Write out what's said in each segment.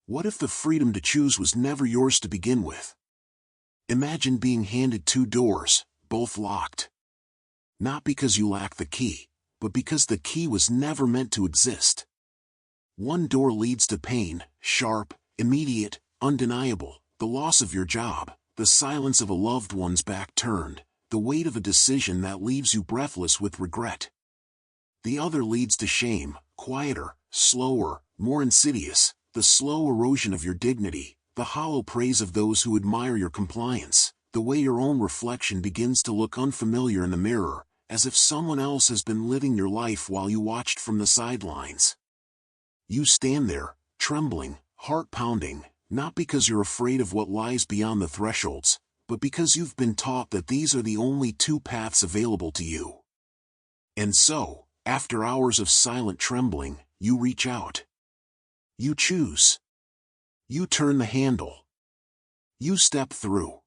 What if the freedom to choose was never yours to begin with? Imagine being handed two doors, both locked. Not because you lack the key, but because the key was never meant to exist. One door leads to pain, sharp, immediate, undeniable, the loss of your job, the silence of a loved one's back turned, the weight of a decision that leaves you breathless with regret. The other leads to shame, quieter, slower, more insidious, the slow erosion of your dignity, the hollow praise of those who admire your compliance, the way your own reflection begins to look unfamiliar in the mirror, as if someone else has been living your life while you watched from the sidelines. You stand there, trembling, heart pounding, not because you're afraid of what lies beyond the thresholds, but because you've been taught that these are the only two paths available to you. And so, after hours of silent trembling, you reach out. You choose. You turn the handle. You step through.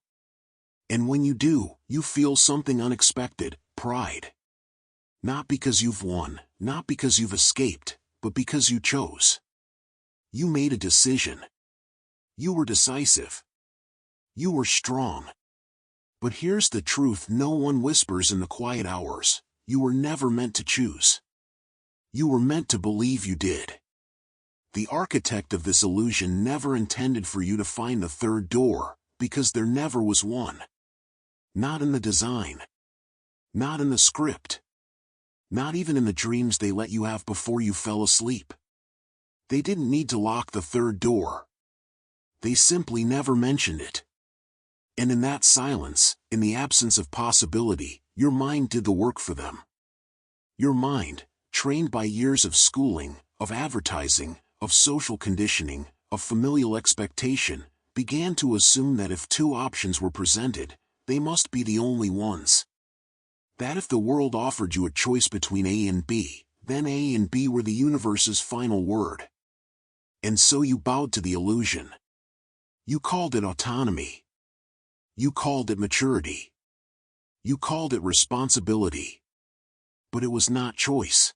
And when you do, you feel something unexpected, pride. Not because you've won, not because you've escaped, but because you chose. You made a decision. You were decisive. You were strong. But here's the truth no one whispers in the quiet hours: you were never meant to choose. You were meant to believe you did. The architect of this illusion never intended for you to find the third door, because there never was one. Not in the design. Not in the script. Not even in the dreams they let you have before you fell asleep. They didn't need to lock the third door. They simply never mentioned it. And in that silence, in the absence of possibility, your mind did the work for them. Your mind, trained by years of schooling, of advertising, of social conditioning, of familial expectation, began to assume that if two options were presented, they must be the only ones. That if the world offered you a choice between A and B, then A and B were the universe's final word. And so you bowed to the illusion. You called it autonomy. You called it maturity. You called it responsibility. But it was not choice.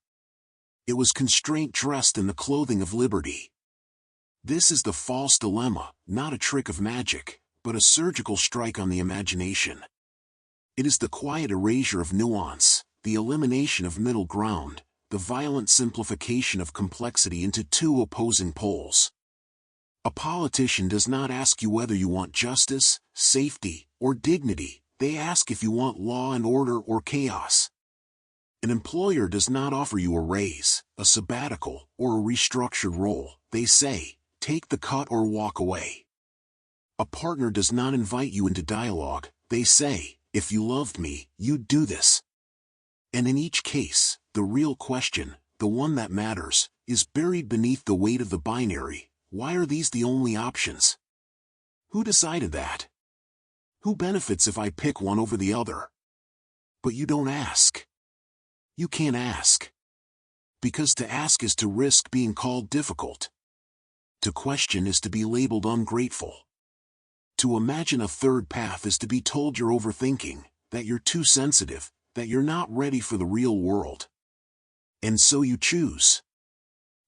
It was constraint dressed in the clothing of liberty. This is the false dilemma, not a trick of magic, but a surgical strike on the imagination. It is the quiet erasure of nuance, the elimination of middle ground, the violent simplification of complexity into two opposing poles. A politician does not ask you whether you want justice, safety, or dignity. They ask if you want law and order or chaos. An employer does not offer you a raise, a sabbatical, or a restructured role. They say, take the cut or walk away. A partner does not invite you into dialogue. They say, if you loved me, you'd do this. And in each case, the real question, the one that matters, is buried beneath the weight of the binary. Why are these the only options? Who decided that? Who benefits if I pick one over the other? But you don't ask. You can't ask. Because to ask is to risk being called difficult. To question is to be labeled ungrateful. To imagine a third path is to be told you're overthinking, that you're too sensitive, that you're not ready for the real world. And so you choose.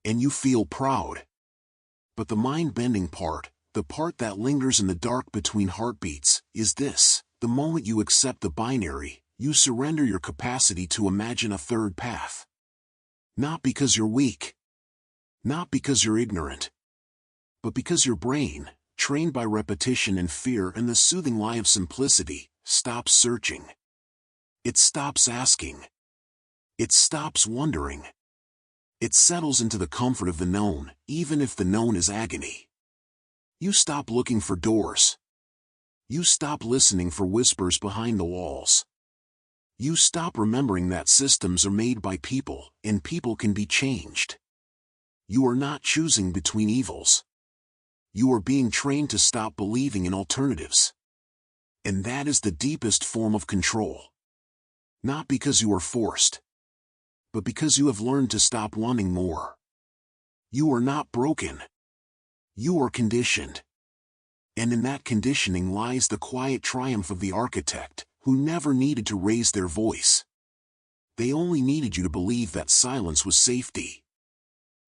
And you feel proud. But the mind-bending part, the part that lingers in the dark between heartbeats, is this: the moment you accept the binary, you surrender your capacity to imagine a third path. Not because you're weak. Not because you're ignorant. But because your brain, trained by repetition and fear and the soothing lie of simplicity, stops searching. It stops asking. It stops wondering. It settles into the comfort of the known, even if the known is agony. You stop looking for doors. You stop listening for whispers behind the walls. You stop remembering that systems are made by people, and people can be changed. You are not choosing between evils. You are being trained to stop believing in alternatives. And that is the deepest form of control. Not because you are forced, but because you have learned to stop wanting more. You are not broken. You are conditioned. And in that conditioning lies the quiet triumph of the architect, who never needed to raise their voice. They only needed you to believe that silence was safety.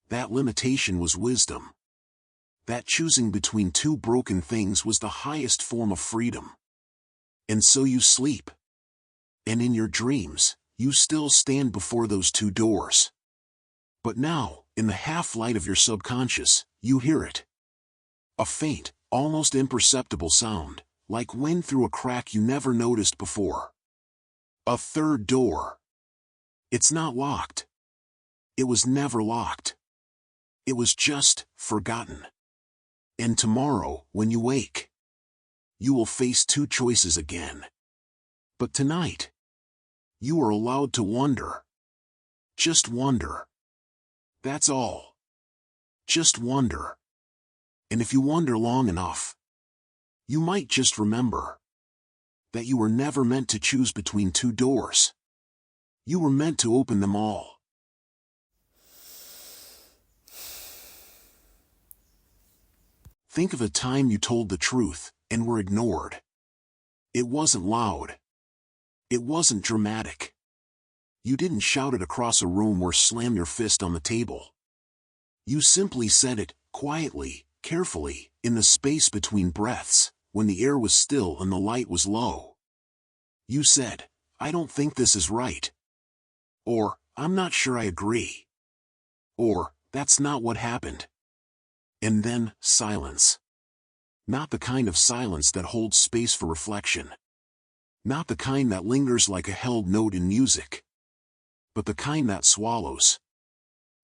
That limitation was wisdom. that choosing between two broken things was the highest form of freedom. And so you sleep. And in your dreams, you still stand before those two doors. But now, in the half-light of your subconscious, you hear it. A faint, almost imperceptible sound, like wind through a crack you never noticed before. A third door. It's not locked. It was never locked. It was just forgotten. And tomorrow, when you wake, you will face two choices again. But tonight, you are allowed to wonder. Just wonder. That's all. Just wonder. And if you wonder long enough, you might just remember that you were never meant to choose between two doors. You were meant to open them all. Think of a time you told the truth and were ignored. It wasn't loud. It wasn't dramatic. You didn't shout it across a room or slam your fist on the table. You simply said it, quietly, carefully, in the space between breaths, when the air was still and the light was low. You said, "I don't think this is right." Or, "I'm not sure I agree." Or, "That's not what happened." And then, silence. Not the kind of silence that holds space for reflection. Not the kind that lingers like a held note in music. But the kind that swallows.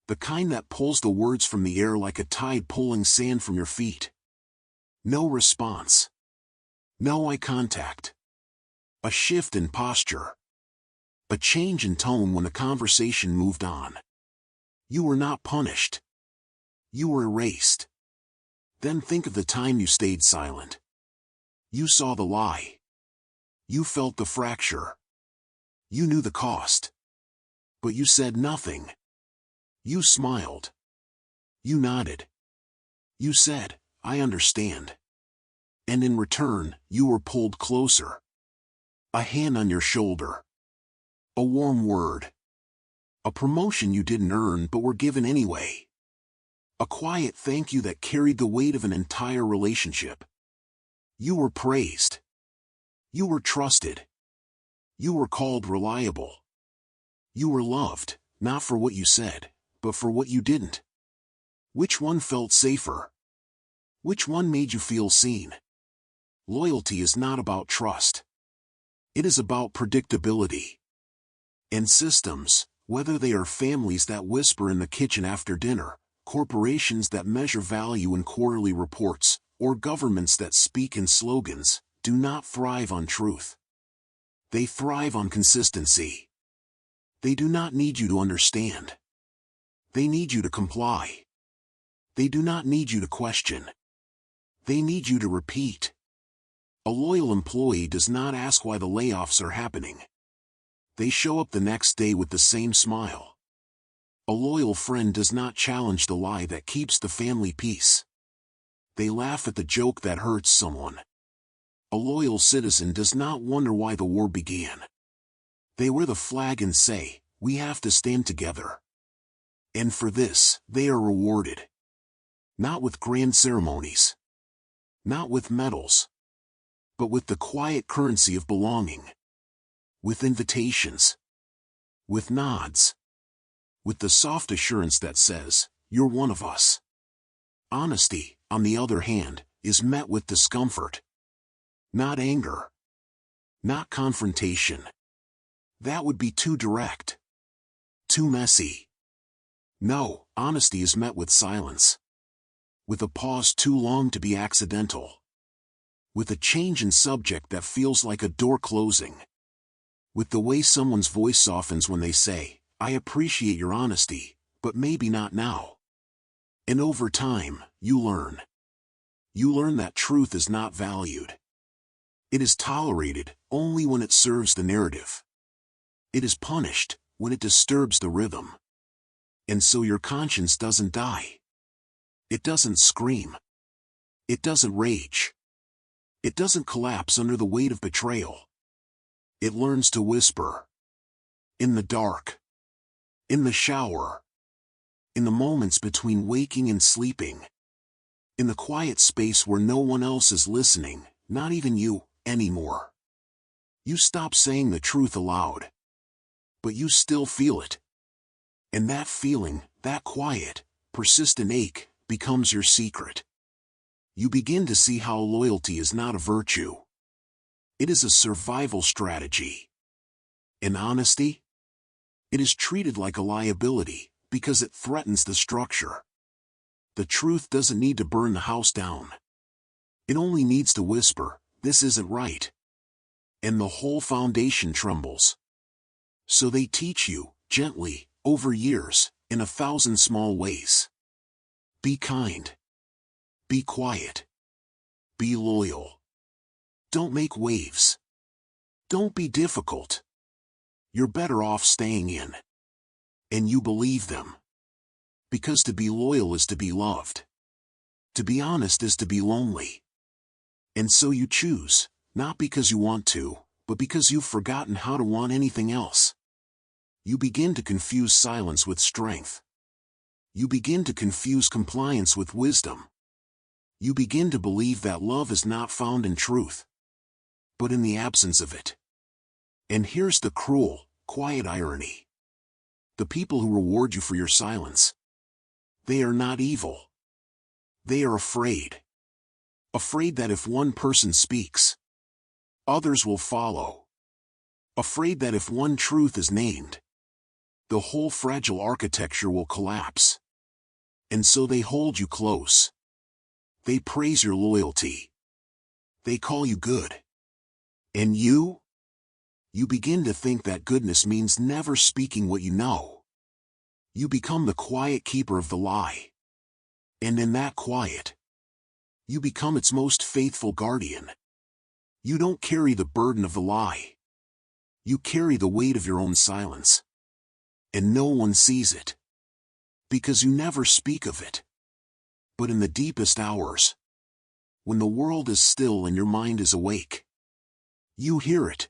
The kind that pulls the words from the air like a tide pulling sand from your feet. No response. No eye contact. A shift in posture. A change in tone when the conversation moved on. You were not punished. You were erased. Then think of the time you stayed silent. You saw the lie. You felt the fracture. You knew the cost. But you said nothing. You smiled. You nodded. You said, "I understand." And in return, you were pulled closer. A hand on your shoulder. A warm word. A promotion you didn't earn but were given anyway. A quiet thank you that carried the weight of an entire relationship. You were praised. You were trusted. You were called reliable. You were loved, not for what you said, but for what you didn't. Which one felt safer? Which one made you feel seen? Loyalty is not about trust. It is about predictability. And systems, whether they are families that whisper in the kitchen after dinner, corporations that measure value in quarterly reports, or governments that speak in slogans, do not thrive on truth. They thrive on consistency. They do not need you to understand. They need you to comply. They do not need you to question. They need you to repeat. A loyal employee does not ask why the layoffs are happening. They show up the next day with the same smile. A loyal friend does not challenge the lie that keeps the family peace. They laugh at the joke that hurts someone. A loyal citizen does not wonder why the war began. They wear the flag and say, "We have to stand together." And for this, they are rewarded. Not with grand ceremonies. Not with medals. But with the quiet currency of belonging. With invitations. With nods. With the soft assurance that says, "You're one of us." Honesty, on the other hand, is met with discomfort. Not anger. Not confrontation. That would be too direct. Too messy. No, honesty is met with silence. With a pause too long to be accidental. With a change in subject that feels like a door closing. With the way someone's voice softens when they say, "I appreciate your honesty, but maybe not now." And over time, you learn. You learn that truth is not valued. It is tolerated only when it serves the narrative. It is punished when it disturbs the rhythm. And so your conscience doesn't die. It doesn't scream. It doesn't rage. It doesn't collapse under the weight of betrayal. It learns to whisper. In the dark. In the shower. In the moments between waking and sleeping. In the quiet space where no one else is listening, not even you, anymore. You stop saying the truth aloud. But you still feel it. And that feeling, that quiet, persistent ache, becomes your secret. You begin to see how loyalty is not a virtue. It is a survival strategy. And honesty? It is treated like a liability, because it threatens the structure. The truth doesn't need to burn the house down. It only needs to whisper, "This isn't right." And the whole foundation trembles. So they teach you, gently, over years, in 1,000 small ways. Be kind. Be quiet. Be loyal. Don't make waves. Don't be difficult. You're better off staying in. And you believe them. Because to be loyal is to be loved. To be honest is to be lonely. And so you choose, not because you want to, but because you've forgotten how to want anything else. You begin to confuse silence with strength. You begin to confuse compliance with wisdom. You begin to believe that love is not found in truth, but in the absence of it. And here's the cruel, quiet irony. The people who reward you for your silence, they are not evil. They are afraid. Afraid that if one person speaks, others will follow. Afraid that if one truth is named, the whole fragile architecture will collapse. And so they hold you close. They praise your loyalty. They call you good. And you? You begin to think that goodness means never speaking what you know. You become the quiet keeper of the lie. And in that quiet, you become its most faithful guardian. You don't carry the burden of the lie. You carry the weight of your own silence. And no one sees it. Because you never speak of it. But in the deepest hours, when the world is still and your mind is awake, you hear it.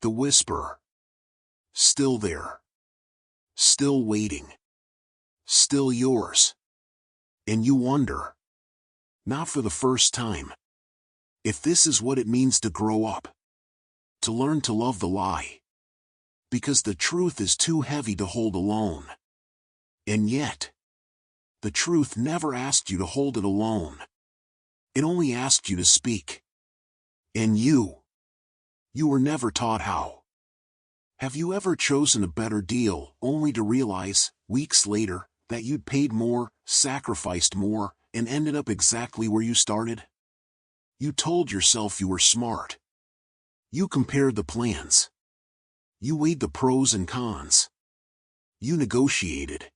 The whisper. Still there. Still waiting. Still yours. And you wonder, not for the first time, if this is what it means to grow up. To learn to love the lie. Because the truth is too heavy to hold alone. And yet, the truth never asked you to hold it alone. It only asked you to speak. And you were never taught how. Have you ever chosen a better deal, only to realize, weeks later, that you'd paid more, sacrificed more, and ended up exactly where you started? You told yourself you were smart. You compared the plans. You weighed the pros and cons. You negotiated.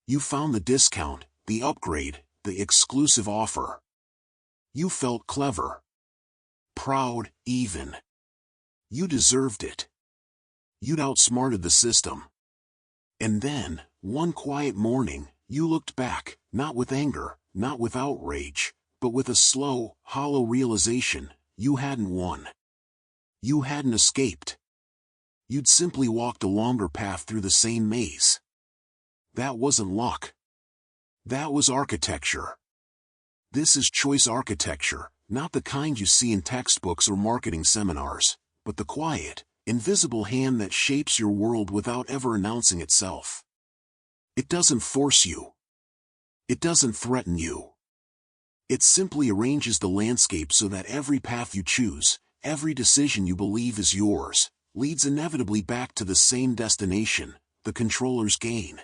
You found the discount, the upgrade, the exclusive offer. You felt clever. Proud, even. You deserved it. You'd outsmarted the system. And then, one quiet morning, you looked back, not with anger, not with outrage, but with a slow, hollow realization, you hadn't won. You hadn't escaped. You'd simply walked a longer path through the same maze. That wasn't luck. That was architecture. This is choice architecture, not the kind you see in textbooks or marketing seminars, but the quiet, invisible hand that shapes your world without ever announcing itself. It doesn't force you. It doesn't threaten you. It simply arranges the landscape so that every path you choose, every decision you believe is yours, leads inevitably back to the same destination, the controller's gain.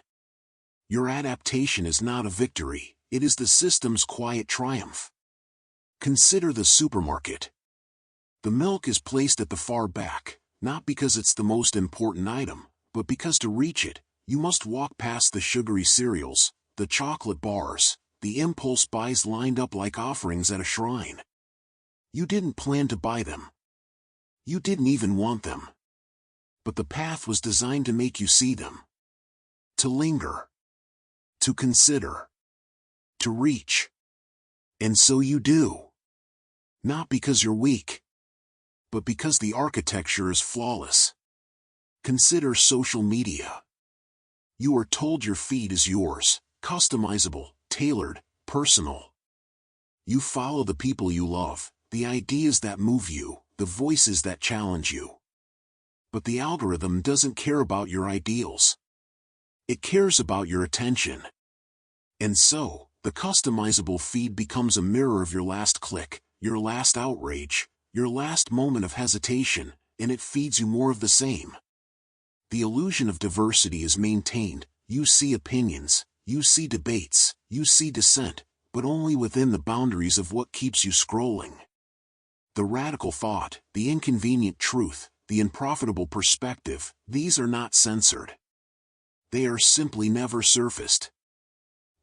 Your adaptation is not a victory, it is the system's quiet triumph. Consider the supermarket. The milk is placed at the far back, not because it's the most important item, but because to reach it, you must walk past the sugary cereals, the chocolate bars, the impulse buys lined up like offerings at a shrine. You didn't plan to buy them. You didn't even want them. But the path was designed to make you see them. To linger. To consider. To reach. And so you do. Not because you're weak, but because the architecture is flawless. Consider social media. You are told your feed is yours, customizable, tailored, personal. You follow the people you love, the ideas that move you, the voices that challenge you. But the algorithm doesn't care about your ideals. It cares about your attention. And so, the customizable feed becomes a mirror of your last click, your last outrage, your last moment of hesitation, and it feeds you more of the same. The illusion of diversity is maintained. You see opinions, you see debates, you see dissent, but only within the boundaries of what keeps you scrolling. The radical thought, the inconvenient truth, the unprofitable perspective, these are not censored. They are simply never surfaced.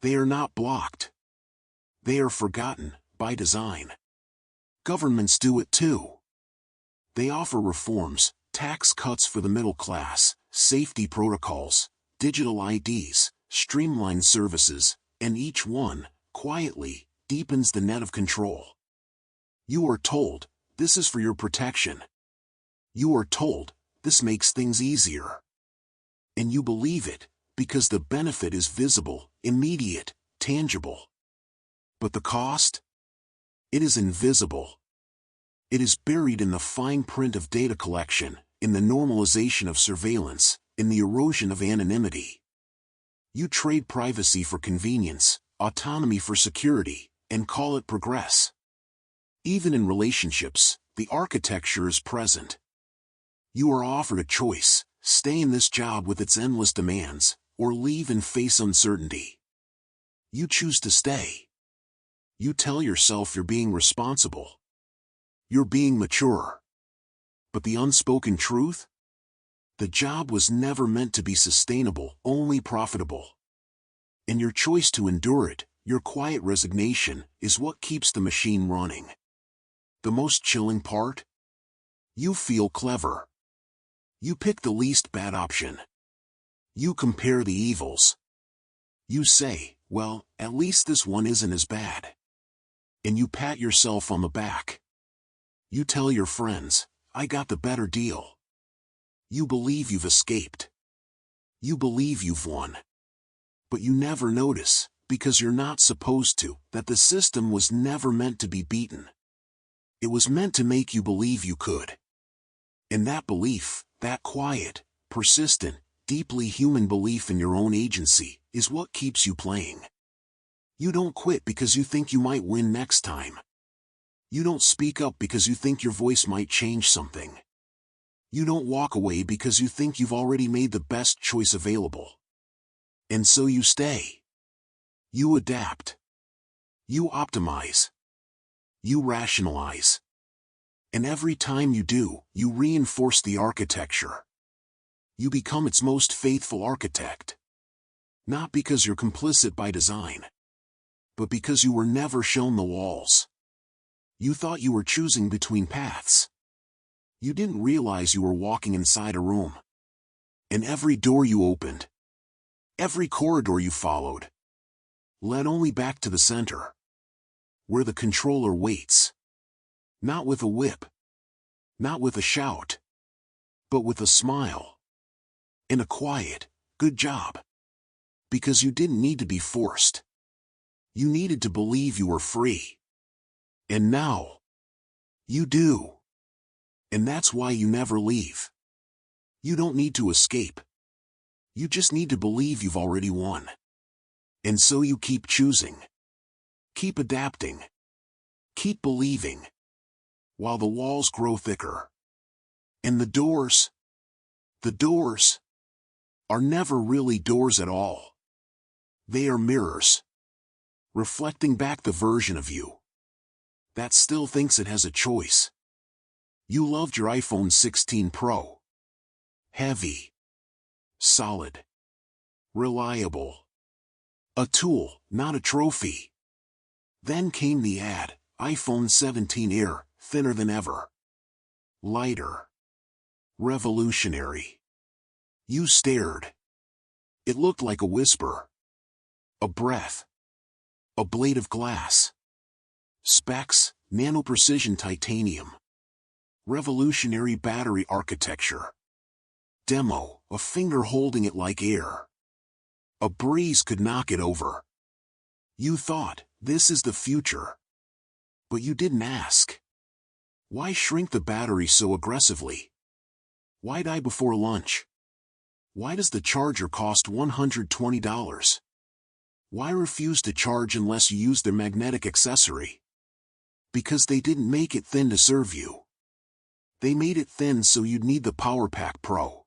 They are not blocked. They are forgotten, by design. Governments do it too. They offer reforms, tax cuts for the middle class, safety protocols, digital IDs, streamlined services, and each one, quietly, deepens the net of control. You are told, this is for your protection. You are told, this makes things easier. And you believe it, because the benefit is visible, immediate, tangible. But the cost? It is invisible. It is buried in the fine print of data collection, in the normalization of surveillance, in the erosion of anonymity. You trade privacy for convenience, autonomy for security, and call it progress. Even in relationships, the architecture is present. You are offered a choice: stay in this job with its endless demands, or leave and face uncertainty. You choose to stay. You tell yourself you're being responsible. You're being mature. But the unspoken truth? The job was never meant to be sustainable, only profitable. And your choice to endure it, your quiet resignation, is what keeps the machine running. The most chilling part? You feel clever. You pick the least bad option. You compare the evils. You say, well, at least this one isn't as bad. And you pat yourself on the back. You tell your friends, I got the better deal. You believe you've escaped. You believe you've won. But you never notice, because you're not supposed to, that the system was never meant to be beaten. It was meant to make you believe you could. And that belief, that quiet, persistent, deeply human belief in your own agency, is what keeps you playing. You don't quit because you think you might win next time. You don't speak up because you think your voice might change something. You don't walk away because you think you've already made the best choice available. And so you stay. You adapt. You optimize. You rationalize. And every time you do, you reinforce the architecture. You become its most faithful architect. Not because you're complicit by design, but because you were never shown the walls. You thought you were choosing between paths. You didn't realize you were walking inside a room. And every door you opened, every corridor you followed, led only back to the center, where the controller waits. Not with a whip, not with a shout, but with a smile. And a quiet, good job. Because you didn't need to be forced. You needed to believe you were free. And now, you do. And that's why you never leave. You don't need to escape. You just need to believe you've already won. And so you keep choosing. Keep adapting. Keep believing. While the walls grow thicker. And the doors are never really doors at all. They are mirrors. Reflecting back the version of you that still thinks it has a choice. You loved your iPhone 16 Pro. Heavy. Solid. Reliable. A tool, not a trophy. Then came the ad, iPhone 17 Air, thinner than ever. Lighter. Revolutionary. You stared. It looked like a whisper. A breath. A blade of glass. Specs, nano-precision titanium. Revolutionary battery architecture. Demo, a finger holding it like air. A breeze could knock it over. You thought, this is the future. But you didn't ask. Why shrink the battery so aggressively? Why die before lunch? Why does the charger cost $120? Why refuse to charge unless you use their magnetic accessory? Because they didn't make it thin to serve you. They made it thin so you'd need the Power Pack Pro.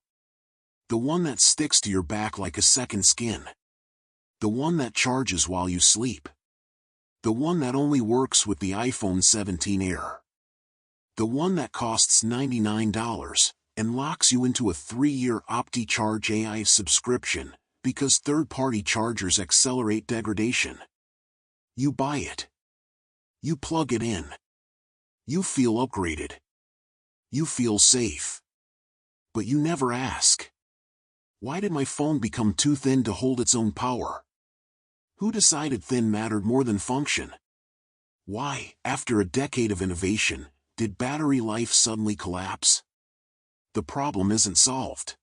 The one that sticks to your back like a second skin. The one that charges while you sleep. The one that only works with the iPhone 17 Air. The one that costs $99 and locks you into a 3-year OptiCharge AI subscription because third-party chargers accelerate degradation. You buy it. You plug it in. You feel upgraded. You feel safe. But you never ask. Why did my phone become too thin to hold its own power? Who decided thin mattered more than function? Why, after a decade of innovation, did battery life suddenly collapse? The problem isn't solved.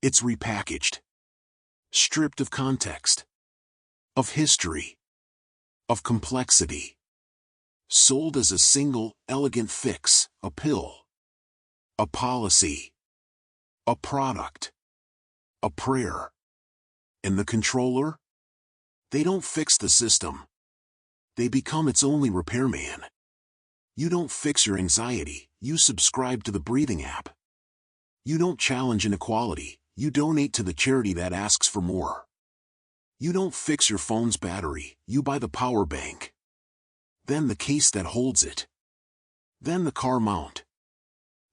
It's repackaged. Stripped of context. Of history. Of complexity. Sold as a single, elegant fix, a pill. A policy. A product. A prayer. And the controller? They don't fix the system. They become its only repairman. You don't fix your anxiety, you subscribe to the breathing app. You don't challenge inequality, you donate to the charity that asks for more. You don't fix your phone's battery, you buy the power bank. Then the case that holds it. Then the car mount.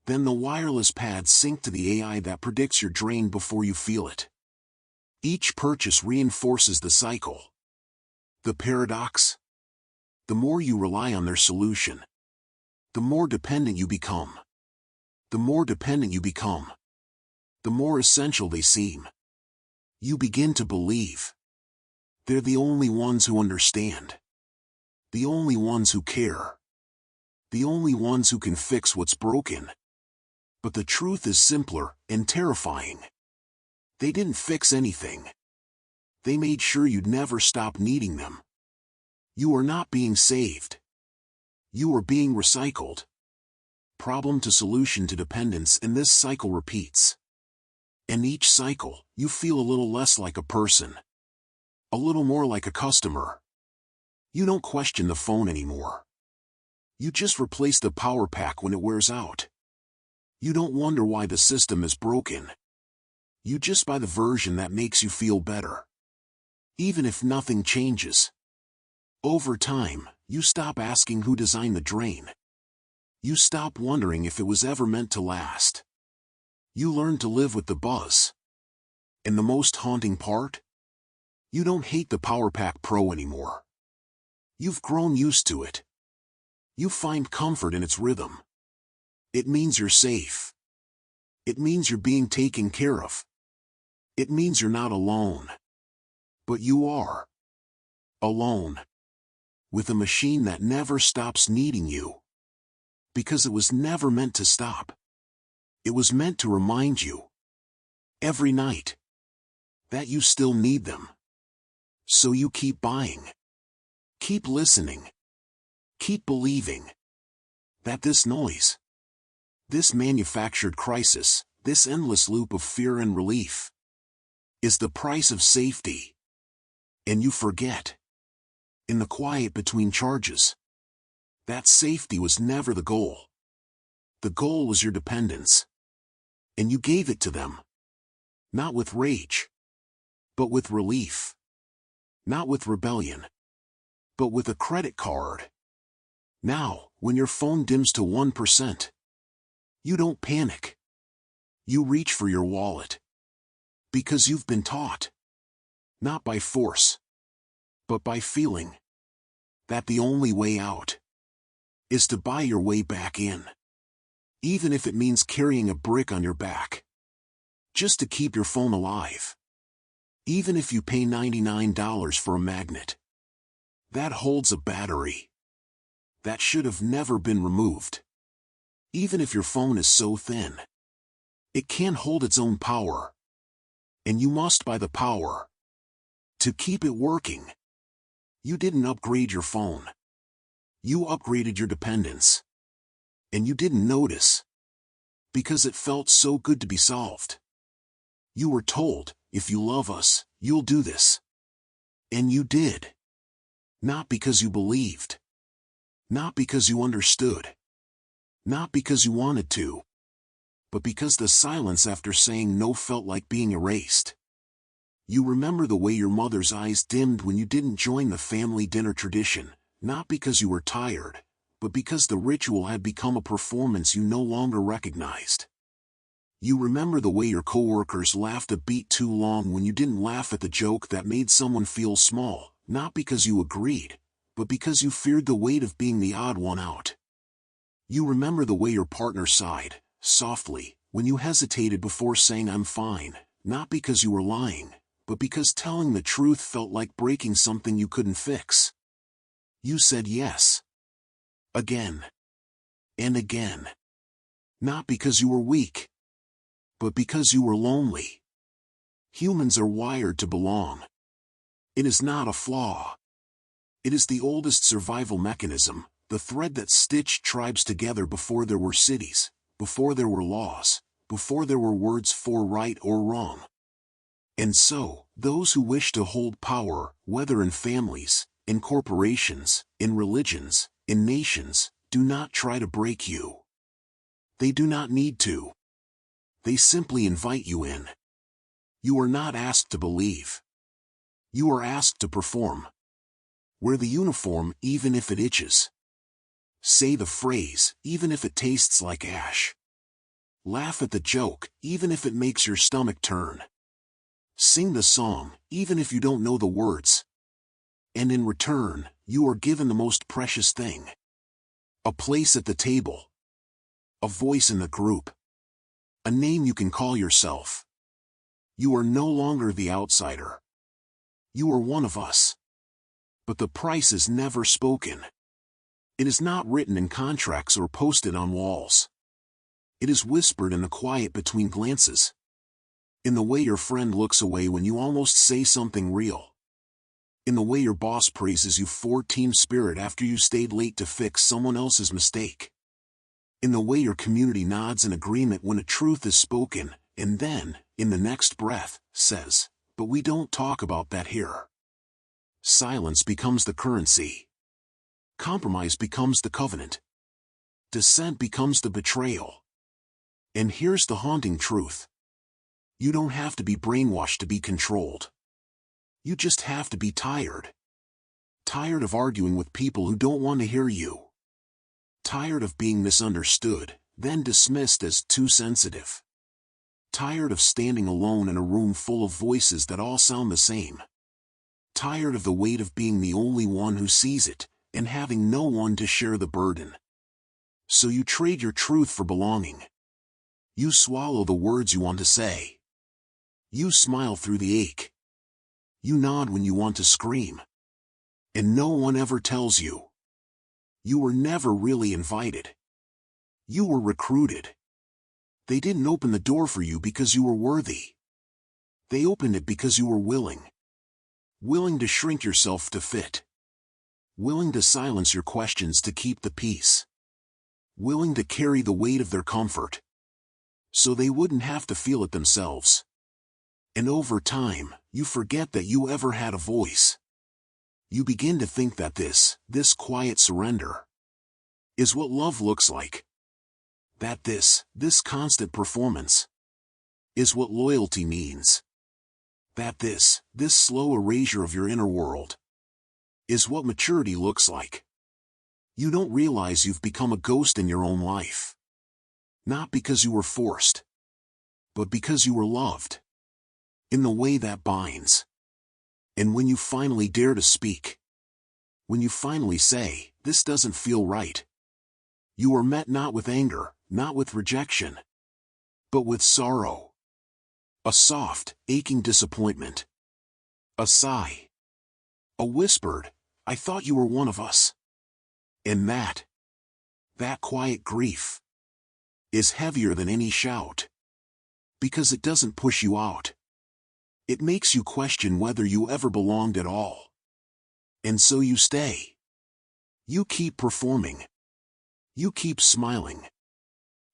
Then the wireless pads sync to the AI that predicts your drain before you feel it. Each purchase reinforces the cycle. The paradox? The more you rely on their solution, the more dependent you become. The more dependent you become, the more essential they seem. You begin to believe they're the only ones who understand. The only ones who care. The only ones who can fix what's broken. But the truth is simpler and terrifying. They didn't fix anything. They made sure you'd never stop needing them. You are not being saved. You are being recycled. Problem to solution to dependence, and this cycle repeats. In each cycle, you feel a little less like a person. A little more like a customer. You don't question the phone anymore. You just replace the power pack when it wears out. You don't wonder why the system is broken. You just buy the version that makes you feel better. Even if nothing changes. Over time, you stop asking who designed the drain. You stop wondering if it was ever meant to last. You learn to live with the buzz. And the most haunting part? You don't hate the Power Pack Pro anymore. You've grown used to it. You find comfort in its rhythm. It means you're safe. It means you're being taken care of. It means you're not alone. But you are. Alone. With a machine that never stops needing you. Because it was never meant to stop. It was meant to remind you. Every night. That you still need them. So you keep buying. Keep listening. Keep believing. That this noise. This manufactured crisis, this endless loop of fear and relief, is the price of safety. And you forget. In the quiet between charges. That safety was never the goal. The goal was your dependence. And you gave it to them. Not with rage. But with relief. Not with rebellion. But with a credit card. Now, when your phone dims to 1%, you don't panic. You reach for your wallet. Because you've been taught. Not by force. But by feeling. That the only way out. Is to buy your way back in. Even if it means carrying a brick on your back. Just to keep your phone alive. Even if you pay $99 for a magnet. That holds a battery. That should have never been removed. Even if your phone is so thin. It can't hold its own power. And you must buy the power. To keep it working. You didn't upgrade your phone. You upgraded your dependence. And you didn't notice. Because it felt so good to be solved. You were told, if you love us, you'll do this. And you did. Not because you believed. Not because you understood. Not because you wanted to. But because the silence after saying no felt like being erased. You remember the way your mother's eyes dimmed when you didn't join the family dinner tradition, not because you were tired, but because the ritual had become a performance you no longer recognized. You remember the way your coworkers laughed a beat too long when you didn't laugh at the joke that made someone feel small, not because you agreed, but because you feared the weight of being the odd one out. You remember the way your partner sighed, softly, when you hesitated before saying I'm fine, not because you were lying, but because telling the truth felt like breaking something you couldn't fix. You said yes. Again. And again. Not because you were weak, but because you were lonely. Humans are wired to belong. It is not a flaw. It is the oldest survival mechanism, the thread that stitched tribes together before there were cities, before there were laws, before there were words for right or wrong. And so, those who wish to hold power, whether in families, in corporations, in religions, in nations, do not try to break you. They do not need to. They simply invite you in. You are not asked to believe. You are asked to perform. Wear the uniform even if it itches. Say the phrase even if it tastes like ash. Laugh at the joke even if it makes your stomach turn. Sing the song, even if you don't know the words. And in return, you are given the most precious thing. A place at the table. A voice in the group. A name you can call yourself. You are no longer the outsider. You are one of us. But the price is never spoken. It is not written in contracts or posted on walls. It is whispered in the quiet between glances. In the way your friend looks away when you almost say something real. In the way your boss praises you for team spirit after you stayed late to fix someone else's mistake. In the way your community nods in agreement when a truth is spoken, and then, in the next breath, says, but we don't talk about that here. Silence becomes the currency. Compromise becomes the covenant. Dissent becomes the betrayal. And here's the haunting truth. You don't have to be brainwashed to be controlled. You just have to be tired. Tired of arguing with people who don't want to hear you. Tired of being misunderstood, then dismissed as too sensitive. Tired of standing alone in a room full of voices that all sound the same. Tired of the weight of being the only one who sees it, and having no one to share the burden. So you trade your truth for belonging. You swallow the words you want to say. You smile through the ache. You nod when you want to scream. And no one ever tells you. You were never really invited. You were recruited. They didn't open the door for you because you were worthy. They opened it because you were willing. Willing to shrink yourself to fit. Willing to silence your questions to keep the peace. Willing to carry the weight of their comfort. So they wouldn't have to feel it themselves. And over time, you forget that you ever had a voice. You begin to think that this quiet surrender, is what love looks like. That this constant performance, is what loyalty means. That this slow erasure of your inner world, is what maturity looks like. You don't realize you've become a ghost in your own life. Not because you were forced, but because you were loved. In the way that binds. And when you finally dare to speak, when you finally say, this doesn't feel right, you are met not with anger, not with rejection, but with sorrow. A soft, aching disappointment. A sigh. A whispered, I thought you were one of us. And that quiet grief, is heavier than any shout. Because it doesn't push you out. It makes you question whether you ever belonged at all. And so you stay. You keep performing. You keep smiling.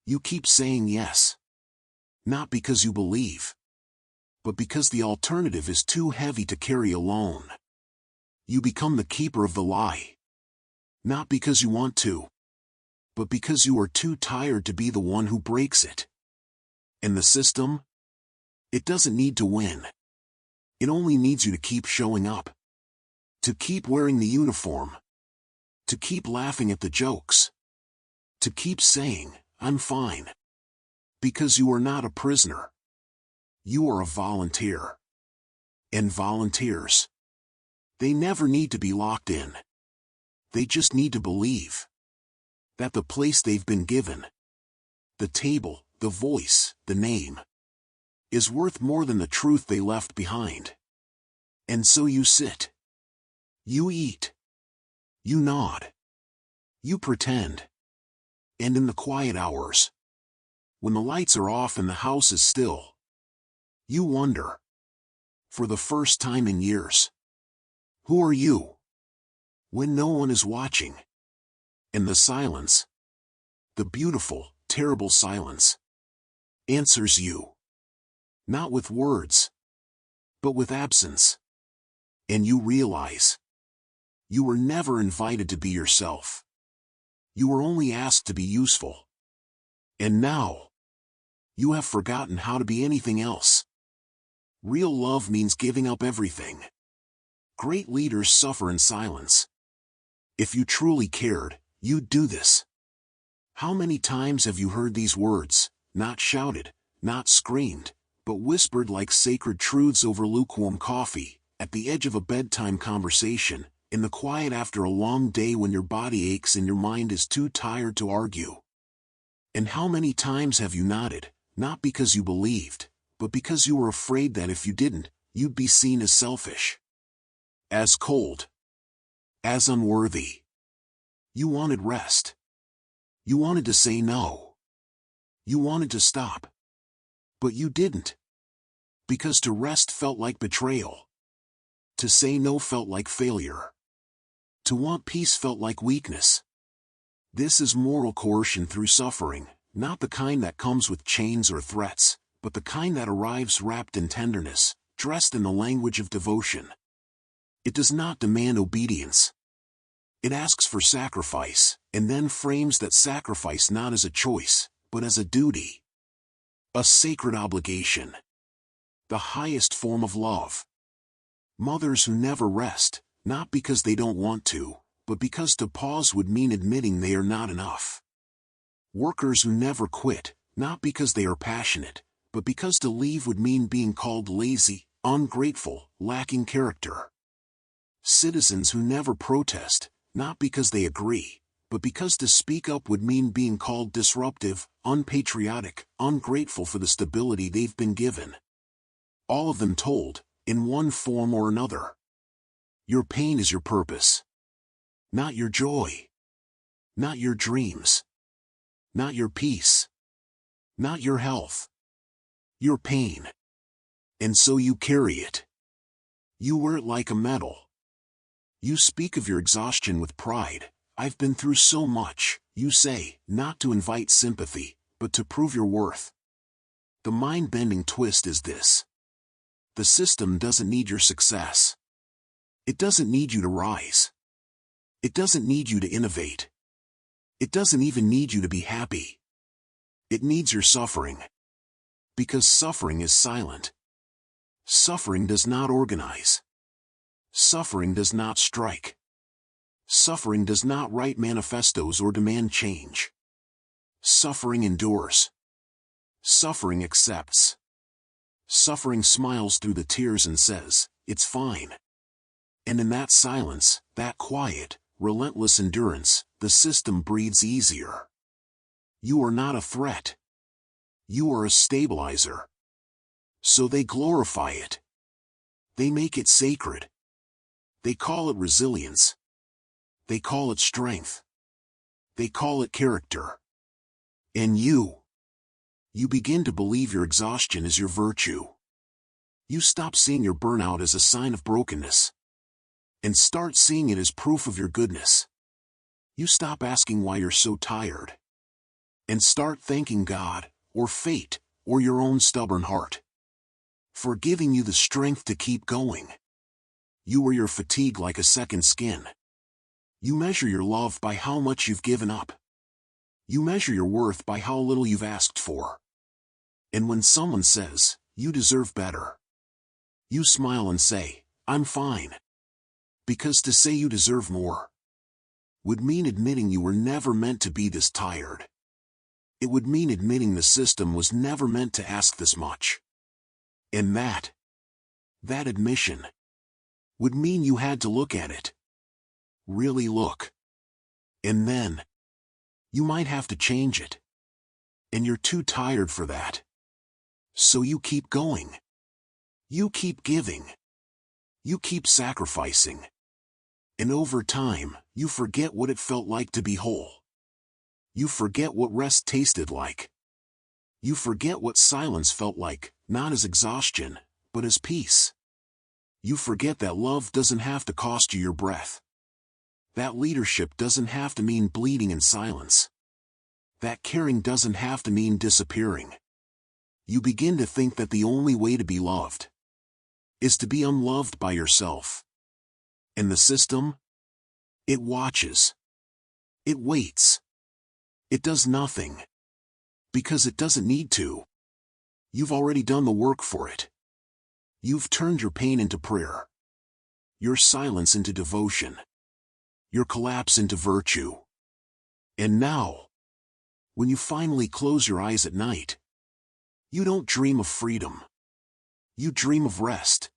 You keep saying yes. Not because you believe, but because the alternative is too heavy to carry alone. You become the keeper of the lie. Not because you want to, but because you are too tired to be the one who breaks it. And the system? It doesn't need to win. It only needs you to keep showing up. To keep wearing the uniform. To keep laughing at the jokes. To keep saying, I'm fine. Because you are not a prisoner. You are a volunteer. And volunteers, they never need to be locked in. They just need to believe that the place they've been given, the table, the voice, the name, is worth more than the truth they left behind. And so you sit. You eat. You nod. You pretend. And in the quiet hours, when the lights are off and the house is still, you wonder, for the first time in years, who are you? When no one is watching. And the silence, the beautiful, terrible silence, answers you. Not with words, but with absence. And you realize, you were never invited to be yourself. You were only asked to be useful. And now, you have forgotten how to be anything else. Real love means giving up everything. Great leaders suffer in silence. If you truly cared, you'd do this. How many times have you heard these words, not shouted, not screamed, but whispered like sacred truths over lukewarm coffee, at the edge of a bedtime conversation, in the quiet after a long day when your body aches and your mind is too tired to argue? And how many times have you nodded, not because you believed, but because you were afraid that if you didn't, you'd be seen as selfish, as cold, as unworthy? You wanted rest. You wanted to say no. You wanted to stop. But you didn't. Because to rest felt like betrayal. To say no felt like failure. To want peace felt like weakness. This is moral coercion through suffering, not the kind that comes with chains or threats, but the kind that arrives wrapped in tenderness, dressed in the language of devotion. It does not demand obedience. It asks for sacrifice, and then frames that sacrifice not as a choice, but as a duty. A sacred obligation. The highest form of love. Mothers who never rest, not because they don't want to, but because to pause would mean admitting they are not enough. Workers who never quit, not because they are passionate, but because to leave would mean being called lazy, ungrateful, lacking character. Citizens who never protest, not because they agree, but because to speak up would mean being called disruptive, unpatriotic, ungrateful for the stability they've been given. All of them told, in one form or another, your pain is your purpose. Not your joy. Not your dreams. Not your peace. Not your health. Your pain. And so you carry it. You wear it like a medal. You speak of your exhaustion with pride. I've been through so much, you say, not to invite sympathy, but to prove your worth. The mind-bending twist is this. The system doesn't need your success. It doesn't need you to rise. It doesn't need you to innovate. It doesn't even need you to be happy. It needs your suffering. Because suffering is silent. Suffering does not organize. Suffering does not strike. Suffering does not write manifestos or demand change. Suffering endures. Suffering accepts. Suffering smiles through the tears and says, it's fine. And in that silence, that quiet, relentless endurance, the system breathes easier. You are not a threat. You are a stabilizer. So they glorify it. They make it sacred. They call it resilience. They call it strength. They call it character. And you begin to believe your exhaustion is your virtue. You stop seeing your burnout as a sign of brokenness, and start seeing it as proof of your goodness. You stop asking why you're so tired. And start thanking God, or fate, or your own stubborn heart for giving you the strength to keep going. You wear your fatigue like a second skin. You measure your love by how much you've given up. You measure your worth by how little you've asked for. And when someone says, "You deserve better," you smile and say, "I'm fine." Because to say you deserve more would mean admitting you were never meant to be this tired. It would mean admitting the system was never meant to ask this much. And that admission would mean you had to look at it. Really look. And then you might have to change it. And you're too tired for that. So you keep going. You keep giving. You keep sacrificing. And over time, you forget what it felt like to be whole. You forget what rest tasted like. You forget what silence felt like, not as exhaustion, but as peace. You forget that love doesn't have to cost you your breath. That leadership doesn't have to mean bleeding in silence. That caring doesn't have to mean disappearing. You begin to think that the only way to be loved is to be unloved by yourself. And the system? It watches. It waits. It does nothing. Because it doesn't need to. You've already done the work for it. You've turned your pain into prayer. Your silence into devotion. Your collapse into virtue. And now, when you finally close your eyes at night, you don't dream of freedom. You dream of rest.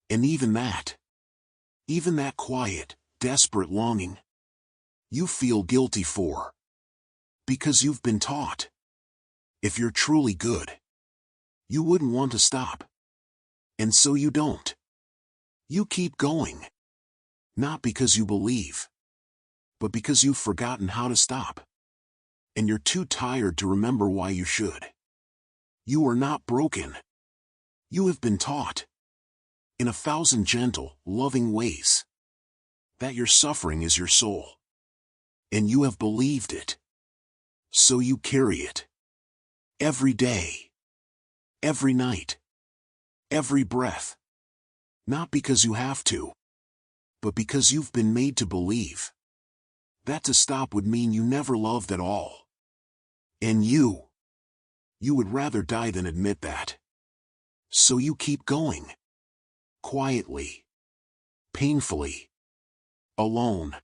And even that quiet, desperate longing, you feel guilty for. Because you've been taught. If you're truly good, you wouldn't want to stop. And so you don't. You keep going. Not because you believe, but because you've forgotten how to stop. And you're too tired to remember why you should. You are not broken. You have been taught, in 1,000 gentle, loving ways, that your suffering is your soul. And you have believed it. So you carry it. Every day. Every night. Every breath. Not because you have to, but because you've been made to believe. That to stop would mean you never loved at all. And you would rather die than admit that. So you keep going. Quietly. Painfully. Alone.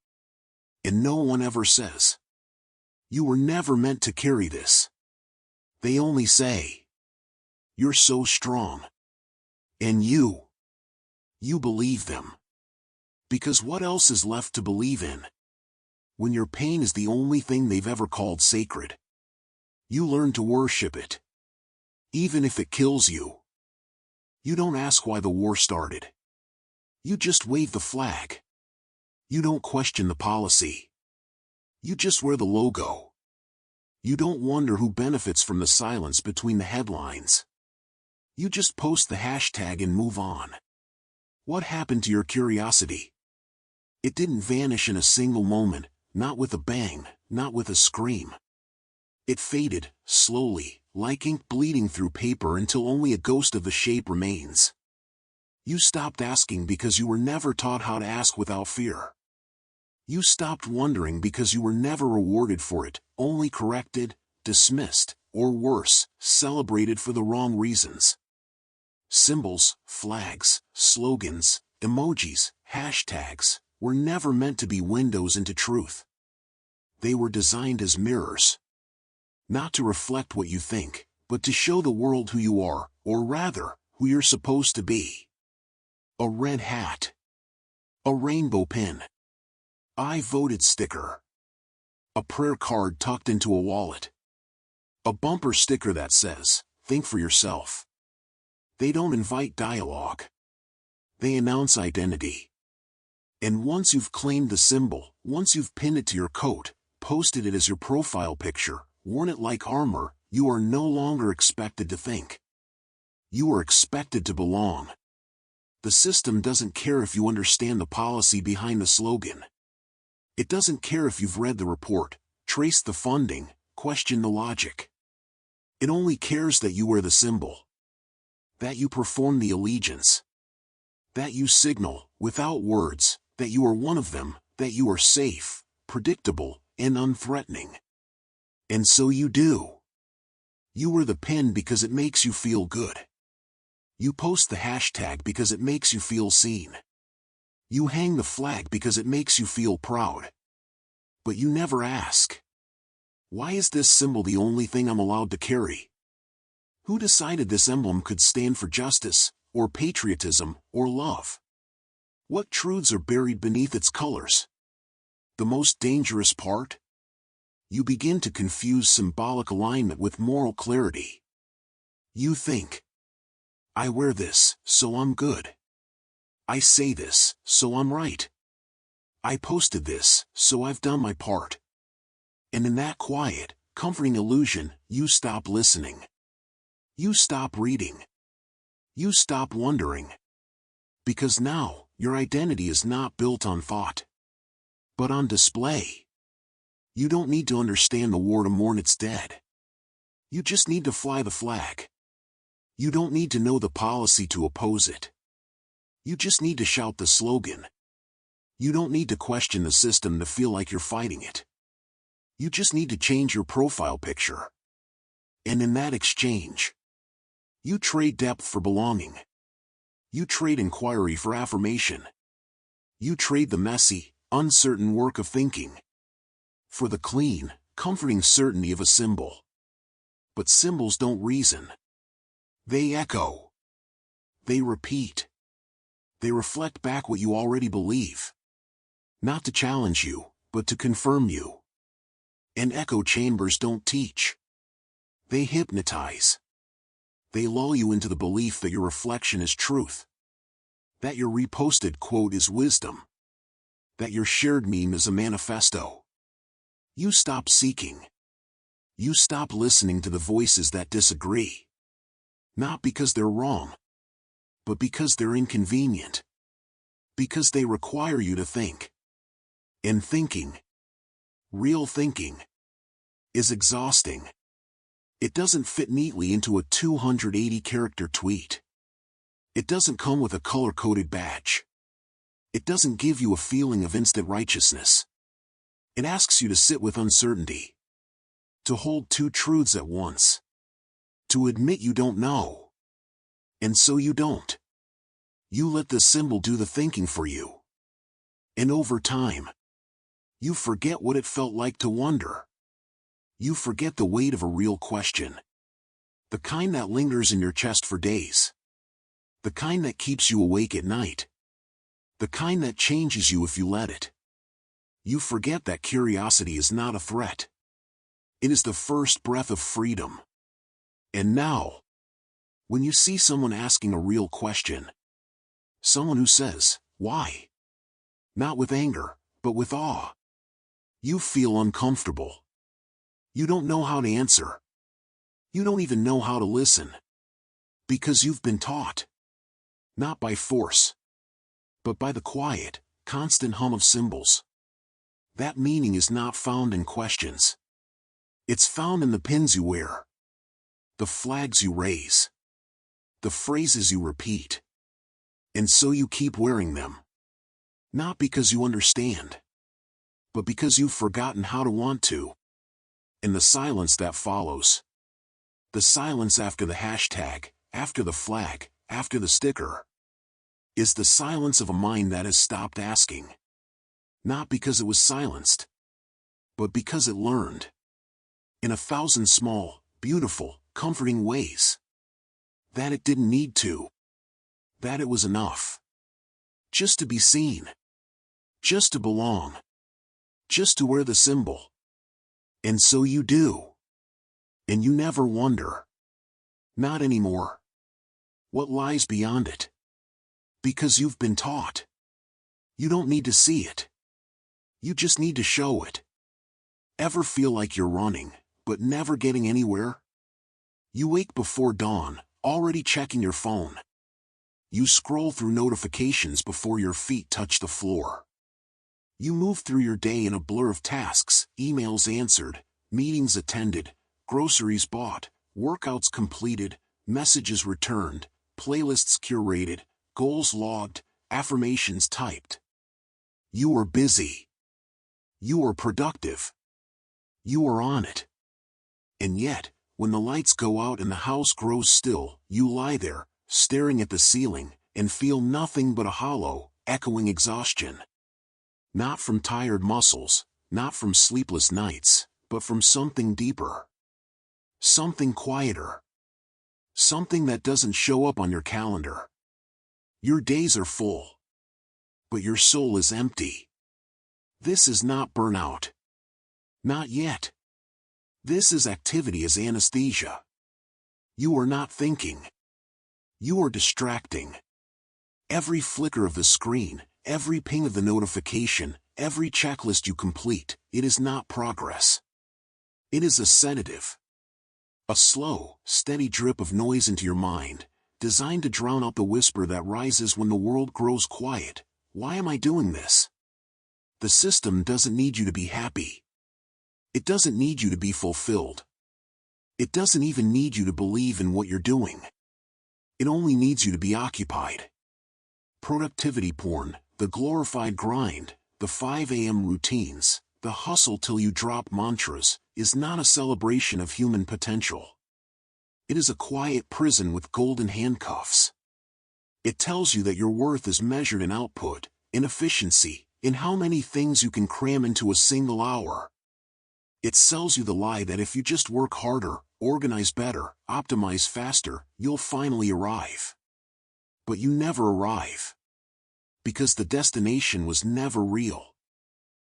And no one ever says, "You were never meant to carry this." They only say, "You're so strong." And you believe them. Because what else is left to believe in? When your pain is the only thing they've ever called sacred, you learn to worship it. Even if it kills you. You don't ask why the war started. You just wave the flag. You don't question the policy. You just wear the logo. You don't wonder who benefits from the silence between the headlines. You just post the hashtag and move on. What happened to your curiosity? It didn't vanish in a single moment, not with a bang, not with a scream. It faded, slowly, like ink bleeding through paper until only a ghost of the shape remains. You stopped asking because you were never taught how to ask without fear. You stopped wondering because you were never rewarded for it, only corrected, dismissed, or worse, celebrated for the wrong reasons. Symbols, flags, slogans, emojis, hashtags, were never meant to be windows into truth. They were designed as mirrors. Not to reflect what you think, but to show the world who you are, or rather, who you're supposed to be. A red hat. A rainbow pin. I voted sticker. A prayer card tucked into a wallet. A bumper sticker that says, "Think for yourself." They don't invite dialogue. They announce identity. And once you've claimed the symbol, once you've pinned it to your coat, posted it as your profile picture, worn it like armor, you are no longer expected to think. You are expected to belong. The system doesn't care if you understand the policy behind the slogan. It doesn't care if you've read the report, traced the funding, questioned the logic. It only cares that you wear the symbol. That you perform the allegiance. That you signal, without words, that you are one of them, that you are safe, predictable, and unthreatening. And so you do. You wear the pin because it makes you feel good. You post the hashtag because it makes you feel seen. You hang the flag because it makes you feel proud. But you never ask, why is this symbol the only thing I'm allowed to carry? Who decided this emblem could stand for justice, or patriotism, or love? What truths are buried beneath its colors? The most dangerous part? You begin to confuse symbolic alignment with moral clarity. You think, I wear this, so I'm good. I say this, so I'm right. I posted this, so I've done my part. And in that quiet, comforting illusion, you stop listening. You stop reading. You stop wondering. Because now, your identity is not built on thought, but on display. You don't need to understand the war to mourn its dead. You just need to fly the flag. You don't need to know the policy to oppose it. You just need to shout the slogan. You don't need to question the system to feel like you're fighting it. You just need to change your profile picture. And in that exchange, you trade depth for belonging. You trade inquiry for affirmation. You trade the messy, uncertain work of thinking for the clean, comforting certainty of a symbol. But symbols don't reason. They echo. They repeat. They reflect back what you already believe. Not to challenge you, but to confirm you. And echo chambers don't teach. They hypnotize. They lull you into the belief that your reflection is truth. That your reposted quote is wisdom. That your shared meme is a manifesto. You stop seeking. You stop listening to the voices that disagree. Not because they're wrong, but because they're inconvenient. Because they require you to think. And thinking, real thinking, is exhausting. It doesn't fit neatly into a 280-character tweet. It doesn't come with a color-coded badge. It doesn't give you a feeling of instant righteousness. It asks you to sit with uncertainty. To hold two truths at once. To admit you don't know. And so you don't. You let the symbol do the thinking for you. And over time, you forget what it felt like to wonder. You forget the weight of a real question. The kind that lingers in your chest for days. The kind that keeps you awake at night. The kind that changes you if you let it. You forget that curiosity is not a threat. It is the first breath of freedom. And now, when you see someone asking a real question, someone who says, why? Not with anger, but with awe. You feel uncomfortable. You don't know how to answer. You don't even know how to listen. Because you've been taught. Not by force, but by the quiet, constant hum of symbols. That meaning is not found in questions. It's found in the pins you wear. The flags you raise. The phrases you repeat. And so you keep wearing them. Not because you understand, but because you've forgotten how to want to. And the silence that follows. The silence after the hashtag, after the flag, after the sticker, is the silence of a mind that has stopped asking. Not because it was silenced, but because it learned. In 1,000 small, beautiful, comforting ways. That it didn't need to. That it was enough. Just to be seen. Just to belong. Just to wear the symbol. And so you do. And you never wonder. Not anymore. What lies beyond it? Because you've been taught. You don't need to see it. You just need to show it. Ever feel like you're running, but never getting anywhere? You wake before dawn, already checking your phone. You scroll through notifications before your feet touch the floor. You move through your day in a blur of tasks, emails answered, meetings attended, groceries bought, workouts completed, messages returned, playlists curated, goals logged, affirmations typed. You are busy. You are productive. You are on it. And yet, when the lights go out and the house grows still, you lie there, staring at the ceiling, and feel nothing but a hollow, echoing exhaustion. Not from tired muscles, not from sleepless nights, but from something deeper. Something quieter. Something that doesn't show up on your calendar. Your days are full, but your soul is empty. This is not burnout. Not yet. This is activity as anesthesia. You are not thinking. You are distracting. Every flicker of the screen, every ping of the notification, every checklist you complete, it is not progress. It is a sedative. A slow, steady drip of noise into your mind, designed to drown out the whisper that rises when the world grows quiet. Why am I doing this? The system doesn't need you to be happy. It doesn't need you to be fulfilled. It doesn't even need you to believe in what you're doing. It only needs you to be occupied. Productivity porn, the glorified grind, the 5 a.m. routines, the hustle till you drop mantras, is not a celebration of human potential. It is a quiet prison with golden handcuffs. It tells you that your worth is measured in output, in efficiency, in how many things you can cram into a single hour. It sells you the lie that if you just work harder, organize better, optimize faster, you'll finally arrive. But you never arrive. Because the destination was never real.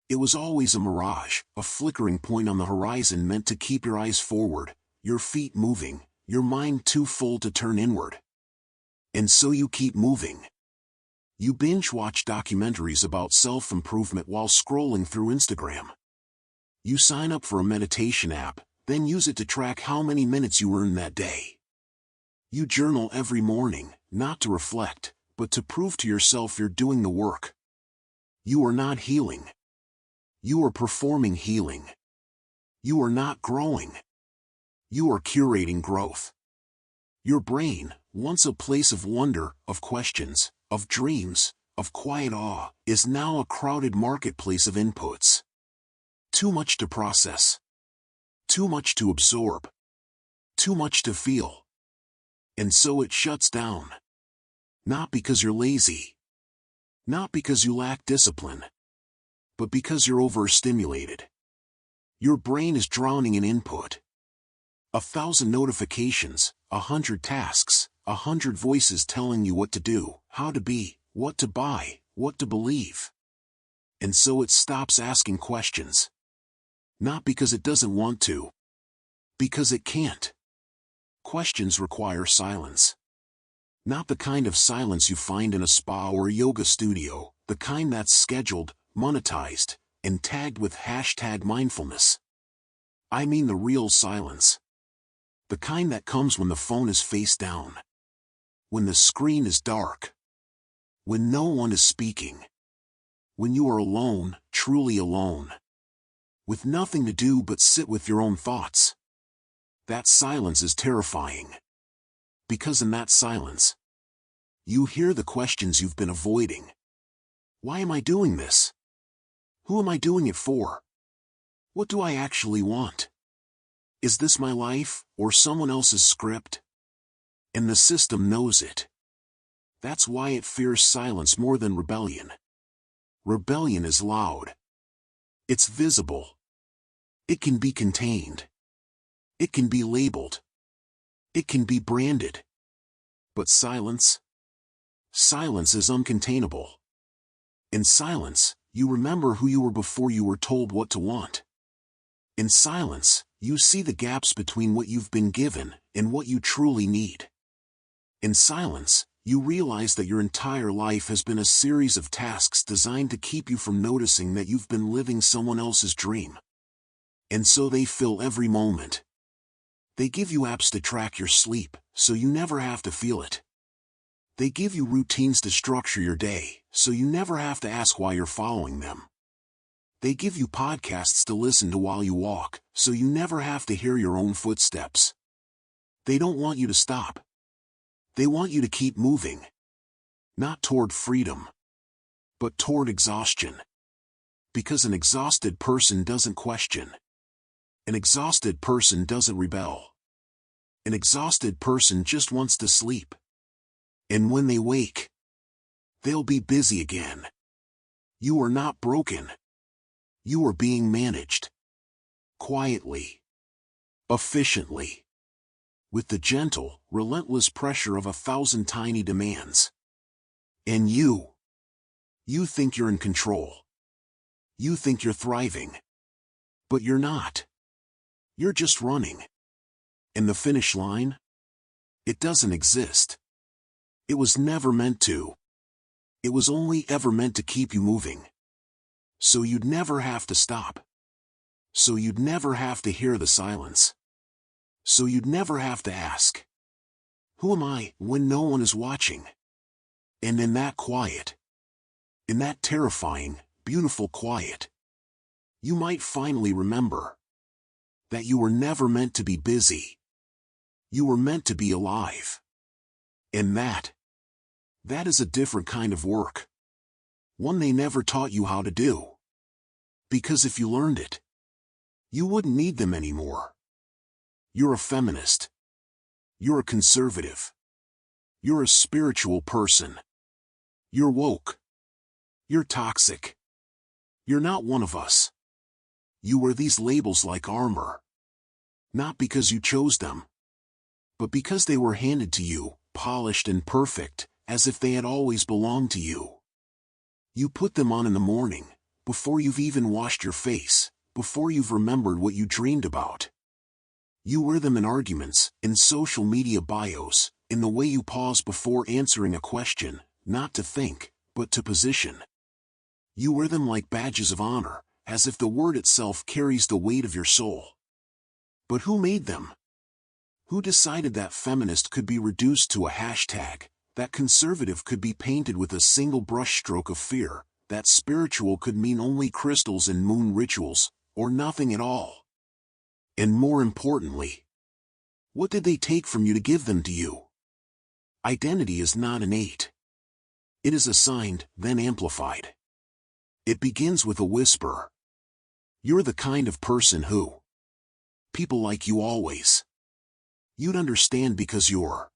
It was always a mirage, a flickering point on the horizon meant to keep your eyes forward, your feet moving, your mind too full to turn inward. And so you keep moving. You binge-watch documentaries about self-improvement while scrolling through Instagram. You sign up for a meditation app, then use it to track how many minutes you earn that day. You journal every morning, not to reflect, but to prove to yourself you're doing the work. You are not healing. You are performing healing. You are not growing. You are curating growth. Your brain, once a place of wonder, of questions, of dreams, of quiet awe, is now a crowded marketplace of inputs. Too much to process. Too much to absorb. Too much to feel. And so it shuts down. Not because you're lazy. Not because you lack discipline. But because you're overstimulated. Your brain is drowning in input. 1,000 notifications, 100 tasks, 100 voices telling you what to do, how to be, what to buy, what to believe. And so it stops asking questions. Not because it doesn't want to. Because it can't. Questions require silence. Not the kind of silence you find in a spa or a yoga studio, the kind that's scheduled, monetized, and tagged with #mindfulness. I mean the real silence. The kind that comes when the phone is face down. When the screen is dark. When no one is speaking. When you are alone, truly alone. With nothing to do but sit with your own thoughts. That silence is terrifying. Because in that silence, you hear the questions you've been avoiding. Why am I doing this? Who am I doing it for? What do I actually want? Is this my life, or someone else's script? And the system knows it. That's why it fears silence more than rebellion. Rebellion is loud. It's visible. It can be contained. It can be labeled. It can be branded. But silence? Silence is uncontainable. In silence, you remember who you were before you were told what to want. In silence, you see the gaps between what you've been given and what you truly need. In silence, you realize that your entire life has been a series of tasks designed to keep you from noticing that you've been living someone else's dream. And so they fill every moment. They give you apps to track your sleep, so you never have to feel it. They give you routines to structure your day, so you never have to ask why you're following them. They give you podcasts to listen to while you walk, so you never have to hear your own footsteps. They don't want you to stop. They want you to keep moving. Not toward freedom, but toward exhaustion. Because an exhausted person doesn't question. An exhausted person doesn't rebel. An exhausted person just wants to sleep. And when they wake, they'll be busy again. You are not broken. You are being managed. Quietly. Efficiently. With the gentle, relentless pressure of 1,000 tiny demands. And you think you're in control. You think you're thriving. But you're not. You're just running. And the finish line? It doesn't exist. It was never meant to. It was only ever meant to keep you moving. So you'd never have to stop. So you'd never have to hear the silence. So you'd never have to ask, who am I, when no one is watching? And in that quiet, in that terrifying, beautiful quiet, you might finally remember that you were never meant to be busy. You were meant to be alive. And that is a different kind of work. One they never taught you how to do. Because if you learned it, you wouldn't need them anymore. You're a feminist. You're a conservative. You're a spiritual person. You're woke. You're toxic. You're not one of us. You wear these labels like armor. Not because you chose them, but because they were handed to you, polished and perfect, as if they had always belonged to you. You put them on in the morning, before you've even washed your face, before you've remembered what you dreamed about. You wear them in arguments, in social media bios, in the way you pause before answering a question, not to think, but to position. You wear them like badges of honor, as if the word itself carries the weight of your soul. But who made them? Who decided that feminist could be reduced to a hashtag, that conservative could be painted with a single brushstroke of fear, that spiritual could mean only crystals and moon rituals, or nothing at all? And more importantly, what did they take from you to give them to you? Identity is not innate. It is assigned, then amplified. It begins with a whisper. You're the kind of person who people like you always. You'd understand because you're.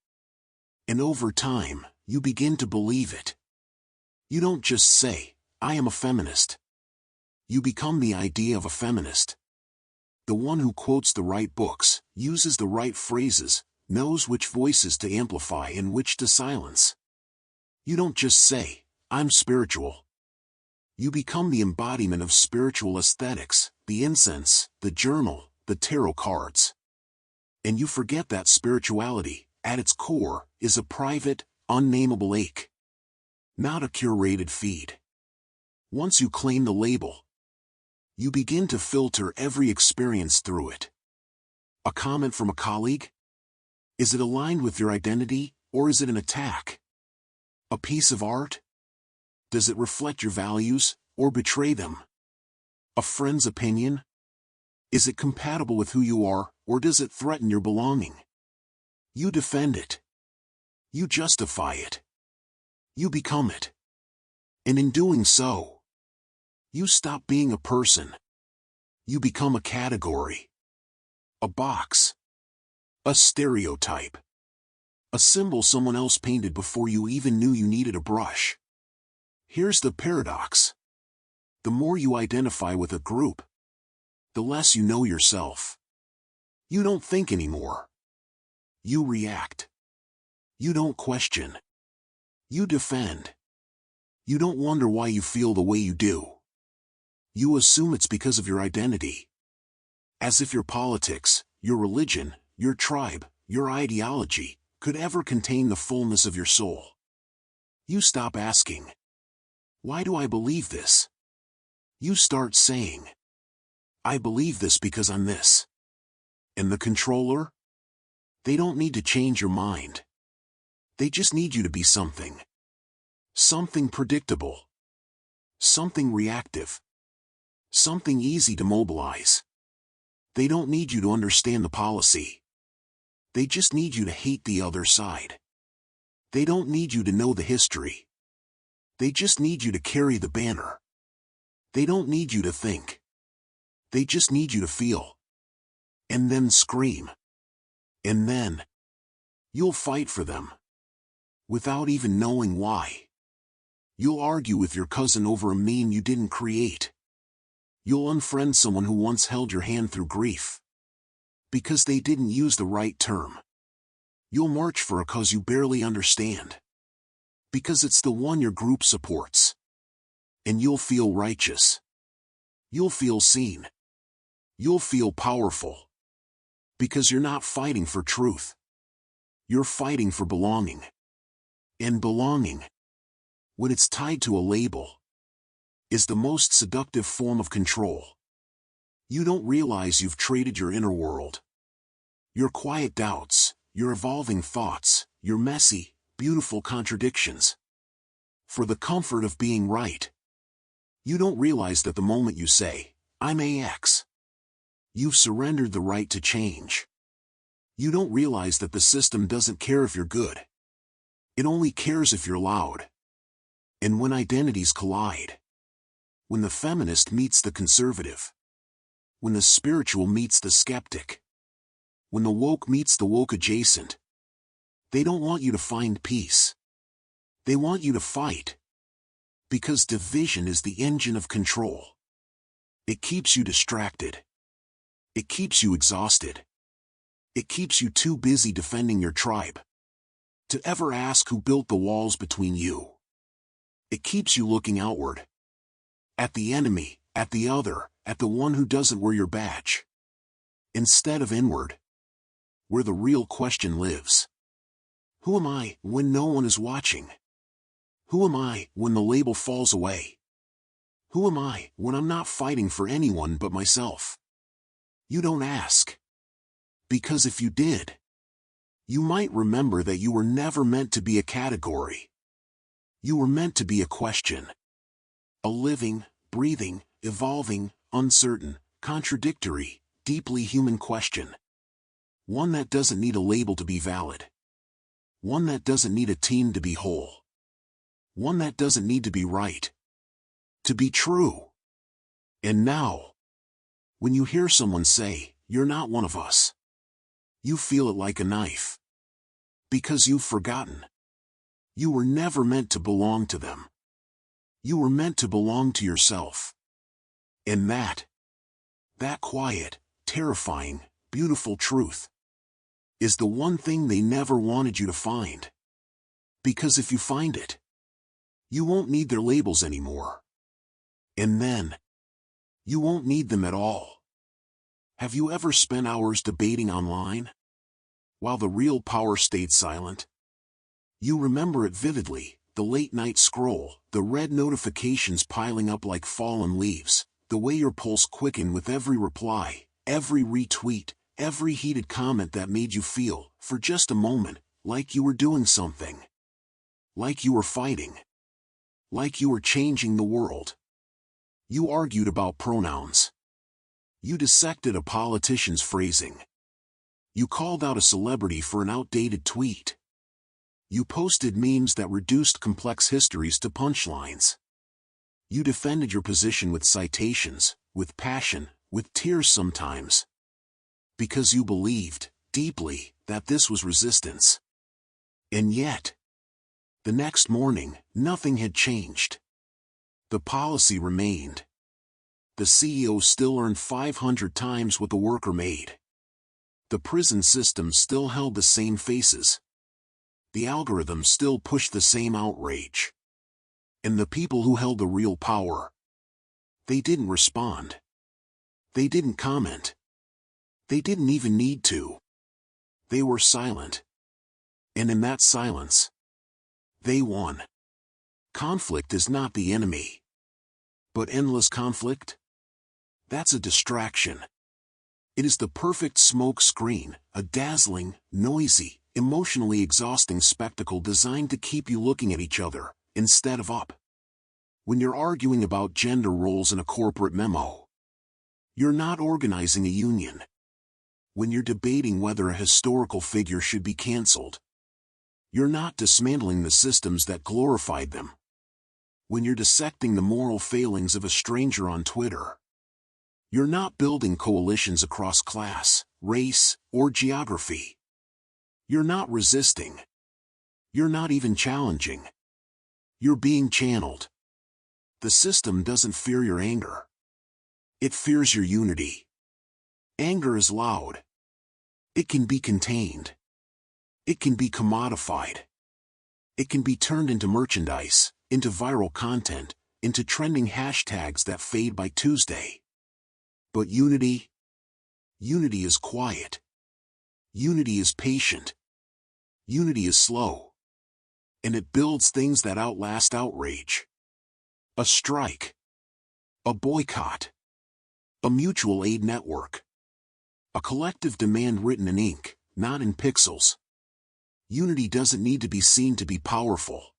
And over time, you begin to believe it. You don't just say, I am a feminist. You become the idea of a feminist. The one who quotes the right books, uses the right phrases, knows which voices to amplify and which to silence. You don't just say, I'm spiritual. You become the embodiment of spiritual aesthetics, the incense, the journal, the tarot cards. And you forget that spirituality, at its core, is a private, unnameable ache. Not a curated feed. Once you claim the label, you begin to filter every experience through it. A comment from a colleague? Is it aligned with your identity, or is it an attack? A piece of art? Does it reflect your values, or betray them? A friend's opinion? Is it compatible with who you are, or does it threaten your belonging? You defend it. You justify it. You become it. And in doing so, you stop being a person. You become a category. A box. A stereotype. A symbol someone else painted before you even knew you needed a brush. Here's the paradox. The more you identify with a group, the less you know yourself. You don't think anymore. You react. You don't question. You defend. You don't wonder why you feel the way you do. You assume it's because of your identity. As if your politics, your religion, your tribe, your ideology, could ever contain the fullness of your soul. You stop asking, why do I believe this? You start saying, I believe this because I'm this. And the controller? They don't need to change your mind. They just need you to be something. Something predictable. Something reactive. Something easy to mobilize. They don't need you to understand the policy. They just need you to hate the other side. They don't need you to know the history. They just need you to carry the banner. They don't need you to think. They just need you to feel. And then scream. And then you'll fight for them. Without even knowing why. You'll argue with your cousin over a meme you didn't create. You'll unfriend someone who once held your hand through grief. Because they didn't use the right term. You'll march for a cause you barely understand. Because it's the one your group supports. And you'll feel righteous. You'll feel seen. You'll feel powerful. Because you're not fighting for truth. You're fighting for belonging. And belonging, when it's tied to a label, is the most seductive form of control. You don't realize you've traded your inner world. Your quiet doubts, your evolving thoughts, your messy, beautiful contradictions. For the comfort of being right. You don't realize that the moment you say, I'm AX, you've surrendered the right to change. You don't realize that the system doesn't care if you're good. It only cares if you're loud. And when identities collide, when the feminist meets the conservative, when the spiritual meets the skeptic, when the woke meets the woke adjacent, they don't want you to find peace. They want you to fight. Because division is the engine of control. It keeps you distracted. It keeps you exhausted. It keeps you too busy defending your tribe to ever ask who built the walls between you. It keeps you looking outward. At the enemy, at the other, at the one who doesn't wear your badge. Instead of inward, where the real question lives. Who am I when no one is watching? Who am I when the label falls away? Who am I when I'm not fighting for anyone but myself? You don't ask. Because if you did, you might remember that you were never meant to be a category. You were meant to be a question. A living, breathing, evolving, uncertain, contradictory, deeply human question. One that doesn't need a label to be valid. One that doesn't need a team to be whole. One that doesn't need to be right. To be true. And now, when you hear someone say, you're not one of us, you feel it like a knife. Because you've forgotten. You were never meant to belong to them. You were meant to belong to yourself. And that quiet, terrifying, beautiful truth is the one thing they never wanted you to find. Because if you find it, you won't need their labels anymore. And then, you won't need them at all. Have you ever spent hours debating online? While the real power stayed silent? You remember it vividly, the late-night scroll, the red notifications piling up like fallen leaves, the way your pulse quickened with every reply, every retweet, every heated comment that made you feel, for just a moment, like you were doing something. Like you were fighting. Like you were changing the world. You argued about pronouns. You dissected a politician's phrasing. You called out a celebrity for an outdated tweet. You posted memes that reduced complex histories to punchlines. You defended your position with citations, with passion, with tears sometimes. Because you believed, deeply, that this was resistance. And yet, the next morning, nothing had changed. The policy remained. The CEO still earned 500 times what the worker made. The prison system still held the same faces. The algorithm still pushed the same outrage. And the people who held the real power, they didn't respond. They didn't comment. They didn't even need to. They were silent. And in that silence, they won. Conflict is not the enemy. But endless conflict? That's a distraction. It is the perfect smoke screen, a dazzling, noisy, emotionally exhausting spectacle designed to keep you looking at each other, instead of up. When you're arguing about gender roles in a corporate memo, You're not organizing a union. When you're debating whether a historical figure should be cancelled, you're not dismantling the systems that glorified them. When you're dissecting the moral failings of a stranger on Twitter, you're not building coalitions across class, race, or geography. You're not resisting. You're not even challenging. You're being channeled. The system doesn't fear your anger. It fears your unity. Anger is loud. It can be contained. It can be commodified. It can be turned into merchandise, into viral content, into trending hashtags that fade by Tuesday. But unity? Unity is quiet. Unity is patient. Unity is slow. And it builds things that outlast outrage. A strike. A boycott. A mutual aid network. A collective demand written in ink, not in pixels. Unity doesn't need to be seen to be powerful.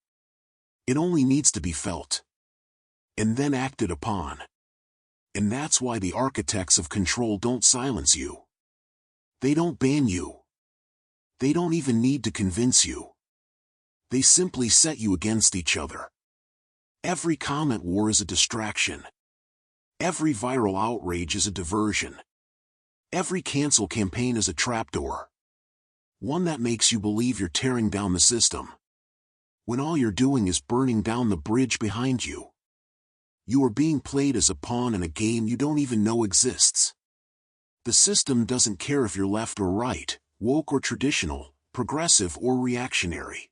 It only needs to be felt. And then acted upon. And that's why the architects of control don't silence you. They don't ban you. They don't even need to convince you. They simply set you against each other. Every comment war is a distraction. Every viral outrage is a diversion. Every cancel campaign is a trapdoor. One that makes you believe you're tearing down the system, when all you're doing is burning down the bridge behind you. You are being played as a pawn in a game you don't even know exists. The system doesn't care if you're left or right, woke or traditional, progressive or reactionary.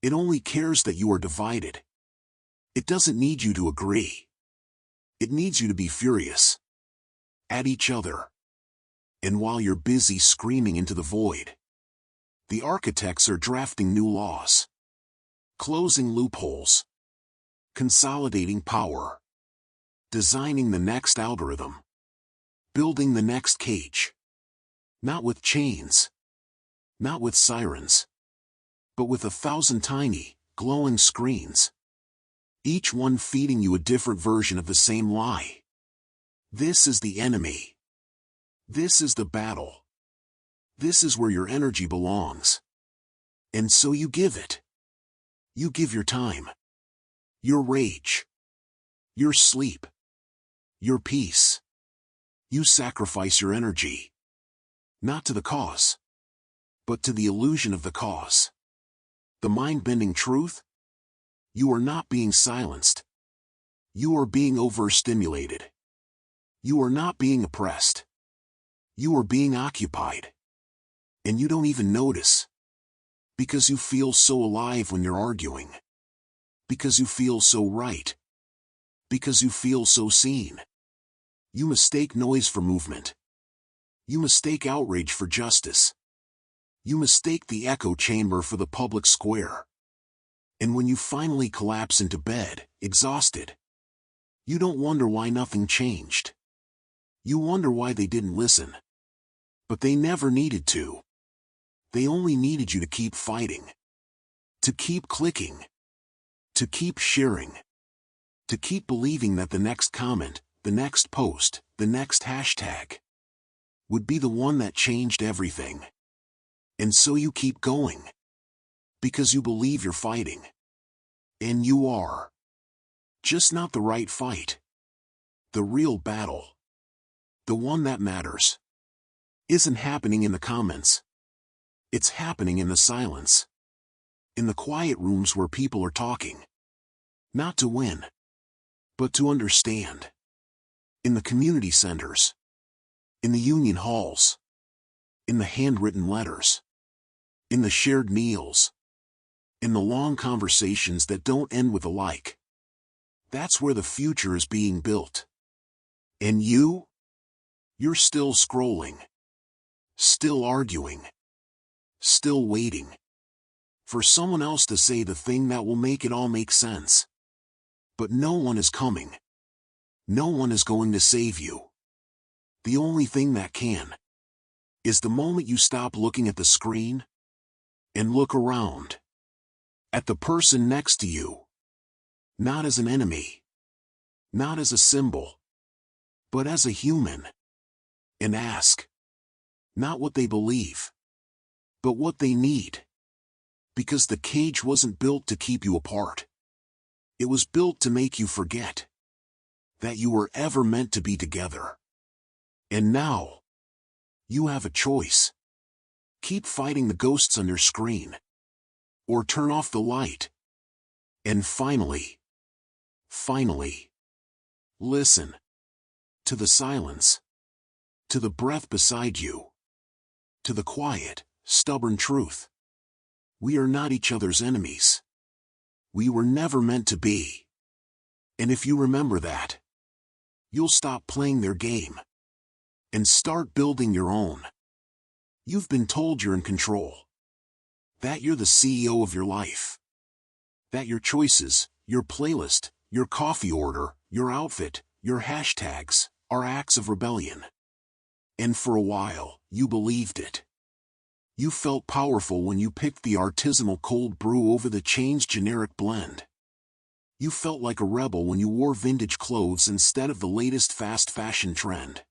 It only cares that you are divided. It doesn't need you to agree. It needs you to be furious. At each other. And while you're busy screaming into the void, the architects are drafting new laws, closing loopholes, consolidating power, designing the next algorithm, building the next cage. Not with chains, not with sirens, but with 1,000 tiny, glowing screens, each one feeding you a different version of the same lie. This is the enemy. This is the battle. This is where your energy belongs. And so you give it. You give your time, your rage, your sleep, your peace. You sacrifice your energy, not to the cause, but to the illusion of the cause. The mind-bending truth? You are not being silenced. You are being overstimulated. You are not being oppressed. You are being occupied. And you don't even notice. Because you feel so alive when you're arguing. Because you feel so right. Because you feel so seen. You mistake noise for movement. You mistake outrage for justice. You mistake the echo chamber for the public square. And when you finally collapse into bed, exhausted, you don't wonder why nothing changed. You wonder why they didn't listen. But they never needed to. They only needed you to keep fighting. To keep clicking. To keep sharing. To keep believing that the next comment, the next post, the next hashtag would be the one that changed everything. And so you keep going. Because you believe you're fighting. And you are. Just not the right fight. The real battle. The one that matters. Isn't happening in the comments. It's happening in the silence. In the quiet rooms where people are talking. Not to win. But to understand. In the community centers. In the union halls. In the handwritten letters. In the shared meals. In the long conversations that don't end with a like. That's where the future is being built. And you? You're still scrolling. Still arguing. Still waiting. For someone else to say the thing that will make it all make sense. But no one is coming. No one is going to save you. The only thing that can is the moment you stop looking at the screen and look around at the person next to you. Not as an enemy. Not as a symbol. but as a human. And ask, not what they believe, but what they need. Because the cage wasn't built to keep you apart. It was built to make you forget that you were ever meant to be together. And now, you have a choice. Keep fighting the ghosts on your screen, or turn off the light. And finally, listen to the silence, to the breath beside you, to the quiet, stubborn truth. We are not each other's enemies. We were never meant to be. And if you remember that, you'll stop playing their game and start building your own. You've been told you're in control, that you're the CEO of your life, that your choices, your playlist, your coffee order, your outfit, your hashtags, are acts of rebellion. And for a while, you believed it. You felt powerful when you picked the artisanal cold brew over the chain's generic blend. You felt like a rebel when you wore vintage clothes instead of the latest fast fashion trend.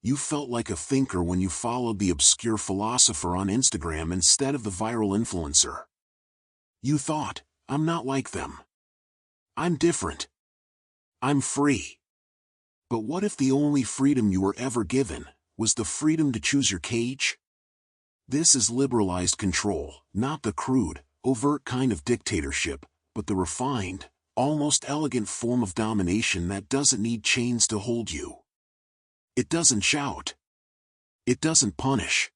You felt like a thinker when you followed the obscure philosopher on Instagram instead of the viral influencer. You thought, I'm not like them. I'm different. I'm free. But what if the only freedom you were ever given was the freedom to choose your cage? This is liberalized control, not the crude, overt kind of dictatorship, but the refined, almost elegant form of domination that doesn't need chains to hold you. It doesn't shout. It doesn't punish.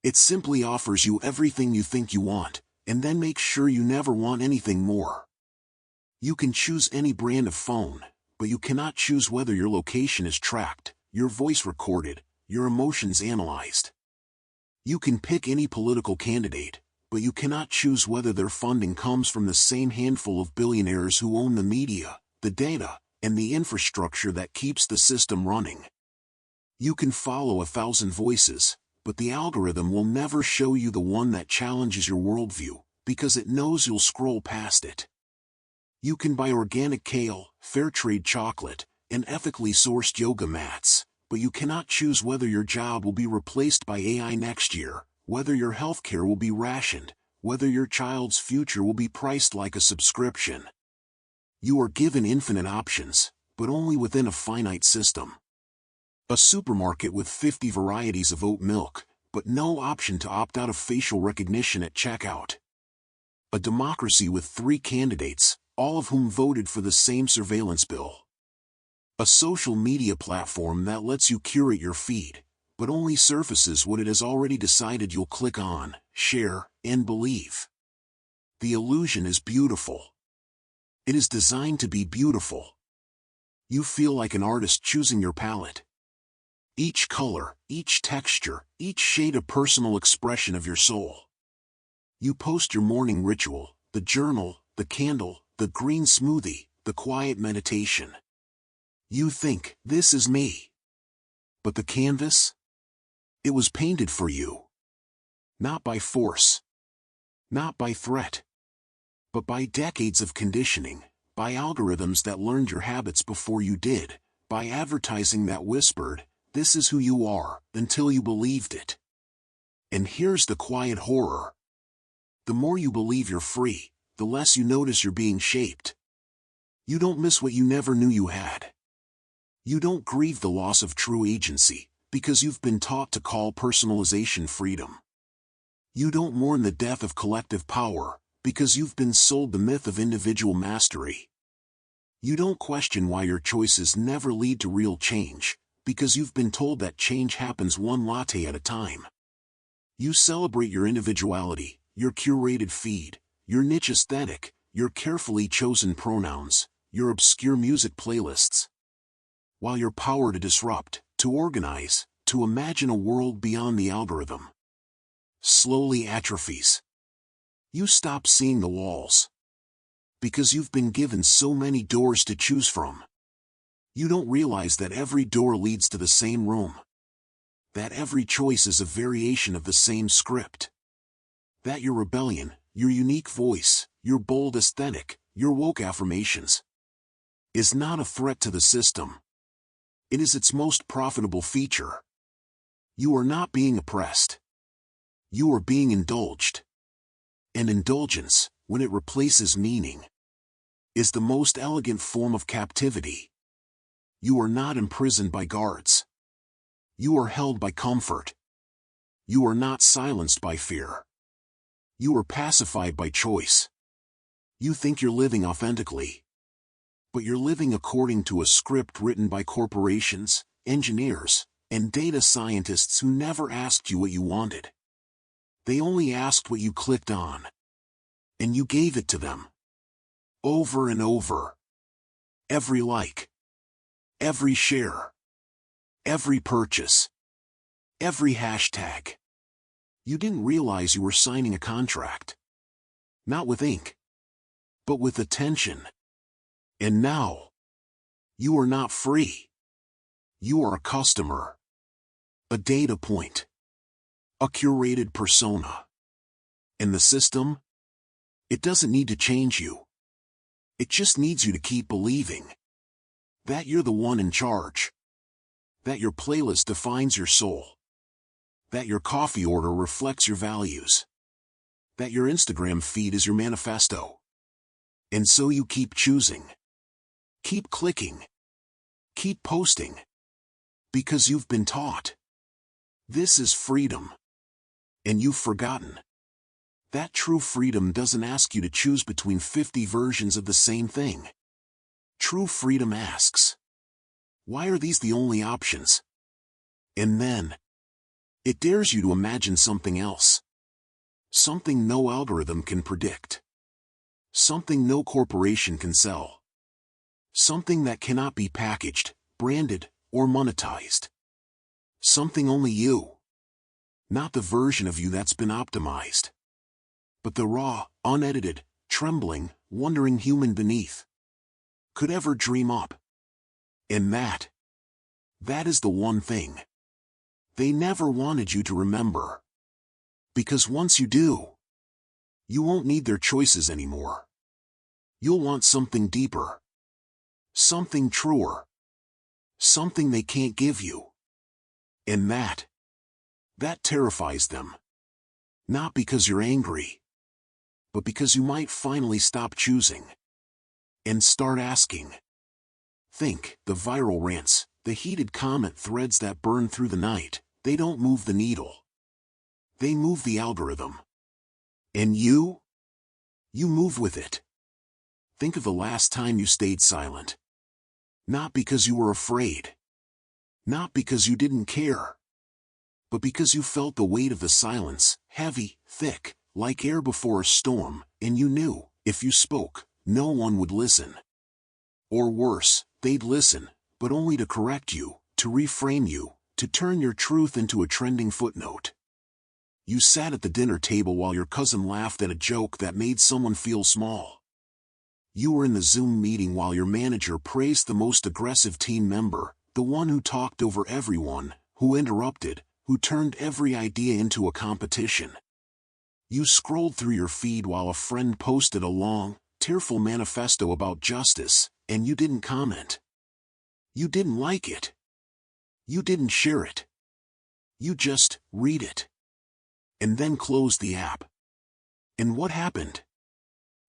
It simply offers you everything you think you want, and then makes sure you never want anything more. You can choose any brand of phone, but you cannot choose whether your location is tracked, your voice recorded, your emotions analyzed. You can pick any political candidate, but you cannot choose whether their funding comes from the same handful of billionaires who own the media, the data, and the infrastructure that keeps the system running. You can follow 1,000 voices, but the algorithm will never show you the one that challenges your worldview, because it knows you'll scroll past it. You can buy organic kale, fair trade chocolate, and ethically sourced yoga mats, but you cannot choose whether your job will be replaced by AI next year, whether your healthcare will be rationed, whether your child's future will be priced like a subscription. You are given infinite options, but only within a finite system. A supermarket with 50 varieties of oat milk, but no option to opt out of facial recognition at checkout. A democracy with 3 candidates, all of whom voted for the same surveillance bill. A social media platform that lets you curate your feed, but only surfaces what it has already decided you'll click on, share, and believe. The illusion is beautiful. It is designed to be beautiful. You feel like an artist choosing your palette. Each color, each texture, each shade a personal expression of your soul. You post your morning ritual, the journal, the candle, the green smoothie, the quiet meditation. You think, this is me. But the canvas? It was painted for you. Not by force. Not by threat. But by decades of conditioning, by algorithms that learned your habits before you did, by advertising that whispered, this is who you are, until you believed it. And here's the quiet horror. The more you believe you're free, the less you notice you're being shaped. You don't miss what you never knew you had. You don't grieve the loss of true agency, because you've been taught to call personalization freedom. You don't mourn the death of collective power, because you've been sold the myth of individual mastery. You don't question why your choices never lead to real change, because you've been told that change happens one latte at a time. You celebrate your individuality, your curated feed, your niche aesthetic, your carefully chosen pronouns, your obscure music playlists. While your power to disrupt, to organize, to imagine a world beyond the algorithm slowly atrophies. You stop seeing the walls. Because you've been given so many doors to choose from. You don't realize that every door leads to the same room. That every choice is a variation of the same script. That your rebellion, your unique voice, your bold aesthetic, your woke affirmations, is not a threat to the system, It is its most profitable feature. You are not being oppressed. You are being indulged. And indulgence, when it replaces meaning, is the most elegant form of captivity. You are not imprisoned by guards. You are held by comfort. You are not silenced by fear. You are pacified by choice. You think you're living authentically, but you're living according to a script written by corporations, engineers, and data scientists who never asked you what you wanted. They only asked what you clicked on. And you gave it to them. Over and over. Every like. Every share. Every purchase. Every hashtag. You didn't realize you were signing a contract. Not with ink, but with attention. And now, you are not free. You are a customer. A data point. A curated persona. And the system? It doesn't need to change you. It just needs you to keep believing that you're the one in charge. That your playlist defines your soul. That your coffee order reflects your values. That your Instagram feed is your manifesto. And so you keep choosing. Keep clicking. Keep posting. Because you've been taught. This is freedom. And you've forgotten. That true freedom doesn't ask you to choose between 50 versions of the same thing. True freedom asks, why are these the only options? And then, it dares you to imagine something else. Something no algorithm can predict. Something no corporation can sell. Something that cannot be packaged, branded, or monetized. Something only you. Not the version of you that's been optimized, but the raw, unedited, trembling, wondering human beneath could ever dream up. And that is the one thing they never wanted you to remember. Because once you do, you won't need their choices anymore. You'll want something deeper. Something truer. Something they can't give you. And that terrifies them. Not because you're angry, but because you might finally stop choosing. And start asking. Think, the viral rants, the heated comment threads that burn through the night, they don't move the needle. They move the algorithm. And you move with it. Think of the last time you stayed silent. Not because you were afraid. Not because you didn't care. But because you felt the weight of the silence, heavy, thick, like air before a storm, and you knew, if you spoke, no one would listen. Or worse, they'd listen, but only to correct you, to reframe you, to turn your truth into a trending footnote. You sat at the dinner table while your cousin laughed at a joke that made someone feel small. You were in the Zoom meeting while your manager praised the most aggressive team member, the one who talked over everyone, who interrupted, who turned every idea into a competition. You scrolled through your feed while a friend posted a long, tearful manifesto about justice, and you didn't comment. You didn't like it. You didn't share it. You just read it. And then closed the app. And what happened?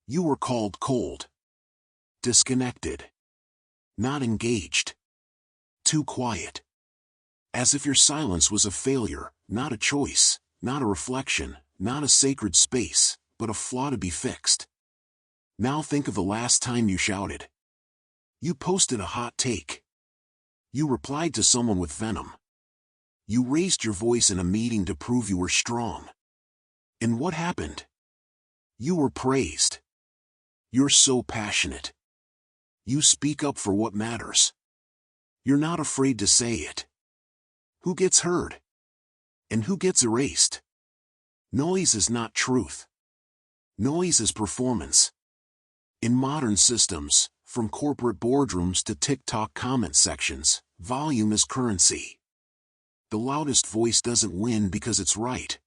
You were called cold. Disconnected. Not engaged. Too quiet. As if your silence was a failure, not a choice, not a reflection, not a sacred space, but a flaw to be fixed. Now think of the last time you shouted. You posted a hot take. You replied to someone with venom. You raised your voice in a meeting to prove you were strong. And what happened? You were praised. You're so passionate. You speak up for what matters. You're not afraid to say it. Who gets heard? And who gets erased? Noise is not truth. Noise is performance. In modern systems, from corporate boardrooms to TikTok comment sections, volume is currency. The loudest voice doesn't win because it's right.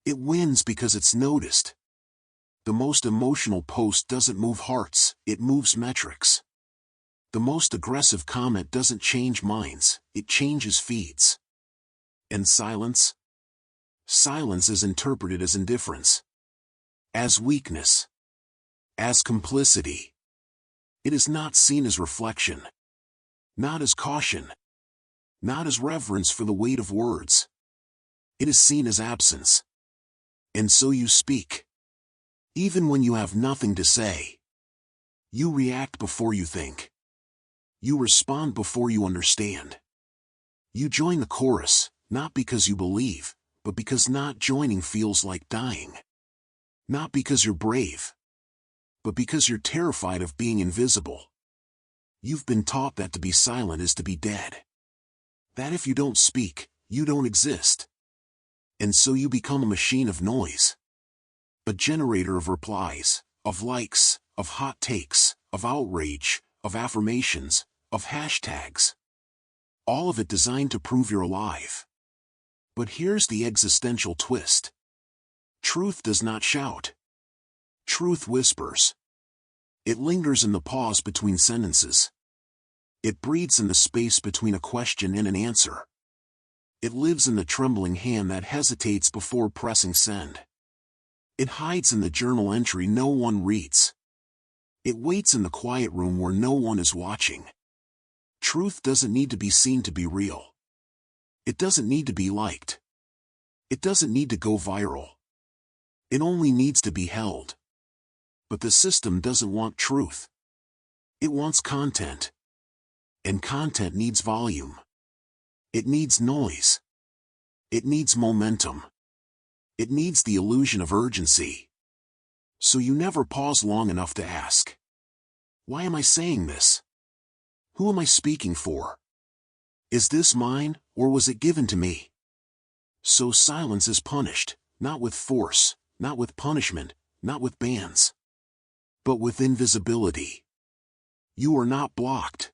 It wins because it's noticed. The most emotional post doesn't move hearts, it moves metrics. The most aggressive comment doesn't change minds, it changes feeds. And silence? Silence is interpreted as indifference, as weakness, as complicity. It is not seen as reflection, not as caution, not as reverence for the weight of words. It is seen as absence. And so you speak. Even when you have nothing to say. You react before you think. You respond before you understand. You join the chorus, not because you believe, but because not joining feels like dying. Not because you're brave, but because you're terrified of being invisible. You've been taught that to be silent is to be dead. That if you don't speak, you don't exist. And so you become a machine of noise. A generator of replies, of likes, of hot takes, of outrage, of affirmations, of hashtags. All of it designed to prove you're alive. But here's the existential twist. Truth does not shout. Truth whispers. It lingers in the pause between sentences. It breathes in the space between a question and an answer. It lives in the trembling hand that hesitates before pressing send. It hides in the journal entry no one reads. It waits in the quiet room where no one is watching. Truth doesn't need to be seen to be real. It doesn't need to be liked. It doesn't need to go viral. It only needs to be held. But the system doesn't want truth. It wants content. And content needs volume. It needs noise. It needs momentum. It needs the illusion of urgency. So you never pause long enough to ask, why am I saying this? Who am I speaking for? Is this mine, or was it given to me? So silence is punished, not with force, not with punishment, not with bans, but with invisibility. You are not blocked.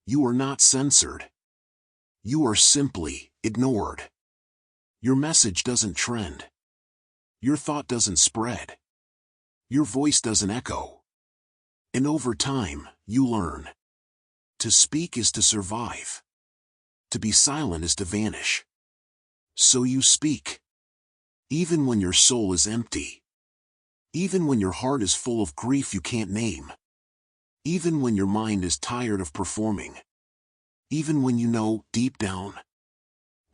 You are not censored. You are simply ignored. Your message doesn't trend. Your thought doesn't spread. Your voice doesn't echo. And over time, you learn. To speak is to survive. To be silent is to vanish. So you speak. Even when your soul is empty. Even when your heart is full of grief you can't name. Even when your mind is tired of performing. Even when you know, deep down,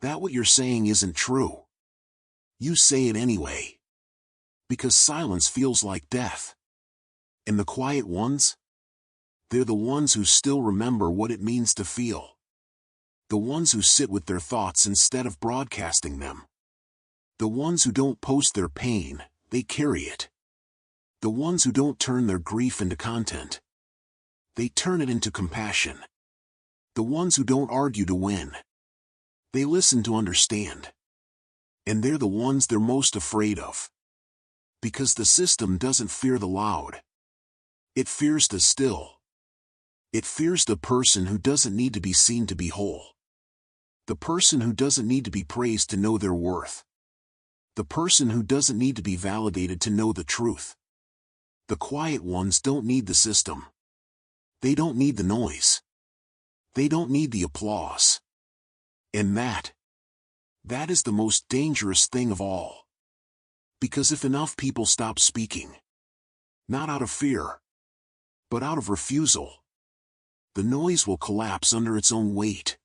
that what you're saying isn't true. You say it anyway. Because silence feels like death. And the quiet ones? They're the ones who still remember what it means to feel. The ones who sit with their thoughts instead of broadcasting them. The ones who don't post their pain, they carry it. The ones who don't turn their grief into content. They turn it into compassion. The ones who don't argue to win. They listen to understand. And they're the ones they're most afraid of. Because the system doesn't fear the loud. It fears the still. It fears the person who doesn't need to be seen to be whole. The person who doesn't need to be praised to know their worth. The person who doesn't need to be validated to know the truth. The quiet ones don't need the system. They don't need the noise. They don't need the applause. And that is the most dangerous thing of all. Because if enough people stop speaking, not out of fear, but out of refusal, the noise will collapse under its own weight.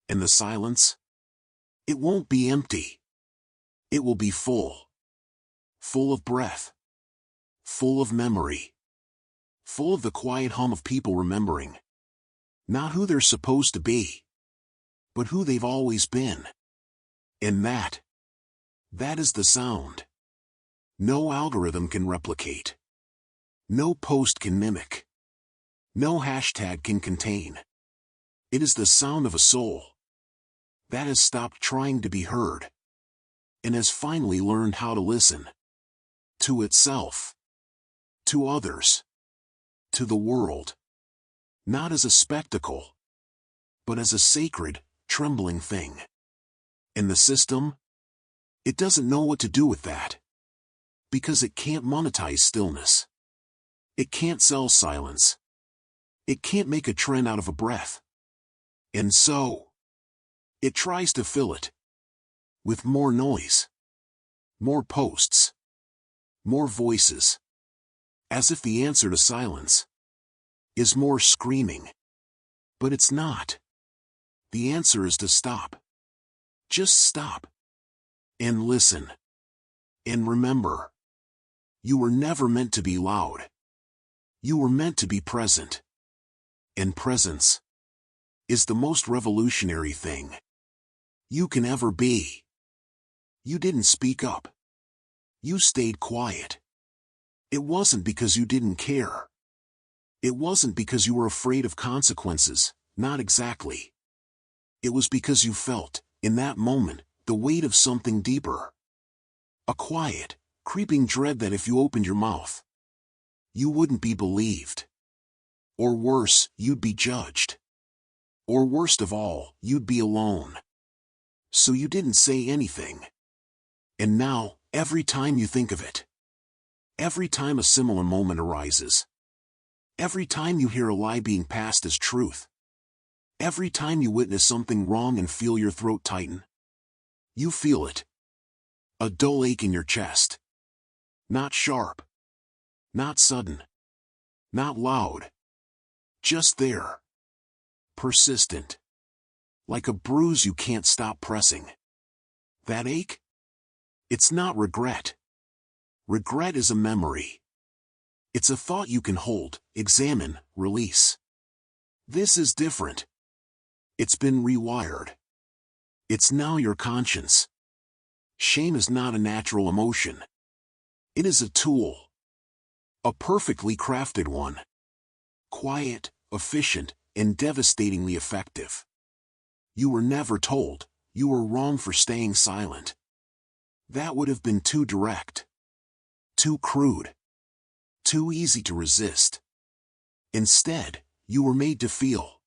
And the silence? It won't be empty. It will be full. Full of breath. Full of memory. Full of the quiet hum of people remembering. Not who they're supposed to be, but who they've always been. And that is the sound. No algorithm can replicate. No post can mimic. No hashtag can contain. It is the sound of a soul that has stopped trying to be heard and has finally learned how to listen to itself, to others, to the world, not as a spectacle, but as a sacred, trembling thing. And the system? It doesn't know what to do with that. Because it can't monetize stillness. It can't sell silence. It can't make a trend out of a breath. And so, it tries to fill it with more noise, more posts, more voices, as if the answer to silence is more screaming. But it's not. The answer is to stop. Just stop. And listen. And remember, you were never meant to be loud. You were meant to be present. And presence is the most revolutionary thing you can ever be. You didn't speak up. You stayed quiet. It wasn't because you didn't care. It wasn't because you were afraid of consequences, not exactly. It was because you felt, in that moment, the weight of something deeper. A quiet, creeping dread that if you opened your mouth, you wouldn't be believed. Or worse, you'd be judged. Or worst of all, you'd be alone. So you didn't say anything. And now, every time you think of it, every time a similar moment arises, every time you hear a lie being passed as truth, every time you witness something wrong and feel your throat tighten, you feel it. A dull ache in your chest. Not sharp. Not sudden. Not loud. Just there. Persistent. Like a bruise you can't stop pressing. That ache? It's not regret. Regret is a memory. It's a thought you can hold, examine, release. This is different. It's been rewired. It's now your conscience. Shame is not a natural emotion. It is a tool. A perfectly crafted one. Quiet, efficient, and devastatingly effective. You were never told, you were wrong for staying silent. That would have been too direct. Too crude. Too easy to resist. Instead, you were made to feel.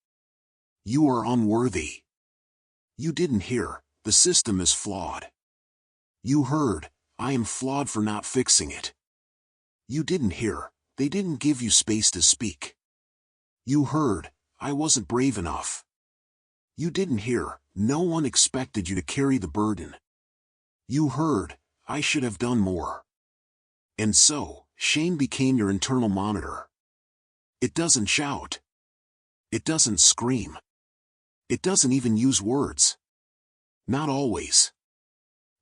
You are unworthy. You didn't hear, the system is flawed. You heard, I am flawed for not fixing it. You didn't hear, they didn't give you space to speak. You heard, I wasn't brave enough. You didn't hear, no one expected you to carry the burden. You heard, I should have done more. And so, shame became your internal monitor. It doesn't shout. It doesn't scream. It doesn't even use words. Not always.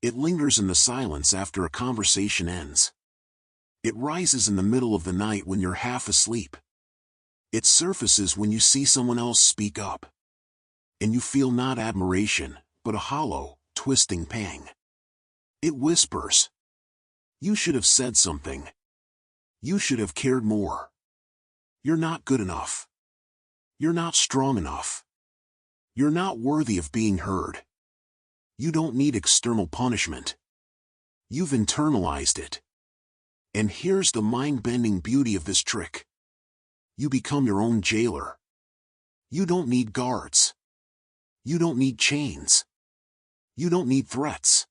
It lingers in the silence after a conversation ends. It rises in the middle of the night when you're half asleep. It surfaces when you see someone else speak up. And you feel not admiration, but a hollow, twisting pang. It whispers. You should have said something. You should have cared more. You're not good enough. You're not strong enough. You're not worthy of being heard. You don't need external punishment. You've internalized it. And here's the mind-bending beauty of this trick. You become your own jailer. You don't need guards. You don't need chains. You don't need threats.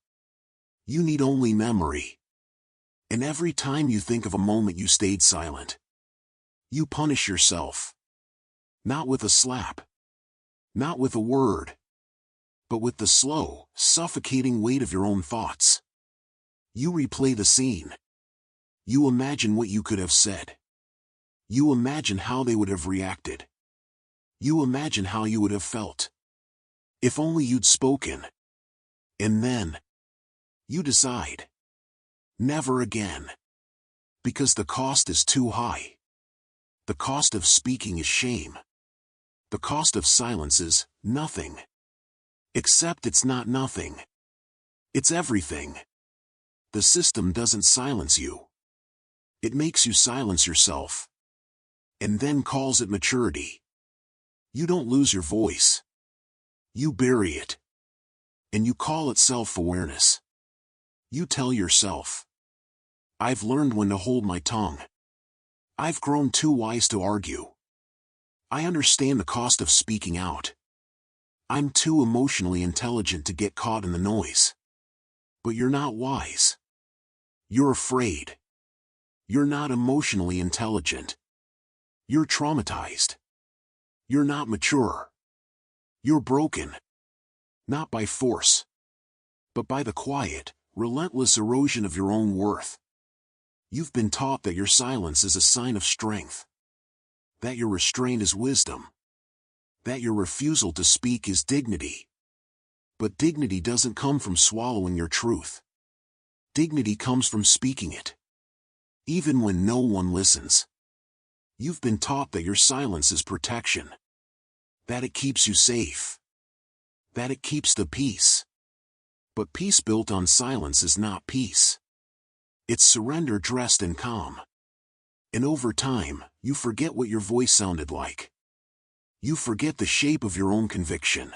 You need only memory. And every time you think of a moment you stayed silent, you punish yourself. Not with a slap. Not with a word. But with the slow, suffocating weight of your own thoughts. You replay the scene. You imagine what you could have said. You imagine how they would have reacted. You imagine how you would have felt. If only you'd spoken. And then, you decide. Never again. Because the cost is too high. The cost of speaking is shame. The cost of silence is nothing. Except it's not nothing. It's everything. The system doesn't silence you. It makes you silence yourself. And then calls it maturity. You don't lose your voice. You bury it. And you call it self-awareness. You tell yourself, I've learned when to hold my tongue. I've grown too wise to argue. I understand the cost of speaking out. I'm too emotionally intelligent to get caught in the noise. But you're not wise. You're afraid. You're not emotionally intelligent. You're traumatized. You're not mature. You're broken. Not by force, but by the quiet, relentless erosion of your own worth. You've been taught that your silence is a sign of strength, that your restraint is wisdom, that your refusal to speak is dignity. But dignity doesn't come from swallowing your truth. Dignity comes from speaking it, even when no one listens. You've been taught that your silence is protection, that it keeps you safe, that it keeps the peace. But peace built on silence is not peace. It's surrender dressed in calm. And over time, you forget what your voice sounded like. You forget the shape of your own conviction.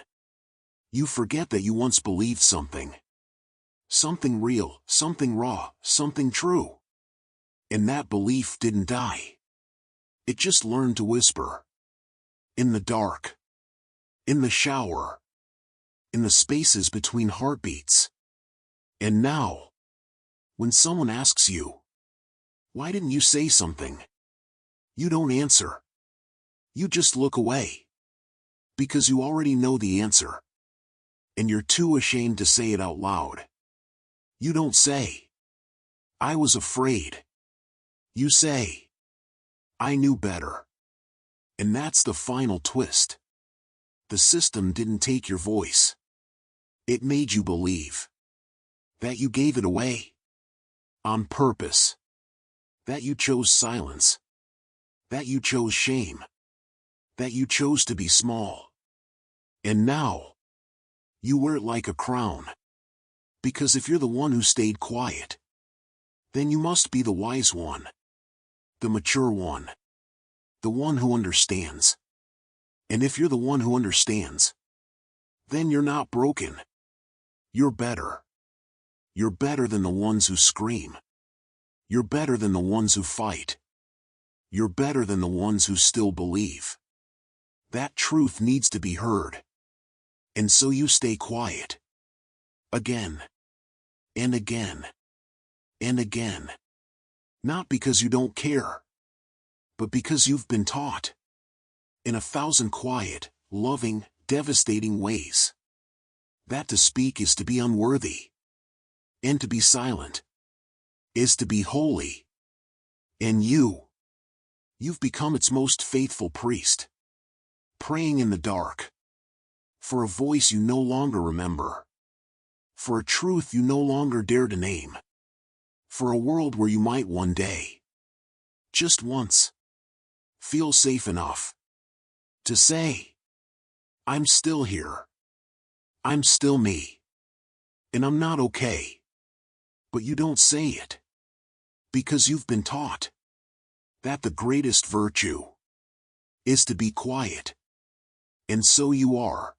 You forget that you once believed something. Something real, something raw, something true. And that belief didn't die. It just learned to whisper. In the dark. In the shower. In the spaces between heartbeats. And now, when someone asks you, why didn't you say something? You don't answer. You just look away. Because you already know the answer. And you're too ashamed to say it out loud. You don't say, I was afraid. You say, I knew better. And that's the final twist. The system didn't take your voice. It made you believe that you gave it away on purpose, that you chose silence, that you chose shame, that you chose to be small. And now, you wear it like a crown. Because if you're the one who stayed quiet, then you must be the wise one, the mature one, the one who understands. And if you're the one who understands, then you're not broken. You're better. You're better than the ones who scream. You're better than the ones who fight. You're better than the ones who still believe. That truth needs to be heard. And so you stay quiet. Again. And again. And again. Not because you don't care, but because you've been taught. In 1,000 quiet, loving, devastating ways. That to speak is to be unworthy. And to be silent is to be holy. And you've become its most faithful priest. Praying in the dark. For a voice you no longer remember. For a truth you no longer dare to name. For a world where you might one day, just once, feel safe enough to say, I'm still here. I'm still me. And I'm not okay. But you don't say it. Because you've been taught that the greatest virtue is to be quiet. And so you are.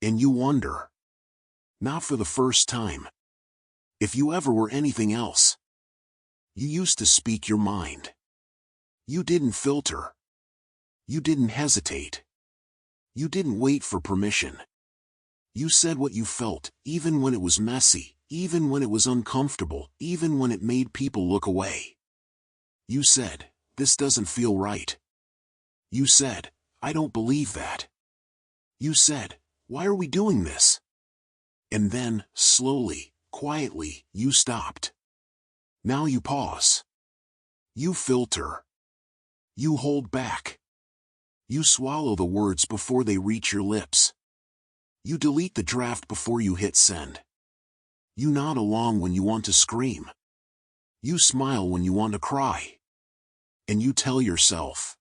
And you wonder, not for the first time, if you ever were anything else. You used to speak your mind. You didn't filter. You didn't hesitate. You didn't wait for permission. You said what you felt, even when it was messy, even when it was uncomfortable, even when it made people look away. You said, this doesn't feel right. You said, I don't believe that. You said, why are we doing this? And then, slowly, quietly, you stopped. Now you pause. You filter. You hold back. You swallow the words before they reach your lips. You delete the draft before you hit send. You nod along when you want to scream. You smile when you want to cry. And you tell yourself,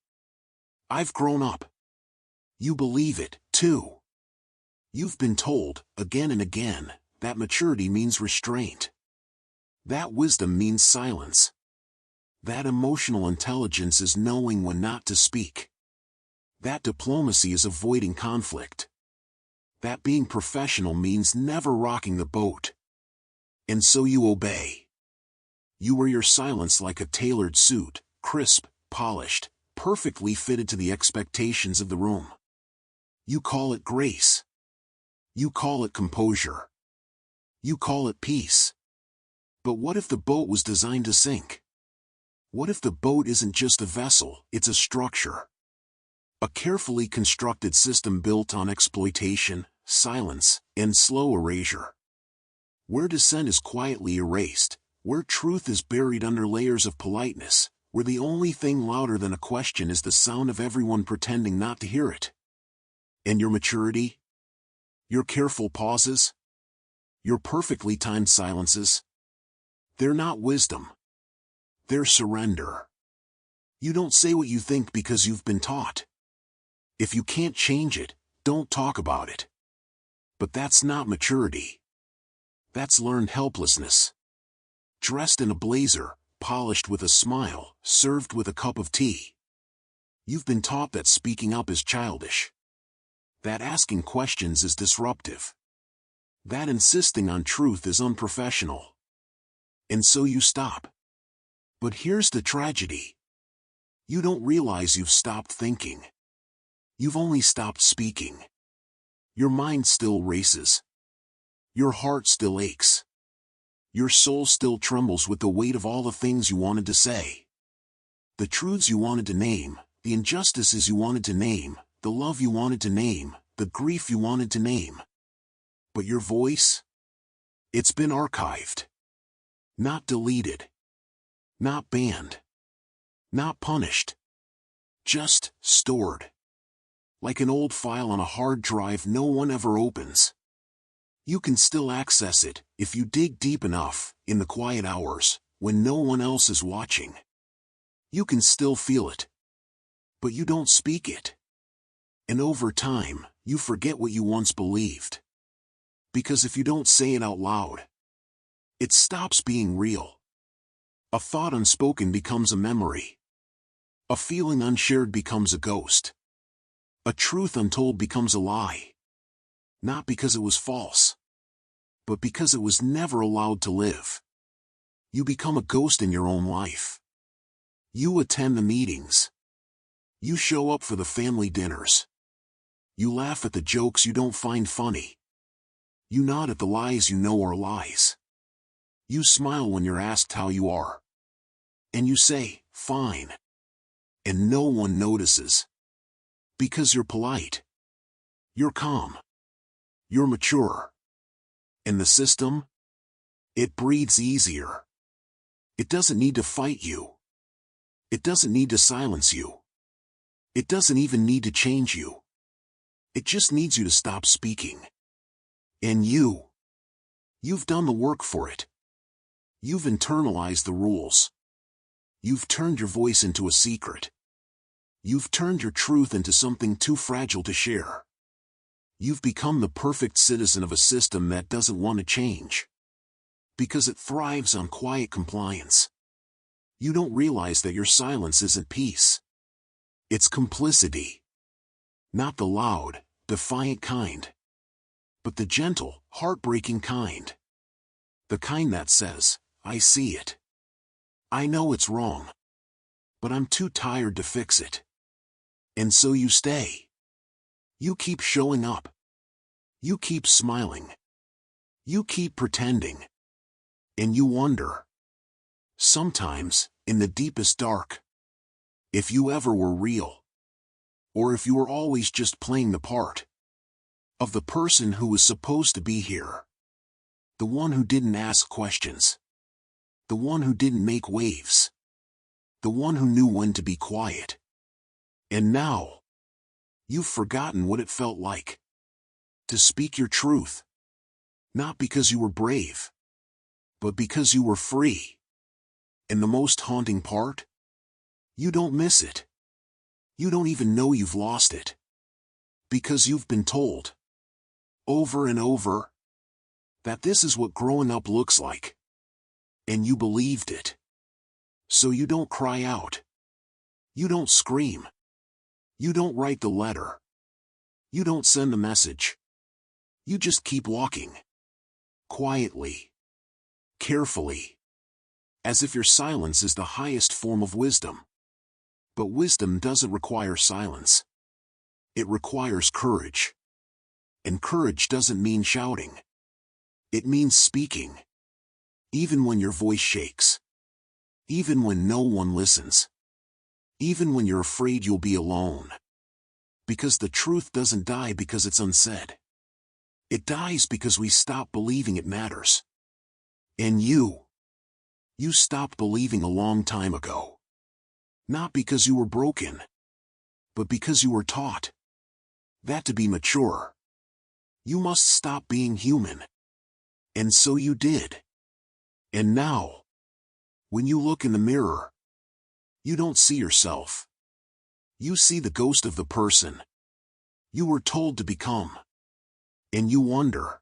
I've grown up. You believe it, too. You've been told, again and again, that maturity means restraint. That wisdom means silence. That emotional intelligence is knowing when not to speak. That diplomacy is avoiding conflict. That being professional means never rocking the boat. And so you obey. You wear your silence like a tailored suit, crisp, polished, perfectly fitted to the expectations of the room. You call it grace. You call it composure. You call it peace. But what if the boat was designed to sink? What if the boat isn't just a vessel, it's a structure? A carefully constructed system built on exploitation, silence, and slow erasure. Where dissent is quietly erased, where truth is buried under layers of politeness, where the only thing louder than a question is the sound of everyone pretending not to hear it. And your maturity? Your careful pauses? Your perfectly timed silences? They're not wisdom. They're surrender. You don't say what you think because you've been taught. If you can't change it, don't talk about it. But that's not maturity. That's learned helplessness. Dressed in a blazer, polished with a smile, served with a cup of tea. You've been taught that speaking up is childish. That asking questions is disruptive. That insisting on truth is unprofessional. And so you stop. But here's the tragedy. You don't realize you've stopped thinking. You've only stopped speaking. Your mind still races. Your heart still aches. Your soul still trembles with the weight of all the things you wanted to say. The truths you wanted to name, the injustices you wanted to name, the love you wanted to name, the grief you wanted to name. But your voice? It's been archived. Not deleted. Not banned. Not punished. Just stored. Like an old file on a hard drive no one ever opens. You can still access it, if you dig deep enough, in the quiet hours, when no one else is watching. You can still feel it. But you don't speak it. And over time, you forget what you once believed. Because if you don't say it out loud, it stops being real. A thought unspoken becomes a memory. A feeling unshared becomes a ghost. A truth untold becomes a lie. Not because it was false, but because it was never allowed to live. You become a ghost in your own life. You attend the meetings. You show up for the family dinners. You laugh at the jokes you don't find funny. You nod at the lies you know are lies. You smile when you're asked how you are. And you say, fine. And no one notices. Because you're polite. You're calm. You're mature. And the system? It breathes easier. It doesn't need to fight you. It doesn't need to silence you. It doesn't even need to change you. It just needs you to stop speaking. And you've done the work for it. You've internalized the rules. You've turned your voice into a secret. You've turned your truth into something too fragile to share. You've become the perfect citizen of a system that doesn't want to change. Because it thrives on quiet compliance. You don't realize that your silence isn't peace. It's complicity. Not the loud, defiant kind. But the gentle, heartbreaking kind. The kind that says, I see it. I know it's wrong. But I'm too tired to fix it. And so you stay. You keep showing up. You keep smiling. You keep pretending. And you wonder. Sometimes, in the deepest dark, if you ever were real. Or if you were always just playing the part of the person who was supposed to be here. The one who didn't ask questions. The one who didn't make waves. The one who knew when to be quiet. And now, you've forgotten what it felt like to speak your truth. Not because you were brave, but because you were free. And the most haunting part? You don't miss it. You don't even know you've lost it. Because you've been told, over and over, that this is what growing up looks like. And you believed it. So you don't cry out. You don't scream. You don't write the letter. You don't send the message. You just keep walking. Quietly. Carefully. As if your silence is the highest form of wisdom. But wisdom doesn't require silence. It requires courage. And courage doesn't mean shouting. It means speaking. Even when your voice shakes. Even when no one listens. Even when you're afraid you'll be alone. Because the truth doesn't die because it's unsaid. It dies because we stop believing it matters. And you stopped believing a long time ago. Not because you were broken, but because you were taught that to be mature, you must stop being human. And so you did. And now, when you look in the mirror, you don't see yourself. You see the ghost of the person you were told to become. And you wonder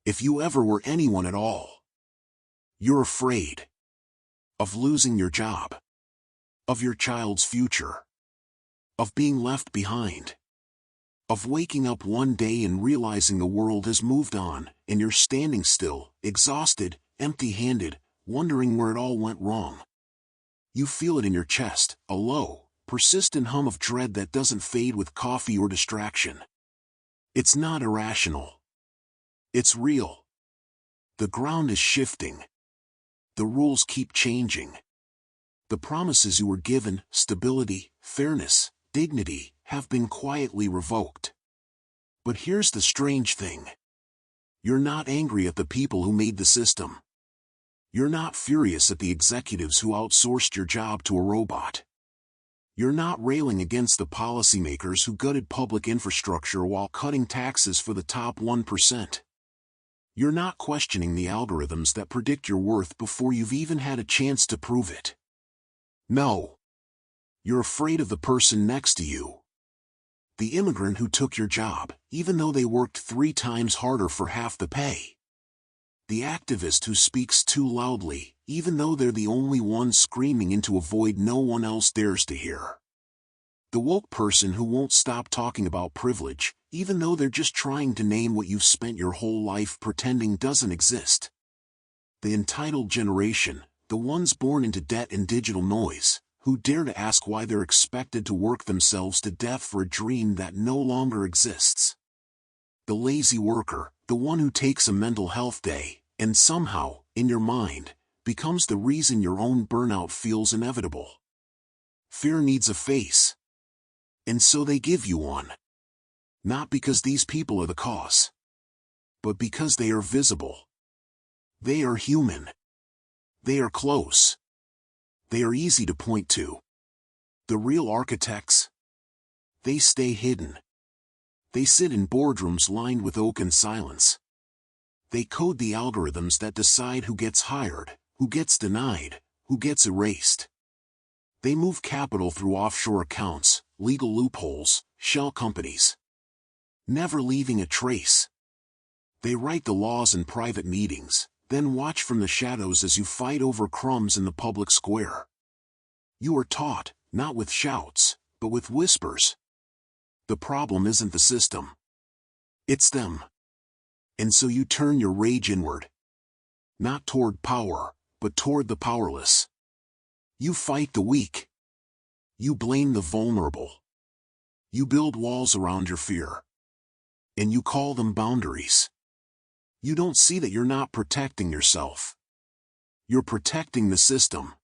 if you ever were anyone at all. You're afraid of losing your job, of your child's future, of being left behind, of waking up one day and realizing the world has moved on, and you're standing still, exhausted, empty-handed, wondering where it all went wrong. You feel it in your chest, a low, persistent hum of dread that doesn't fade with coffee or distraction. It's not irrational. It's real. The ground is shifting. The rules keep changing. The promises you were given, stability, fairness, dignity, have been quietly revoked. But here's the strange thing. You're not angry at the people who made the system. You're not furious at the executives who outsourced your job to a robot. You're not railing against the policymakers who gutted public infrastructure while cutting taxes for the top 1%. You're not questioning the algorithms that predict your worth before you've even had a chance to prove it. No. You're afraid of the person next to you. The immigrant who took your job, even though they worked 3 times harder for half the pay. The activist who speaks too loudly, even though they're the only one screaming into a void no one else dares to hear. The woke person who won't stop talking about privilege, even though they're just trying to name what you've spent your whole life pretending doesn't exist. The entitled generation, the ones born into debt and digital noise, who dare to ask why they're expected to work themselves to death for a dream that no longer exists. The lazy worker, the one who takes a mental health day, and somehow, in your mind, becomes the reason your own burnout feels inevitable. Fear needs a face. And so they give you one. Not because these people are the cause, but because they are visible. They are human. They are close. They are easy to point to. The real architects, they stay hidden. They sit in boardrooms lined with oaken silence. They code the algorithms that decide who gets hired, who gets denied, who gets erased. They move capital through offshore accounts, legal loopholes, shell companies, never leaving a trace. They write the laws in private meetings, then watch from the shadows as you fight over crumbs in the public square. You are taught, not with shouts, but with whispers. The problem isn't the system. It's them. And so you turn your rage inward. Not toward power, but toward the powerless. You fight the weak. You blame the vulnerable. You build walls around your fear. And you call them boundaries. You don't see that you're not protecting yourself. You're protecting the system.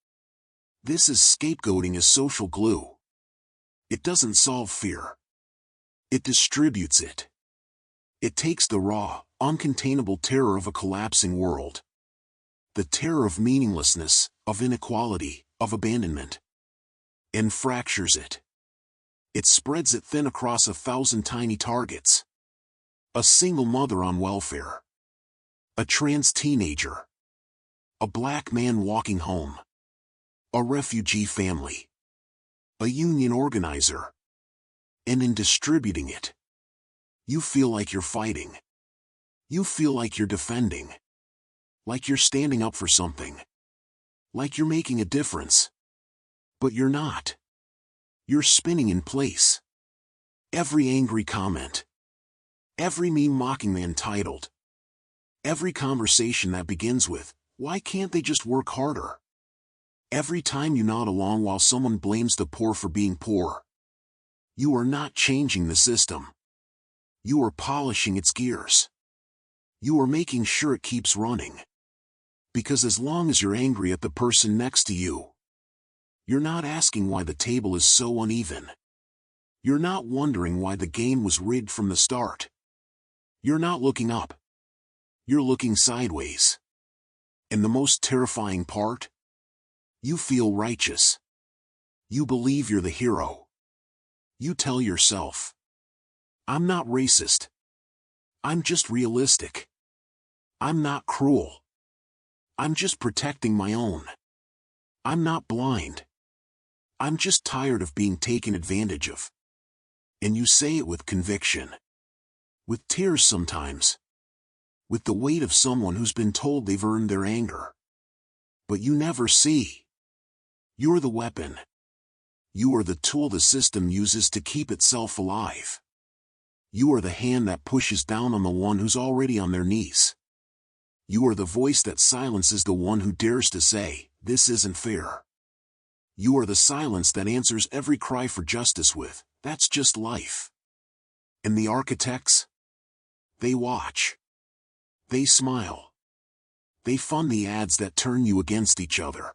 This is scapegoating as social glue. It doesn't solve fear. It distributes it. It takes the raw, uncontainable terror of a collapsing world. The terror of meaninglessness, of inequality, of abandonment. And fractures it. It spreads it thin across 1,000 tiny targets. A single mother on welfare. A trans teenager. A black man walking home. A refugee family. A union organizer. And in distributing it, you feel like you're fighting. You feel like you're defending. Like you're standing up for something. Like you're making a difference. But you're not. You're spinning in place. Every angry comment. Every meme mocking the entitled. Every conversation that begins with, "Why can't they just work harder?" Every time you nod along while someone blames the poor for being poor. You are not changing the system. You are polishing its gears. You are making sure it keeps running. Because as long as you're angry at the person next to you, you're not asking why the table is so uneven. You're not wondering why the game was rigged from the start. You're not looking up. You're looking sideways. And the most terrifying part? You feel righteous. You believe you're the hero. You tell yourself, I'm not racist. I'm just realistic. I'm not cruel. I'm just protecting my own. I'm not blind. I'm just tired of being taken advantage of. And you say it with conviction. With tears sometimes. With the weight of someone who's been told they've earned their anger. But you never see. You're the weapon. You are the tool the system uses to keep itself alive. You are the hand that pushes down on the one who's already on their knees. You are the voice that silences the one who dares to say, this isn't fair. You are the silence that answers every cry for justice with, that's just life. And the architects? They watch. They smile. They fund the ads that turn you against each other.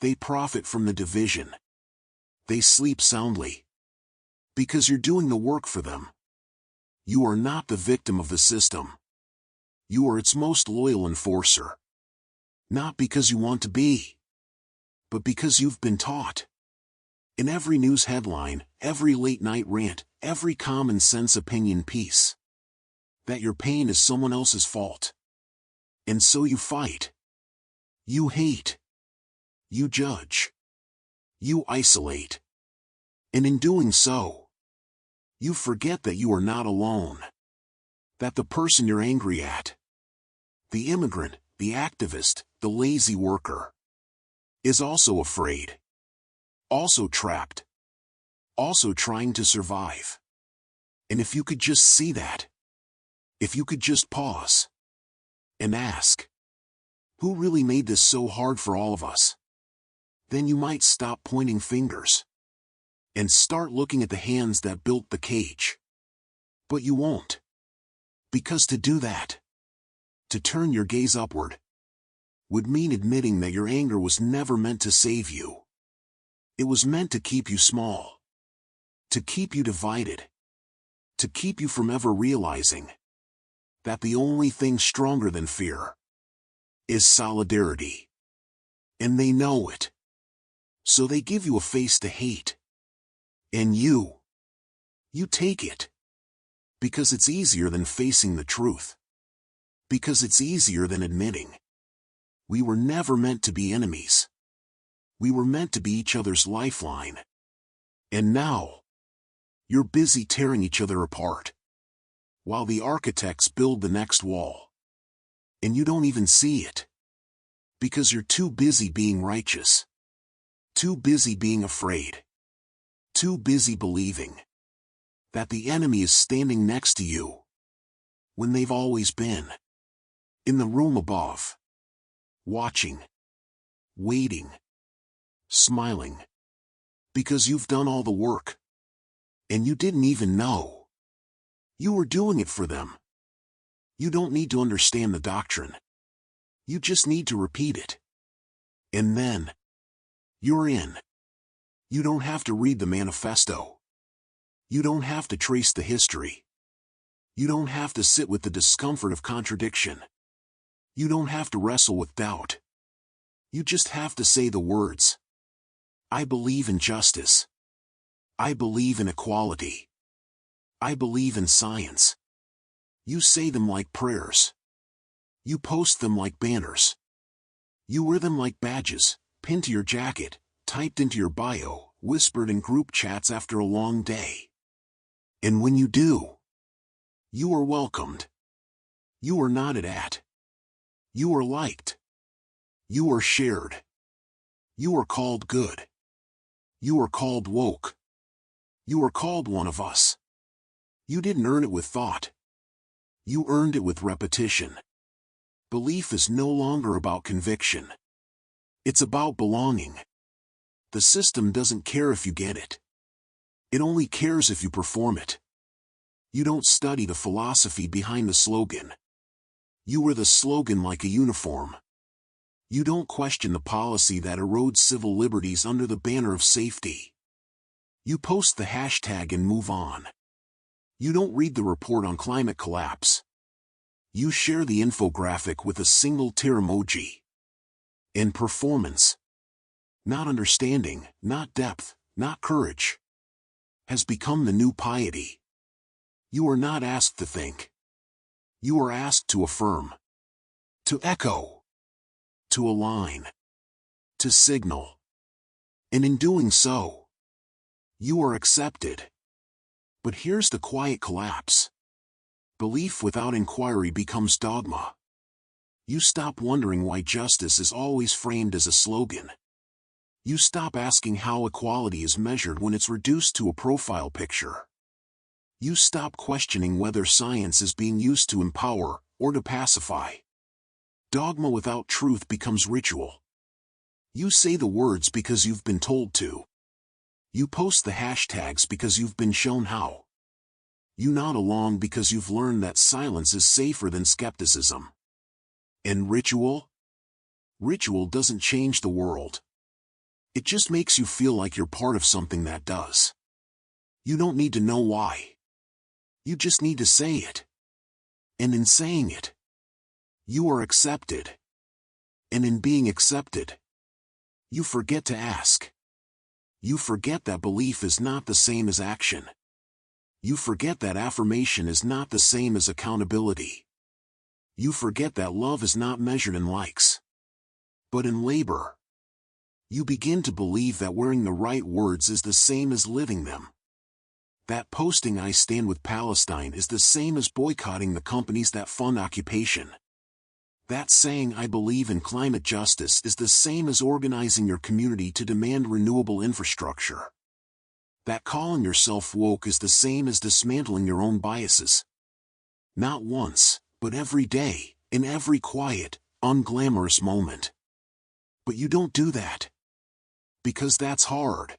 They profit from the division. They sleep soundly. Because you're doing the work for them. You are not the victim of the system. You are its most loyal enforcer. Not because you want to be, but because you've been taught. In every news headline, every late-night rant, every common-sense opinion piece, that your pain is someone else's fault. And so you fight. You hate. You judge. You isolate. And in doing so, you forget that you are not alone. That the person you're angry at, the immigrant, the activist, the lazy worker, is also afraid. Also trapped. Also trying to survive. And if you could just see that, if you could just pause and ask, who really made this so hard for all of us? Then you might stop pointing fingers and start looking at the hands that built the cage. But you won't. Because to do that, to turn your gaze upward, would mean admitting that your anger was never meant to save you. It was meant to keep you small. To keep you divided. To keep you from ever realizing that the only thing stronger than fear is solidarity. And they know it. So they give you a face to hate. And you take it. Because it's easier than facing the truth. Because it's easier than admitting. We were never meant to be enemies. We were meant to be each other's lifeline. And now, you're busy tearing each other apart, while the architects build the next wall. And you don't even see it. Because you're too busy being righteous. Too busy being afraid. Too busy believing that the enemy is standing next to you, when they've always been in the room above, watching, waiting, smiling, because you've done all the work, and you didn't even know. You were doing it for them. You don't need to understand the doctrine. You just need to repeat it. And then, you're in. You don't have to read the manifesto. You don't have to trace the history. You don't have to sit with the discomfort of contradiction. You don't have to wrestle with doubt. You just have to say the words. I believe in justice. I believe in equality. I believe in science. You say them like prayers. You post them like banners. You wear them like badges, pinned to your jacket, typed into your bio, whispered in group chats after a long day. And when you do, you are welcomed. You are nodded at. You are liked. You are shared. You are called good. You are called woke. You are called one of us. You didn't earn it with thought. You earned it with repetition. Belief is no longer about conviction. It's about belonging. The system doesn't care if you get it. It only cares if you perform it. You don't study the philosophy behind the slogan. You wear the slogan like a uniform. You don't question the policy that erodes civil liberties under the banner of safety. You post the hashtag and move on. You don't read the report on climate collapse. You share the infographic with a single tear emoji. In performance, not understanding, not depth, not courage, has become the new piety. You are not asked to think. You are asked to affirm, to echo, to align, to signal. And in doing so, you are accepted. But here's the quiet collapse. Belief without inquiry becomes dogma. You stop wondering why justice is always framed as a slogan. You stop asking how equality is measured when it's reduced to a profile picture. You stop questioning whether science is being used to empower or to pacify. Dogma without truth becomes ritual. You say the words because you've been told to. You post the hashtags because you've been shown how. You nod along because you've learned that silence is safer than skepticism. And ritual? Ritual doesn't change the world. It just makes you feel like you're part of something that does. You don't need to know why. You just need to say it. And in saying it, you are accepted. And in being accepted, you forget to ask. You forget that belief is not the same as action. You forget that affirmation is not the same as accountability. You forget that love is not measured in likes, but in labor. You begin to believe that wearing the right words is the same as living them. That posting "I stand with Palestine" is the same as boycotting the companies that fund occupation. That saying "I believe in climate justice" is the same as organizing your community to demand renewable infrastructure. That calling yourself woke is the same as dismantling your own biases. Not once, but every day, in every quiet, unglamorous moment. But you don't do that. Because that's hard.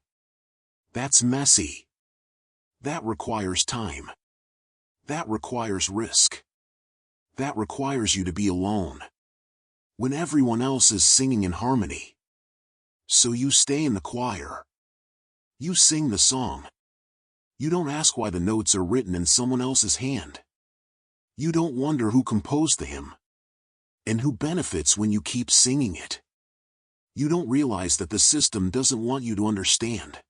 That's messy. That requires time. That requires risk. That requires you to be alone. When everyone else is singing in harmony. So you stay in the choir. You sing the song. You don't ask why the notes are written in someone else's hand. You don't wonder who composed the hymn. And who benefits when you keep singing it. You don't realize that the system doesn't want you to understand.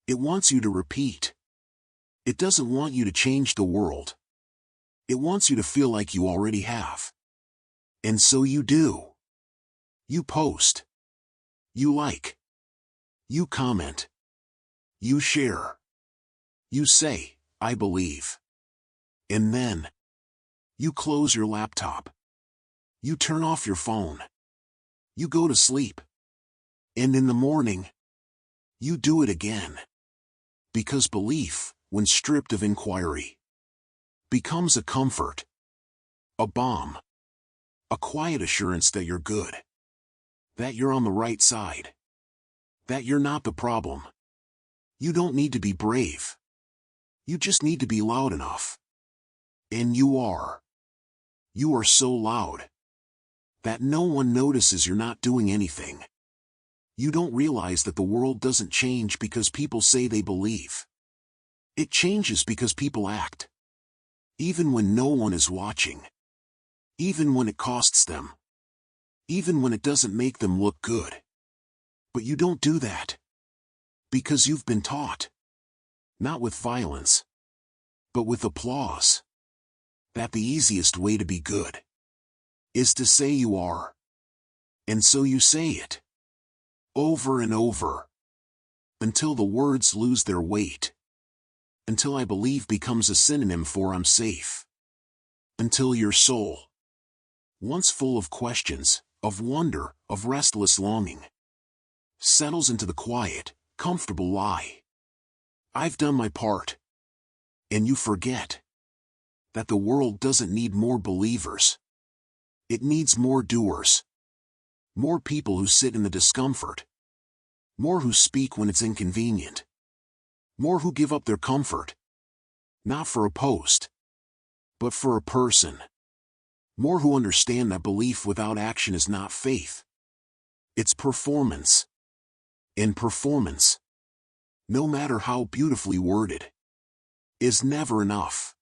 It wants you to repeat. It doesn't want you to change the world. It wants you to feel like you already have. And so you do. You post. You like. You comment. You share. You say, "I believe." And then, you close your laptop. You turn off your phone. You go to sleep. And in the morning, you do it again. Because belief, when stripped of inquiry, becomes a comfort, a balm, a quiet assurance that you're good, that you're on the right side, that you're not the problem. You don't need to be brave. You just need to be loud enough. And you are. You are so loud that no one notices you're not doing anything. You don't realize that the world doesn't change because people say they believe. It changes because people act. Even when no one is watching. Even when it costs them. Even when it doesn't make them look good. But you don't do that. Because you've been taught. Not with violence. But with applause. That the easiest way to be good is to say you are. And so you say it. Over and over. Until the words lose their weight. Until "I believe" becomes a synonym for "I'm safe." Until your soul, once full of questions, of wonder, of restless longing, settles into the quiet, comfortable lie. I've done my part. And you forget that the world doesn't need more believers. It needs more doers. More people who sit in the discomfort. More who speak when it's inconvenient. More who give up their comfort. Not for a post, but for a person. More who understand that belief without action is not faith. It's performance. And performance no matter how beautifully worded, is never enough.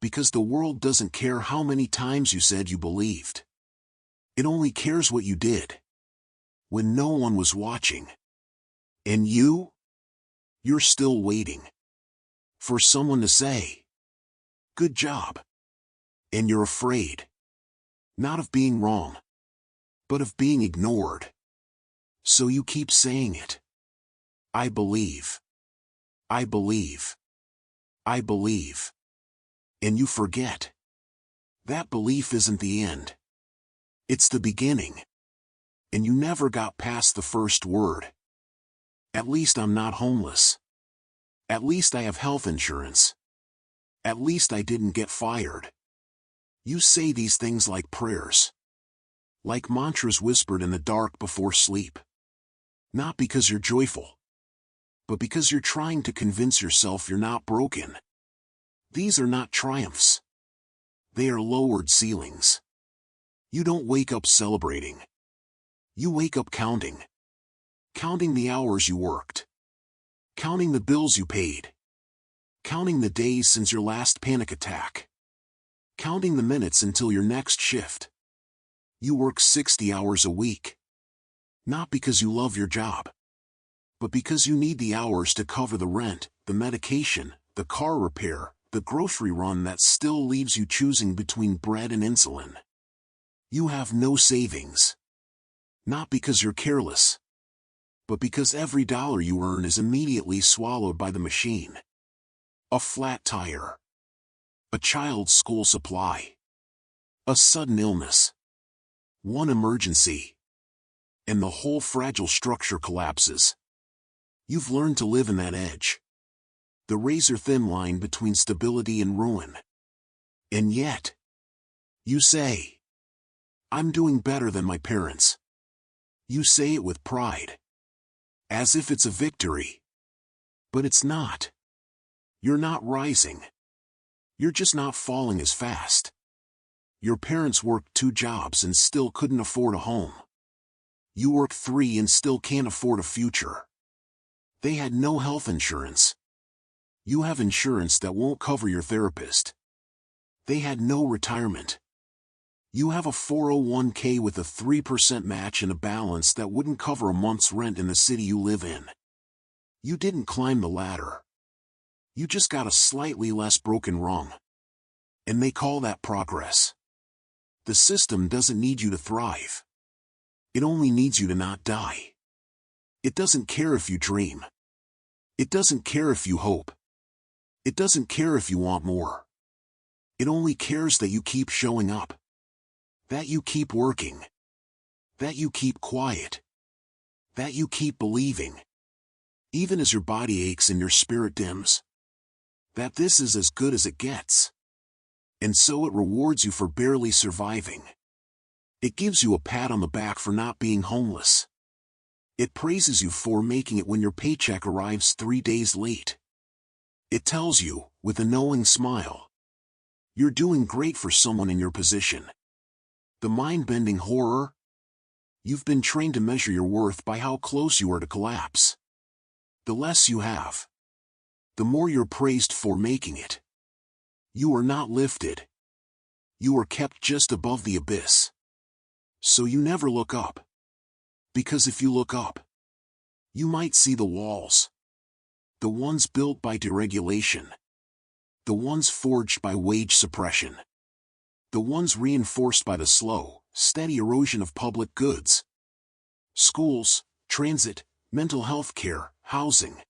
Because the world doesn't care how many times you said you believed. It only cares what you did when no one was watching. And you're still waiting for someone to say, "Good job." And you're afraid, not of being wrong, but of being ignored. So you keep saying it. I believe. I believe. I believe. And you forget. That belief isn't the end. It's the beginning. And you never got past the first word. At least I'm not homeless. At least I have health insurance. At least I didn't get fired. You say these things like prayers. Like mantras whispered in the dark before sleep. Not because you're joyful, but because you're trying to convince yourself you're not broken. These are not triumphs. They are lowered ceilings. You don't wake up celebrating. You wake up counting. Counting the hours you worked. Counting the bills you paid. Counting the days since your last panic attack. Counting the minutes until your next shift. You work 60 hours a week. Not because you love your job, but because you need the hours to cover the rent, the medication, the car repair, the grocery run that still leaves you choosing between bread and insulin. You have no savings. Not because you're careless, but because every dollar you earn is immediately swallowed by the machine. A flat tire. A child's school supply. A sudden illness. One emergency. And the whole fragile structure collapses. You've learned to live in that edge. The razor-thin line between stability and ruin. And yet, you say, "I'm doing better than my parents." You say it with pride. As if it's a victory. But it's not. You're not rising. You're just not falling as fast. Your parents worked 2 jobs and still couldn't afford a home. You work 3 and still can't afford a future. They had no health insurance. You have insurance that won't cover your therapist. They had no retirement. You have a 401k with a 3% match and a balance that wouldn't cover a month's rent in the city you live in. You didn't climb the ladder. You just got a slightly less broken rung. And they call that progress. The system doesn't need you to thrive. It only needs you to not die. It doesn't care if you dream. It doesn't care if you hope. It doesn't care if you want more. It only cares that you keep showing up. That you keep working. That you keep quiet. That you keep believing. Even as your body aches and your spirit dims. That this is as good as it gets. And so it rewards you for barely surviving. It gives you a pat on the back for not being homeless. It praises you for making it when your paycheck arrives 3 days late. It tells you, with a knowing smile, you're doing great for someone in your position. The mind-bending horror? You've been trained to measure your worth by how close you are to collapse. The less you have, the more you're praised for making it. You are not lifted. You are kept just above the abyss. So you never look up. Because if you look up, you might see the walls. The ones built by deregulation. The ones forged by wage suppression. The ones reinforced by the slow, steady erosion of public goods. Schools, transit, mental health care, housing.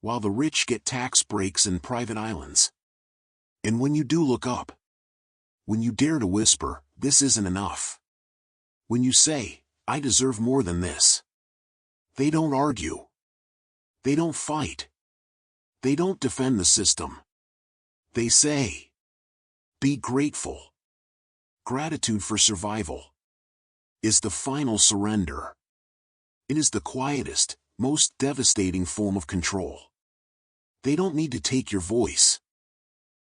While the rich get tax breaks and private islands. And when you do look up, when you dare to whisper, "This isn't enough," when you say, "I deserve more than this," they don't argue. They don't fight. They don't defend the system. They say, "Be grateful." Gratitude for survival is the final surrender. It is the quietest, most devastating form of control. They don't need to take your voice.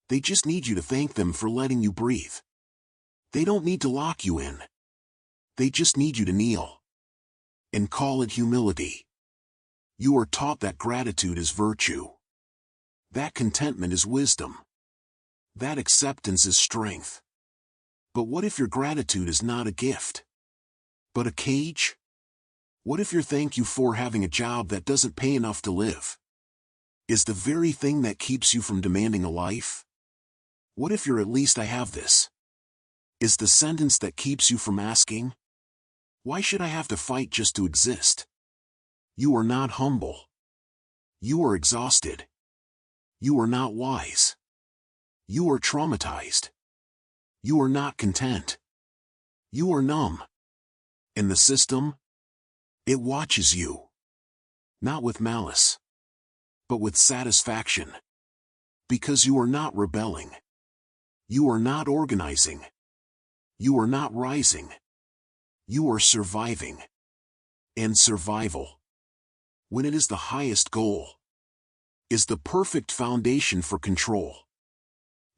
They just need you to thank them for letting you breathe. They don't need to lock you in. They just need you to kneel. And call it humility. You are taught that gratitude is virtue. That contentment is wisdom. That acceptance is strength. But what if your gratitude is not a gift, but a cage? What if your thank you for having a job that doesn't pay enough to live is the very thing that keeps you from demanding a life? What if your "at least I have this" is the sentence that keeps you from asking, "Why should I have to fight just to exist?" You are not humble. You are exhausted. You are not wise. You are traumatized. You are not content. You are numb. And the system? It watches you. Not with malice, but with satisfaction. Because you are not rebelling. You are not organizing. You are not rising. You are surviving. And survival, when it is the highest goal, is the perfect foundation for control.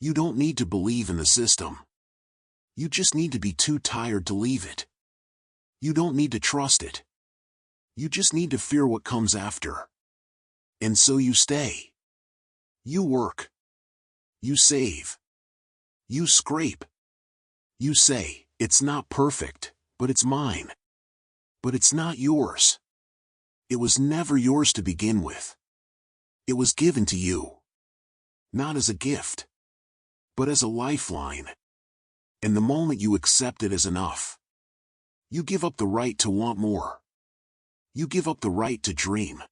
You don't need to believe in the system. You just need to be too tired to leave it. You don't need to trust it. You just need to fear what comes after. And so you stay. You work. You save. You scrape. You say, "It's not perfect, but it's mine." But it's not yours. It was never yours to begin with. It was given to you. Not as a gift, but as a lifeline. And the moment you accept it as enough, you give up the right to want more. You give up the right to dream,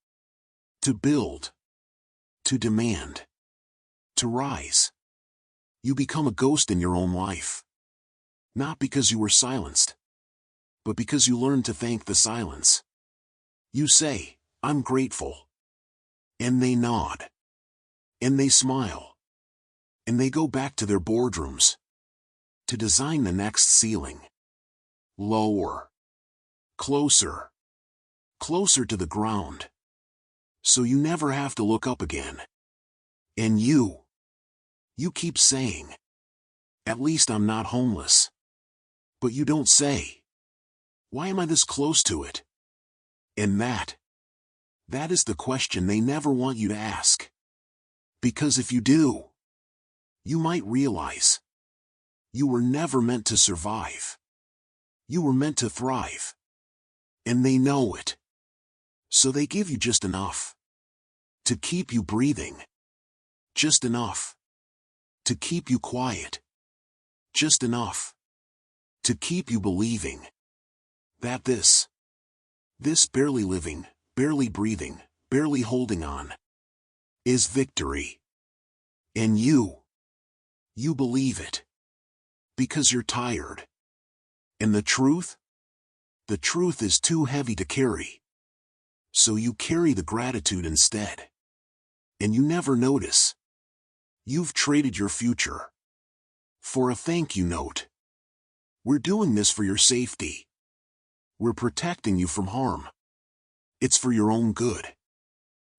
to build, to demand, to rise. You become a ghost in your own life. Not because you were silenced, but because you learned to thank the silence. You say, "I'm grateful." And they nod. And they smile. And they go back to their boardrooms to design the next ceiling. Lower. Closer. Closer to the ground. So you never have to look up again. And you keep saying, "At least I'm not homeless." But you don't say, "Why am I this close to it?" And that is the question they never want you to ask. Because if you do, you might realize you were never meant to survive. You were meant to thrive. And they know it. So they give you just enough to keep you breathing. Just enough to keep you quiet. Just enough to keep you believing that this barely living, barely breathing, barely holding on, is victory. And you believe it. Because you're tired. And the truth is too heavy to carry. So you carry the gratitude instead. And you never notice. You've traded your future for a thank you note. We're doing this for your safety. We're protecting you from harm. It's for your own good.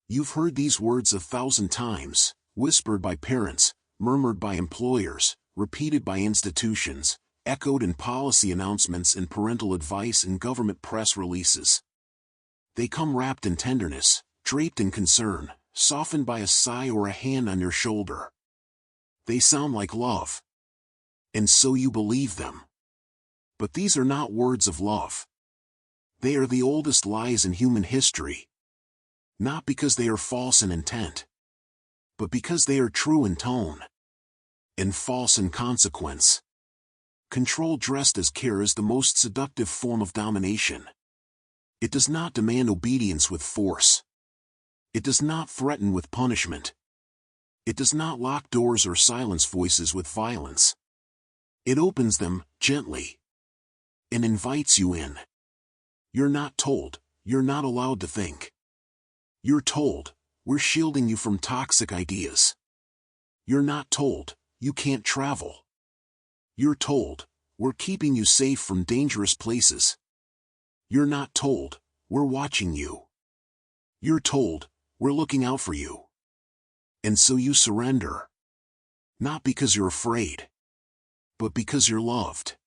You've heard these words 1,000 times, whispered by parents, murmured by employers, repeated by institutions, echoed in policy announcements and parental advice and government press releases. They come wrapped in tenderness, draped in concern, softened by a sigh or a hand on your shoulder. They sound like love. And so you believe them. But these are not words of love. They are the oldest lies in human history. Not because they are false in intent, but because they are true in tone, and false in consequence. Control dressed as care is the most seductive form of domination. It does not demand obedience with force. It does not threaten with punishment. It does not lock doors or silence voices with violence. It opens them, gently, and invites you in. You're not told, you're not allowed to think. You're told, we're shielding you from toxic ideas. You're not told, you can't travel. You're told, we're keeping you safe from dangerous places. You're not told, we're watching you. You're told, we're looking out for you. And so you surrender. Not because you're afraid, but because you're loved.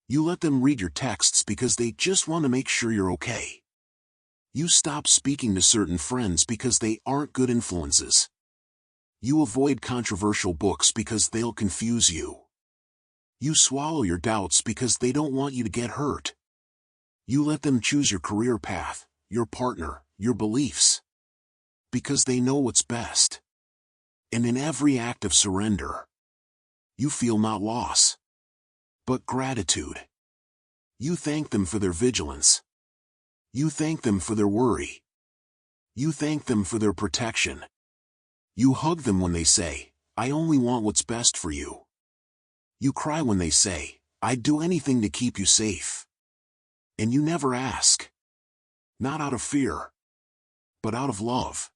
You let them read your texts because they just want to make sure you're okay. You stop speaking to certain friends because they aren't good influences. You avoid controversial books because they'll confuse you. You swallow your doubts because they don't want you to get hurt. You let them choose your career path, your partner, your beliefs, because they know what's best. And in every act of surrender, you feel not loss, but gratitude. You thank them for their vigilance. You thank them for their worry. You thank them for their protection. You hug them when they say, "I only want what's best for you." You cry when they say, "I'd do anything to keep you safe." And you never ask. Not out of fear, but out of love.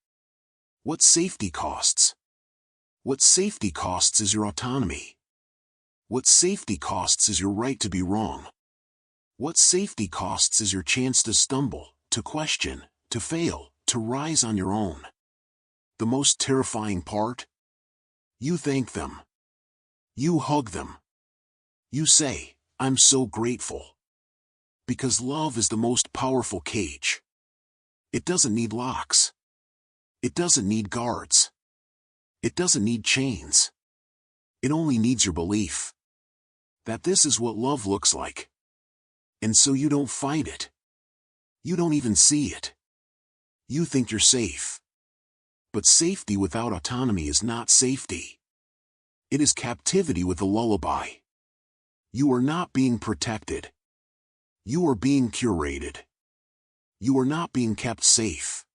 What safety costs? What safety costs is your autonomy. What safety costs is your right to be wrong. What safety costs is your chance to stumble, to question, to fail, to rise on your own. The most terrifying part? You thank them. You hug them. You say, "I'm so grateful." Because love is the most powerful cage. It doesn't need locks. It doesn't need guards. It doesn't need chains. It only needs your belief that this is what love looks like. And so you don't fight it. You don't even see it. You think you're safe. But safety without autonomy is not safety. It is captivity with a lullaby. You are not being protected. You are being curated. You are not being kept safe.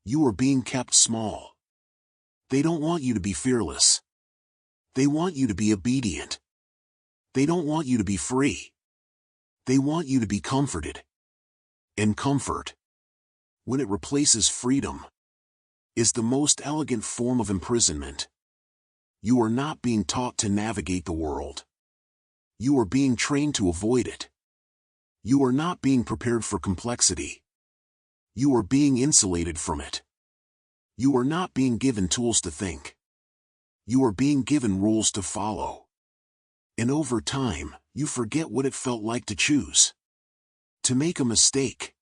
You are being kept small. They don't want you to be fearless. They want you to be obedient. They don't want you to be free. They want you to be comforted. And comfort, when it replaces freedom, is the most elegant form of imprisonment. You are not being taught to navigate the world. You are being trained to avoid it. You are not being prepared for complexity. You are being insulated from it. You are not being given tools to think. You are being given rules to follow. And over time, you forget what it felt like to choose. To make a mistake.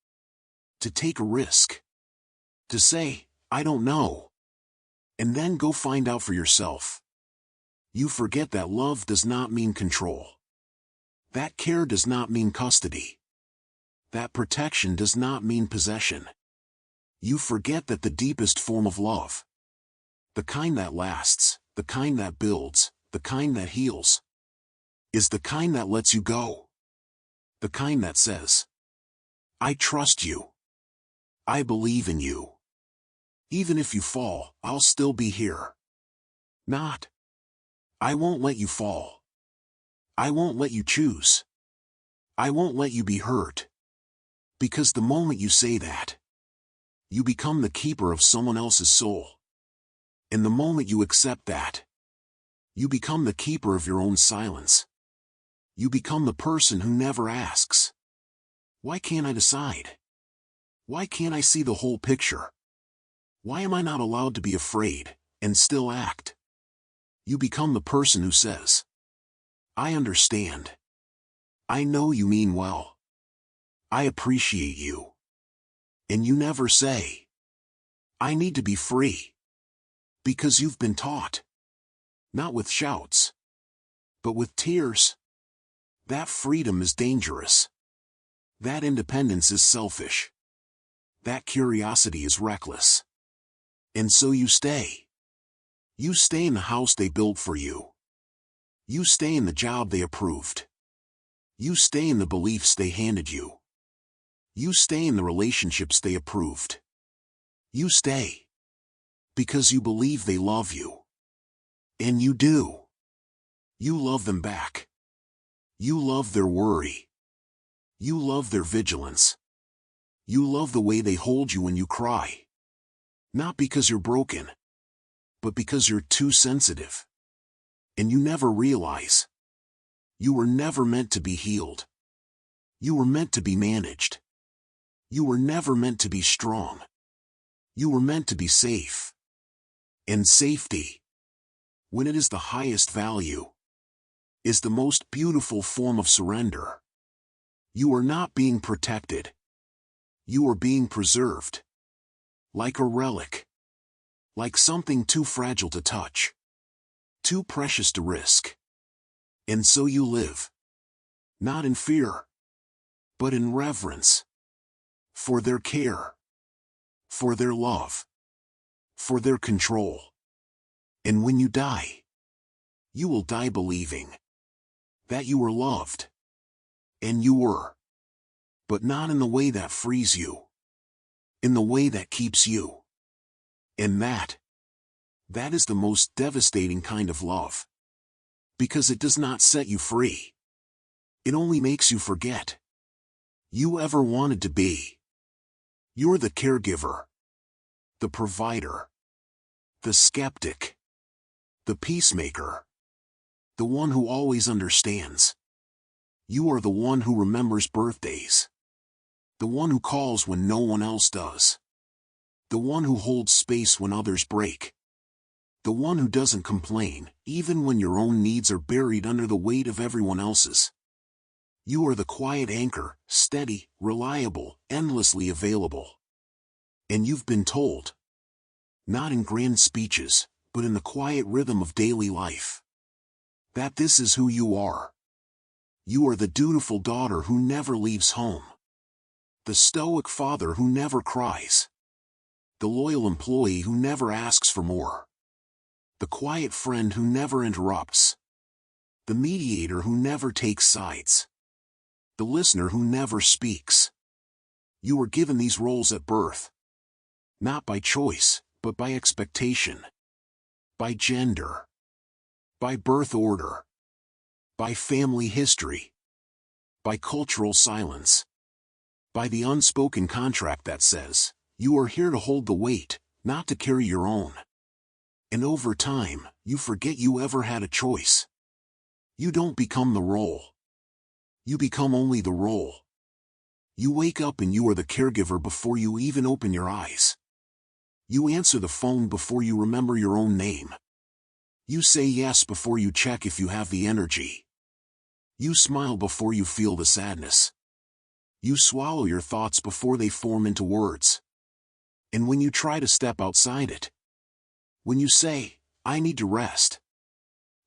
To take a risk. To say, "I don't know." And then go find out for yourself. You forget that love does not mean control. That care does not mean custody. That protection does not mean possession. You forget that the deepest form of love, the kind that lasts, the kind that builds, the kind that heals, is the kind that lets you go. The kind that says, "I trust you. I believe in you. Even if you fall, I'll still be here." Not, "I won't let you fall. I won't let you choose. I won't let you be hurt." Because the moment you say that, you become the keeper of someone else's soul. And the moment you accept that, you become the keeper of your own silence. You become the person who never asks, "Why can't I decide? Why can't I see the whole picture? Why am I not allowed to be afraid, and still act?" You become the person who says, "I understand. I know you mean well. I appreciate you." And you never say, "I need to be free." Because you've been taught. Not with shouts, but with tears. That freedom is dangerous. That independence is selfish. That curiosity is reckless. And so you stay. You stay in the house they built for you. You stay in the job they approved. You stay in the beliefs they handed you. You stay in the relationships they approved. You stay because you believe they love you. And you do. You love them back. You love their worry. You love their vigilance. You love the way they hold you when you cry. Not because you're broken, but because you're too sensitive. And you never realize. You were never meant to be healed. You were meant to be managed. You were never meant to be strong. You were meant to be safe. And safety, when it is the highest value, is the most beautiful form of surrender. You are not being protected. You are being preserved. Like a relic. Like something too fragile to touch. Too precious to risk. And so you live. Not in fear. But in reverence. For their care. For their love. For their control. And when you die, you will die believing that you were loved. And you were. But not in the way that frees you. In the way that keeps you. And that is the most devastating kind of love. Because it does not set you free. It only makes you forget you ever wanted to be. You're the caregiver. The provider. The skeptic. The peacemaker. The one who always understands. You are the one who remembers birthdays. The one who calls when no one else does. The one who holds space when others break. The one who doesn't complain, even when your own needs are buried under the weight of everyone else's. You are the quiet anchor, steady, reliable, endlessly available. And you've been told, not in grand speeches, but in the quiet rhythm of daily life, that this is who you are. You are the dutiful daughter who never leaves home. The stoic father who never cries. The loyal employee who never asks for more. The quiet friend who never interrupts. The mediator who never takes sides. The listener who never speaks. You were given these roles at birth. Not by choice, but by expectation. By gender. By birth order. By family history. By cultural silence. By the unspoken contract that says, you are here to hold the weight, not to carry your own. And over time, you forget you ever had a choice. You don't become the role. You become only the role. You wake up and you are the caregiver before you even open your eyes. You answer the phone before you remember your own name. You say yes before you check if you have the energy. You smile before you feel the sadness. You swallow your thoughts before they form into words. And when you try to step outside it, when you say, I need to rest,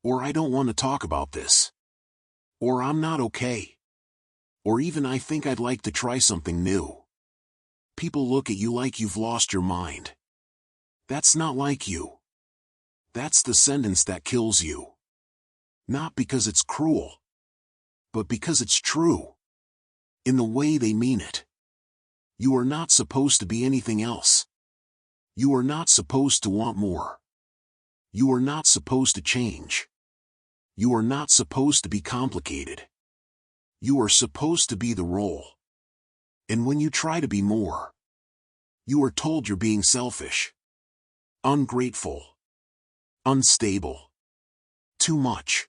or I don't want to talk about this, or I'm not okay, or even I think I'd like to try something new, people look at you like you've lost your mind. That's not like you. That's the sentence that kills you. Not because it's cruel, but because it's true. In the way they mean it. You are not supposed to be anything else. You are not supposed to want more. You are not supposed to change. You are not supposed to be complicated. You are supposed to be the role. And when you try to be more, you are told you're being selfish, ungrateful, unstable, too much.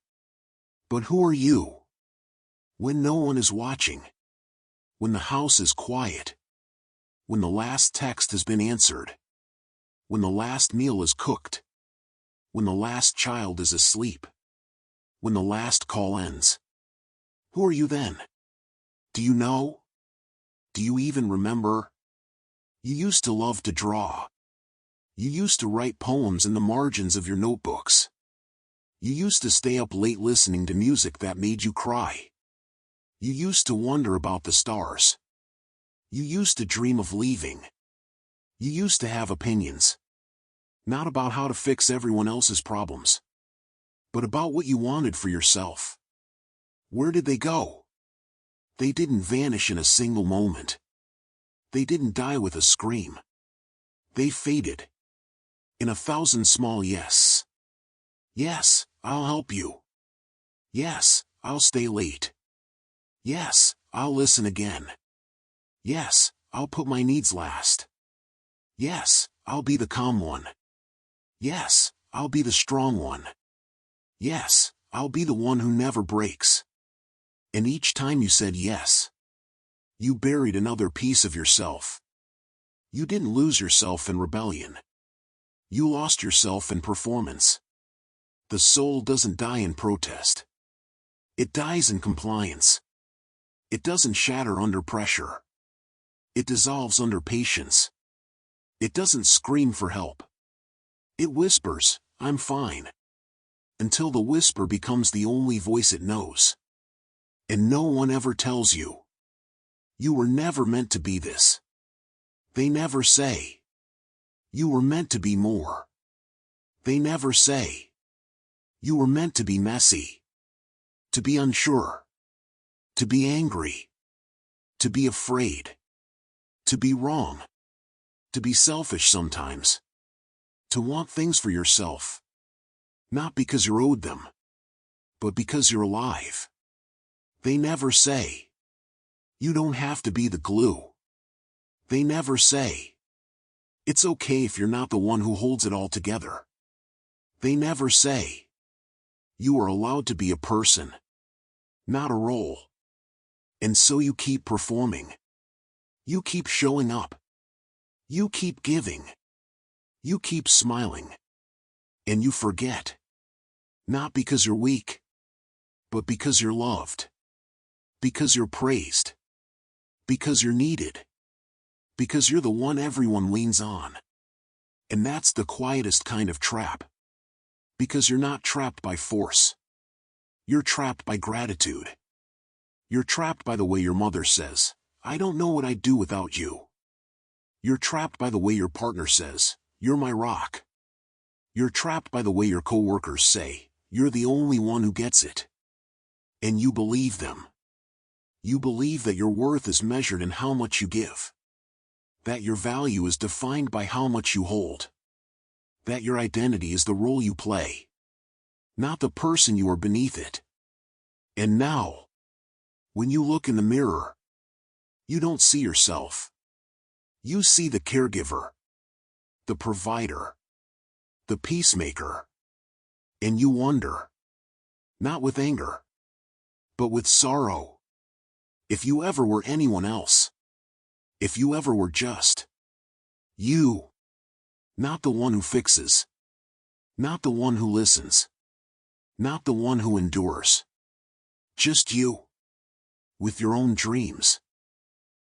But who are you? When no one is watching. When the house is quiet. When the last text has been answered. When the last meal is cooked. When the last child is asleep. When the last call ends. Who are you then? Do you know? Do you even remember? You used to love to draw. You used to write poems in the margins of your notebooks. You used to stay up late listening to music that made you cry. You used to wonder about the stars. You used to dream of leaving. You used to have opinions. Not about how to fix everyone else's problems, but about what you wanted for yourself. Where did they go? They didn't vanish in a single moment. They didn't die with a scream. They faded. In 1,000 small yes. Yes, I'll help you. Yes, I'll stay late. Yes, I'll listen again. Yes, I'll put my needs last. Yes, I'll be the calm one. Yes, I'll be the strong one. Yes, I'll be the one who never breaks. And each time you said yes, you buried another piece of yourself. You didn't lose yourself in rebellion. You lost yourself in performance. The soul doesn't die in protest. It dies in compliance. It doesn't shatter under pressure. It dissolves under patience. It doesn't scream for help. It whispers, "I'm fine," until the whisper becomes the only voice it knows. And no one ever tells you, "You were never meant to be this." They never say, "You were meant to be more." They never say, "You were meant to be messy, to be unsure, to be angry, to be afraid, to be wrong, to be selfish sometimes, to want things for yourself, not because you're owed them, but because you're alive." They never say, "You don't have to be the glue." They never say, "It's okay if you're not the one who holds it all together." They never say, "You are allowed to be a person, not a role." And so you keep performing. You keep showing up. You keep giving. You keep smiling. And you forget. Not because you're weak, but because you're loved. Because you're praised. Because you're needed. Because you're the one everyone leans on. And that's the quietest kind of trap. Because you're not trapped by force. You're trapped by gratitude. You're trapped by the way your mother says, "I don't know what I'd do without you." You're trapped by the way your partner says, "You're my rock." You're trapped by the way your coworkers say, "You're the only one who gets it." And you believe them. You believe that your worth is measured in how much you give. That your value is defined by how much you hold. That your identity is the role you play, not the person you are beneath it. And now, when you look in the mirror, you don't see yourself. You see the caregiver, the provider, the peacemaker. And you wonder, not with anger, but with sorrow, if you ever were anyone else. If you ever were just you. Not the one who fixes. Not the one who listens. Not the one who endures. Just you. With your own dreams.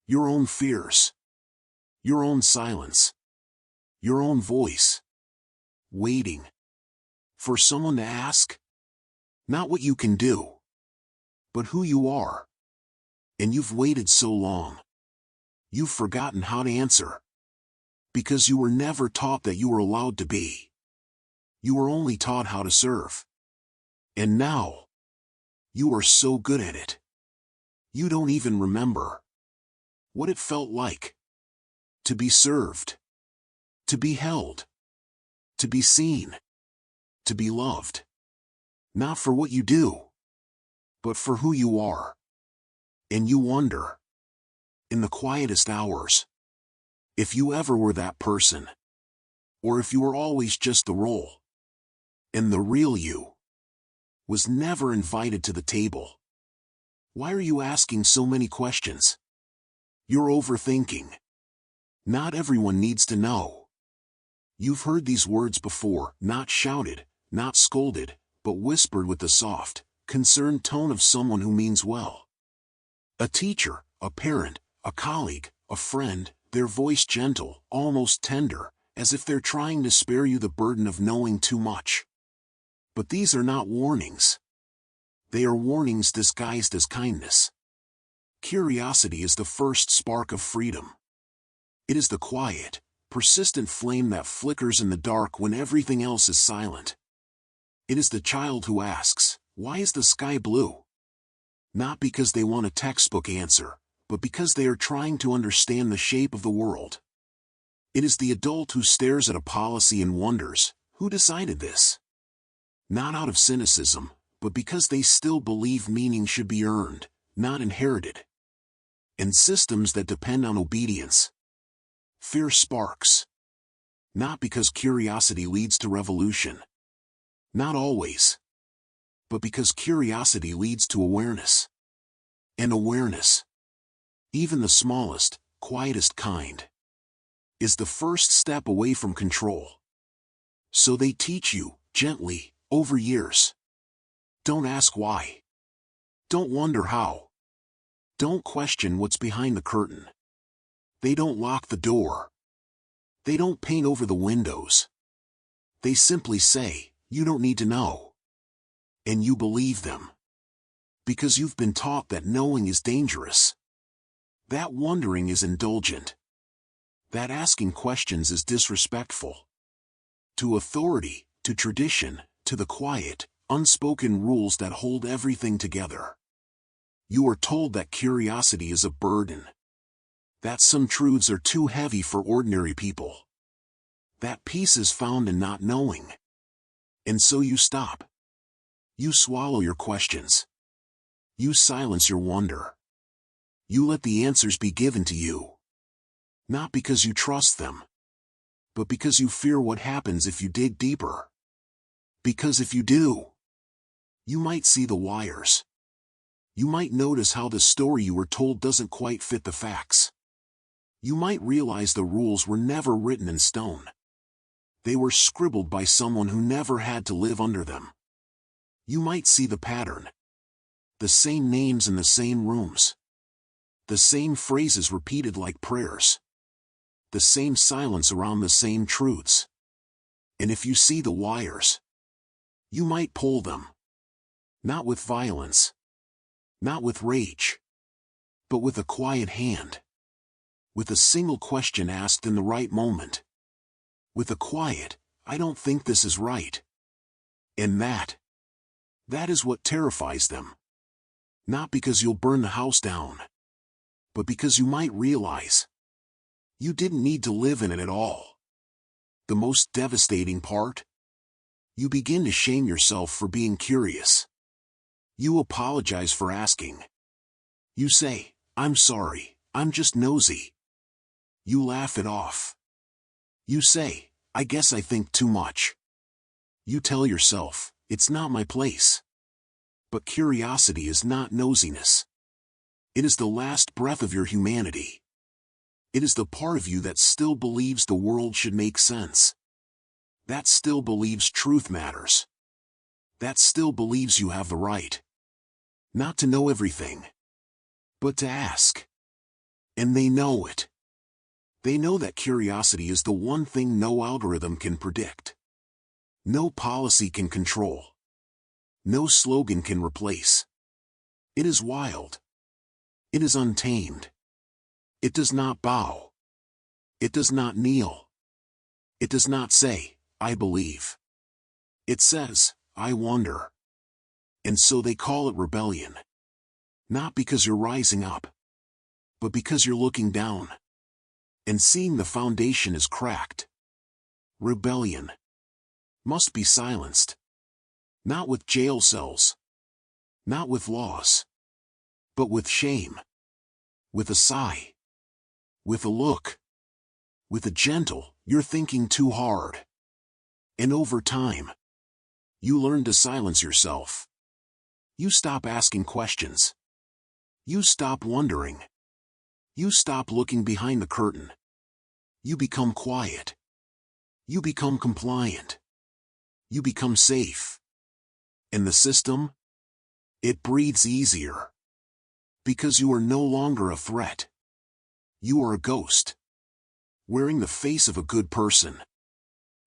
Your own fears. Your own silence. Your own voice. Waiting. For someone to ask. Not what you can do, but who you are. And you've waited so long. You've forgotten how to answer. Because you were never taught that you were allowed to be. You were only taught how to serve. And now, you are so good at it. You don't even remember what it felt like to be served, to be held, to be seen, to be loved. Not for what you do, but for who you are. And you wonder, in the quietest hours, if you ever were that person, or if you were always just the role, and the real you was never invited to the table. Why are you asking so many questions? You're overthinking. Not everyone needs to know. You've heard these words before, not shouted, not scolded, but whispered with the soft, concerned tone of someone who means well. A teacher, a parent, a colleague, a friend, their voice gentle, almost tender, as if they're trying to spare you the burden of knowing too much. But these are not warnings. They are warnings disguised as kindness. Curiosity is the first spark of freedom. It is the quiet, persistent flame that flickers in the dark when everything else is silent. It is the child who asks, "Why is the sky blue?" Not because they want a textbook answer, but because they are trying to understand the shape of the world. It is the adult who stares at a policy and wonders, "Who decided this?" Not out of cynicism, but because they still believe meaning should be earned, not inherited. And systems that depend on obedience. Fear sparks. Not because curiosity leads to revolution. Not always. But because curiosity leads to awareness. And awareness, even the smallest, quietest kind, is the first step away from control. So they teach you, gently, over years. Don't ask why. Don't wonder how. Don't question what's behind the curtain. They don't lock the door. They don't paint over the windows. They simply say, "You don't need to know." And you believe them. Because you've been taught that knowing is dangerous. That wondering is indulgent. That asking questions is disrespectful. To authority, to tradition, to the quiet, unspoken rules that hold everything together. You are told that curiosity is a burden. That some truths are too heavy for ordinary people. That peace is found in not knowing. And so you stop. You swallow your questions. You silence your wonder. You let the answers be given to you. Not because you trust them, but because you fear what happens if you dig deeper. Because if you do, you might see the wires. You might notice how the story you were told doesn't quite fit the facts. You might realize the rules were never written in stone. They were scribbled by someone who never had to live under them. You might see the pattern. The same names in the same rooms. The same phrases repeated like prayers. The same silence around the same truths. And if you see the wires, you might pull them. Not with violence. Not with rage. But with a quiet hand. With a single question asked in the right moment. With a quiet, "I don't think this is right." And that is what terrifies them. Not because you'll burn the house down, but because you might realize you didn't need to live in it at all. The most devastating part? You begin to shame yourself for being curious. You apologize for asking. You say, "I'm sorry, I'm just nosy." You laugh it off. You say, "I guess I think too much." You tell yourself, "It's not my place." But curiosity is not nosiness. It is the last breath of your humanity. It is the part of you that still believes the world should make sense. That still believes truth matters. That still believes you have the right. Not to know everything, but to ask. And they know it. They know that curiosity is the one thing no algorithm can predict. No policy can control. No slogan can replace. It is wild. It is untamed. It does not bow. It does not kneel. It does not say, "I believe." It says, "I wonder." And so they call it rebellion. Not because you're rising up, but because you're looking down and seeing the foundation is cracked. Rebellion must be silenced. Not with jail cells. Not with laws. But with shame. With a sigh. With a look. With a gentle, "You're thinking too hard." And over time, you learn to silence yourself. You stop asking questions. You stop wondering. You stop looking behind the curtain. You become quiet. You become compliant. You become safe. And the system? It breathes easier. Because you are no longer a threat. You are a ghost. Wearing the face of a good person.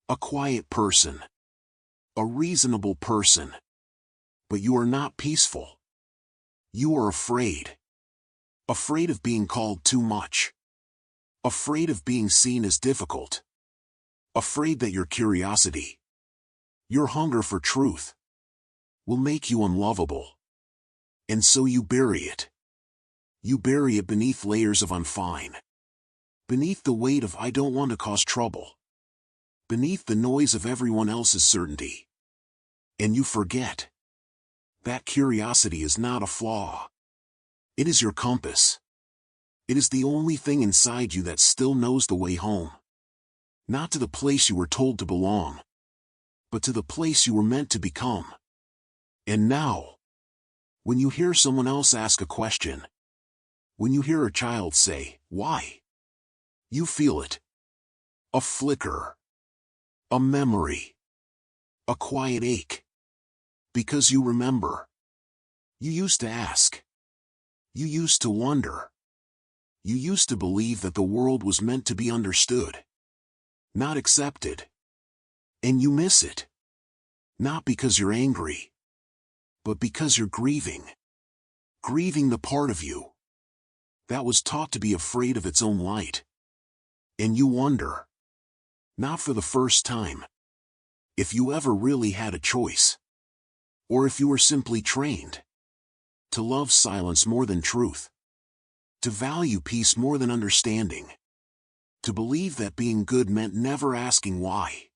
A quiet person. A reasonable person. But you are not peaceful. You are afraid. Afraid of being called too much. Afraid of being seen as difficult. Afraid that your curiosity, your hunger for truth, will make you unlovable. And so you bury it. You bury it beneath layers of "I'm fine." Beneath the weight of "I don't want to cause trouble." Beneath the noise of everyone else's certainty. And you forget that curiosity is not a flaw. It is your compass. It is the only thing inside you that still knows the way home. Not to the place you were told to belong, but to the place you were meant to become. And now, when you hear someone else ask a question, when you hear a child say, "Why?" you feel it. A flicker. A memory. A quiet ache. Because you remember. You used to ask. You used to wonder. You used to believe that the world was meant to be understood, not accepted. And you miss it. Not because you're angry, but because you're grieving. Grieving the part of you that was taught to be afraid of its own light. And you wonder, not for the first time, if you ever really had a choice, or if you were simply trained to love silence more than truth, to value peace more than understanding, to believe that being good meant never asking why.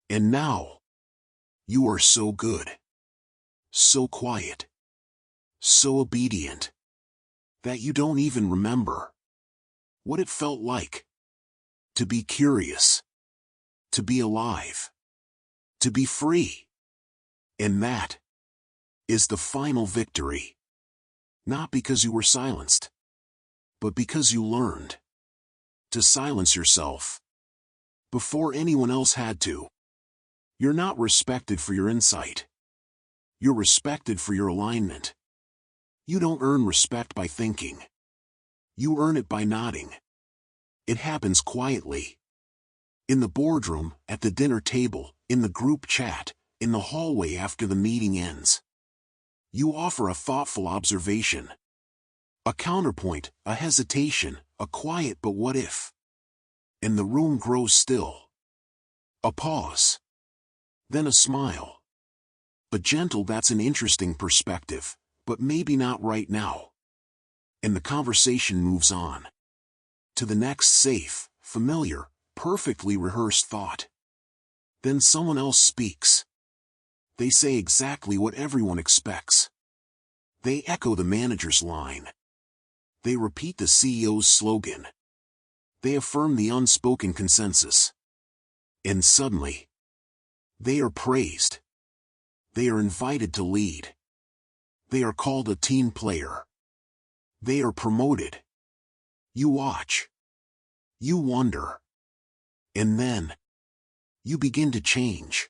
And now, you are so good, so quiet, so obedient, that you don't even remember what it felt like to be curious, to be alive, to be free. And that is the final victory. Not because you were silenced, but because you learned to silence yourself before anyone else had to. You're not respected for your insight. You're respected for your alignment. You don't earn respect by thinking. You earn it by nodding. It happens quietly. In the boardroom, at the dinner table, in the group chat, in the hallway after the meeting ends. You offer a thoughtful observation, a counterpoint, a hesitation, a quiet "but what if?" And the room grows still. A pause. Then a smile. A gentle "that's an interesting perspective, but maybe not right now." And the conversation moves on to the next safe, familiar, perfectly rehearsed thought. Then someone else speaks. They say exactly what everyone expects. They echo the manager's line. They repeat the CEO's slogan. They affirm the unspoken consensus. And suddenly, they are praised. They are invited to lead. They are called a team player. They are promoted. You watch. You wonder. And then, you begin to change.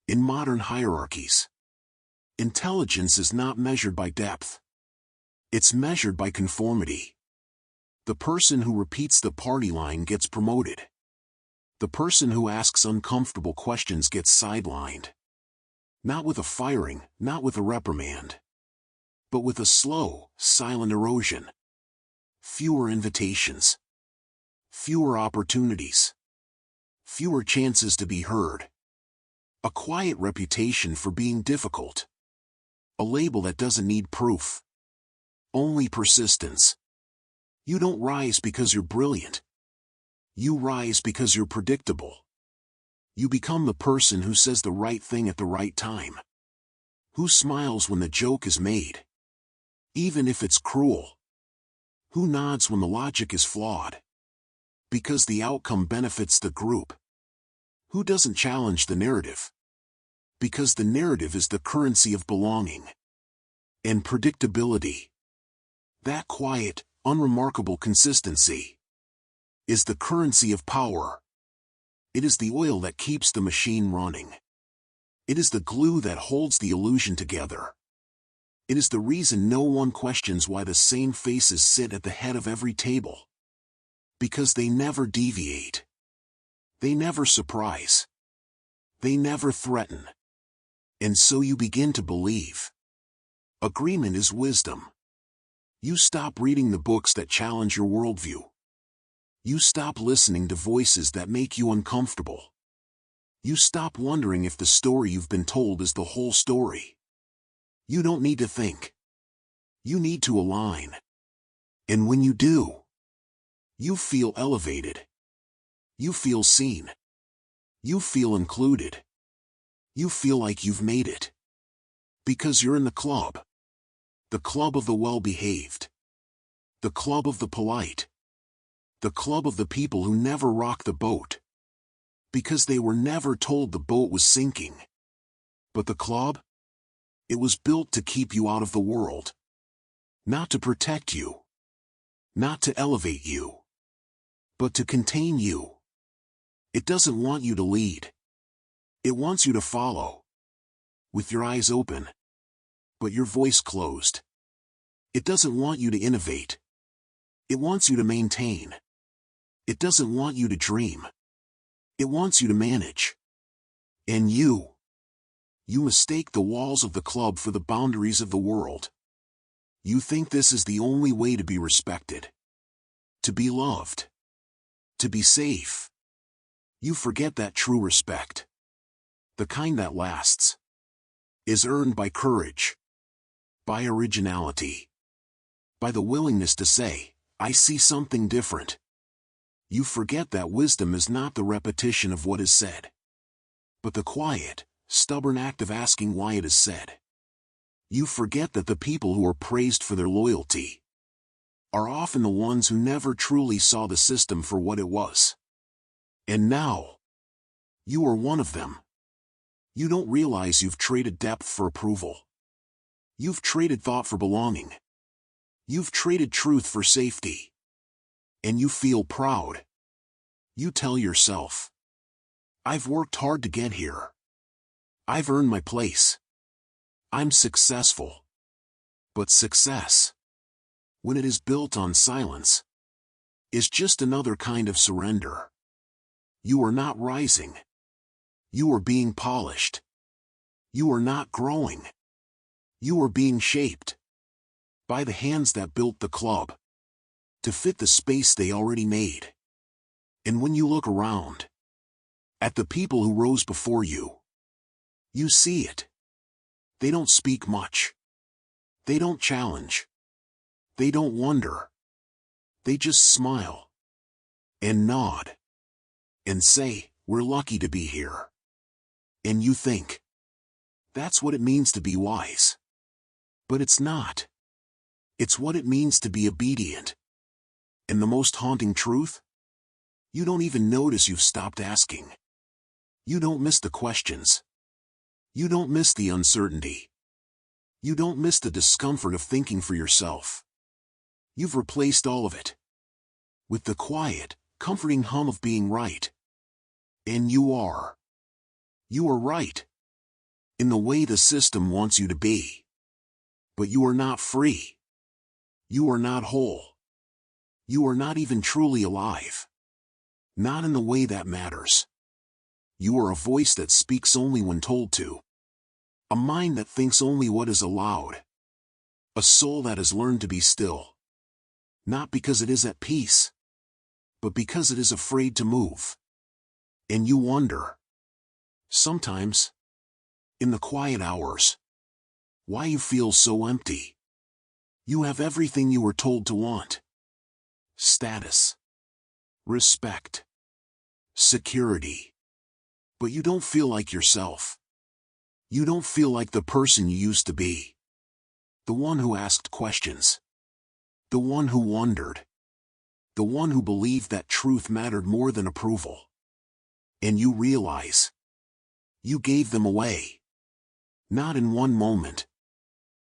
In modern hierarchies, intelligence is not measured by depth. It's measured by conformity. The person who repeats the party line gets promoted. The person who asks uncomfortable questions gets sidelined. Not with a firing, not with a reprimand, but with a slow, silent erosion. Fewer invitations. Fewer opportunities. Fewer chances to be heard. A quiet reputation for being difficult. A label that doesn't need proof. Only persistence. You don't rise because you're brilliant. You rise because you're predictable. You become the person who says the right thing at the right time. Who smiles when the joke is made, even if it's cruel. Who nods when the logic is flawed, because the outcome benefits the group. Who doesn't challenge the narrative, because the narrative is the currency of belonging. And predictability, that quiet, unremarkable consistency, is the currency of power. It is the oil that keeps the machine running. It is the glue that holds the illusion together. It is the reason no one questions why the same faces sit at the head of every table. Because they never deviate. They never surprise. They never threaten. And so you begin to believe. Agreement is wisdom. You stop reading the books that challenge your worldview. You stop listening to voices that make you uncomfortable. You stop wondering if the story you've been told is the whole story. You don't need to think. You need to align. And when you do, you feel elevated. You feel seen. You feel included. You feel like you've made it. Because you're in the club. The club of the well-behaved. The club of the polite. The club of the people who never rock the boat. Because they were never told the boat was sinking. But the club? It was built to keep you out of the world. Not to protect you. Not to elevate you. But to contain you. It doesn't want you to lead. It wants you to follow. With your eyes open. But your voice closed. It doesn't want you to innovate. It wants you to maintain. It doesn't want you to dream. It wants you to manage. And you mistake the walls of the club for the boundaries of the world. You think this is the only way to be respected, to be loved, to be safe. You forget that true respect, the kind that lasts, is earned by courage, by originality, by the willingness to say, I see something different. You forget that wisdom is not the repetition of what is said, but the quiet, stubborn act of asking why it is said. You forget that the people who are praised for their loyalty are often the ones who never truly saw the system for what it was. And now, you are one of them. You don't realize you've traded depth for approval. You've traded thought for belonging. You've traded truth for safety. And you feel proud. You tell yourself, I've worked hard to get here. I've earned my place. I'm successful. But success, when it is built on silence, is just another kind of surrender. You are not rising. You are being polished. You are not growing. You are being shaped by the hands that built the club to fit the space they already made. And when you look around at the people who rose before you, you see it. They don't speak much. They don't challenge. They don't wonder. They just smile and nod and say, we're lucky to be here. And you think, that's what it means to be wise. But it's not. It's what it means to be obedient. And the most haunting truth? You don't even notice you've stopped asking. You don't miss the questions. You don't miss the uncertainty. You don't miss the discomfort of thinking for yourself. You've replaced all of it with the quiet, comforting hum of being right. And you are. You are right in the way the system wants you to be. But you are not free. You are not whole. You are not even truly alive. Not in the way that matters. You are a voice that speaks only when told to. A mind that thinks only what is allowed. A soul that has learned to be still. Not because it is at peace, but because it is afraid to move. And you wonder, sometimes, in the quiet hours, why you feel so empty. You have everything you were told to want. Status, respect, security. But you don't feel like yourself. You don't feel like the person you used to be. The one who asked questions. The one who wondered. The one who believed that truth mattered more than approval. And you realize, you gave them away. Not in one moment.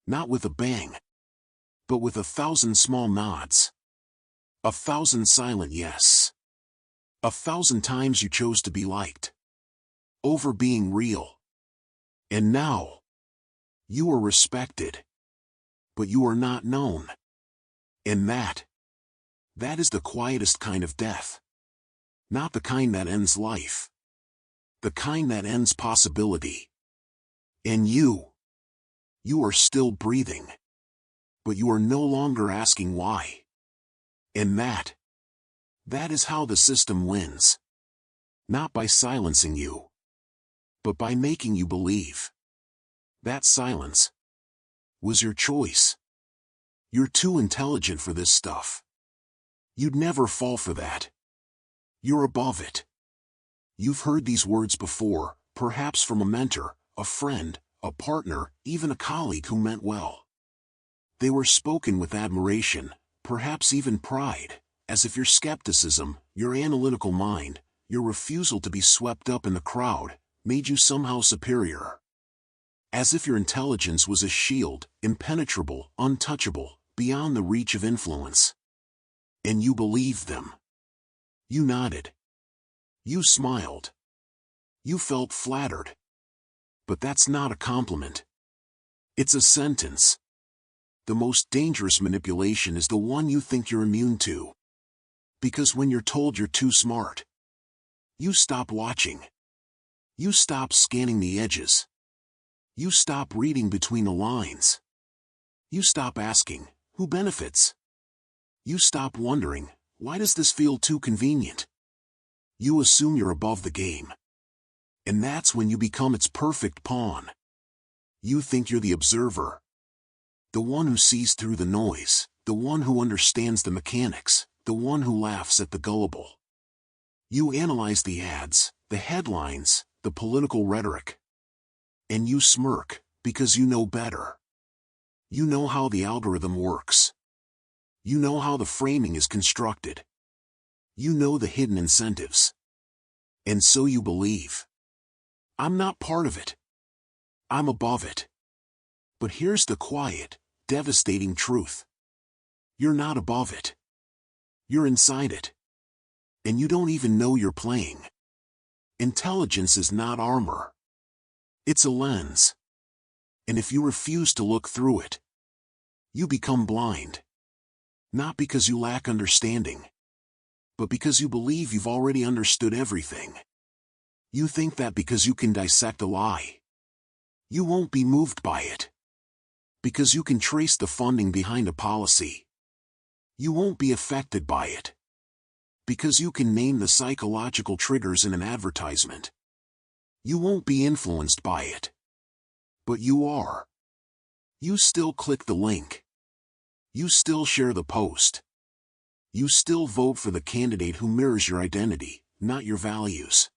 Not with a bang. But with 1,000 small nods. 1,000 silent yes. 1,000 times you chose to be liked. Over being real. And now, you are respected. But you are not known. And that is the quietest kind of death. Not the kind that ends life. The kind that ends possibility. And you are still breathing. But you are no longer asking why. And that is how the system wins. Not by silencing you, but by making you believe. That silence was your choice. You're too intelligent for this stuff. You'd never fall for that. You're above it. You've heard these words before, perhaps from a mentor, a friend, a partner, even a colleague who meant well. They were spoken with admiration, perhaps even pride, as if your skepticism, your analytical mind, your refusal to be swept up in the crowd, made you somehow superior. As if your intelligence was a shield, impenetrable, untouchable, beyond the reach of influence. And you believed them. You nodded. You smiled. You felt flattered. But that's not a compliment. It's a sentence. the most dangerous manipulation is the one you think you're immune to. Because when you're told you're too smart, you stop watching. You stop scanning the edges. You stop reading between the lines. You stop asking, who benefits? You stop wondering, why does this feel too convenient? You assume you're above the game. And that's when you become its perfect pawn. You think you're the observer, the one who sees through the noise, the one who understands the mechanics, the one who laughs at the gullible. You analyze the ads, the headlines, the political rhetoric. And you smirk, because you know better. You know how the algorithm works. You know how the framing is constructed. You know the hidden incentives. And so you believe. I'm not part of it. I'm above it. But here's the quiet, devastating truth. You're not above it. You're inside it. And you don't even know you're playing. Intelligence is not armor. It's a lens. And if you refuse to look through it, you become blind. Not because you lack understanding, but because you believe you've already understood everything. You think that because you can dissect a lie, you won't be moved by it. Because you can trace the funding behind a policy, you won't be affected by it. Because you can name the psychological triggers in an advertisement, you won't be influenced by it. But you are. You still click the link. You still share the post. You still vote for the candidate who mirrors your identity, not your values.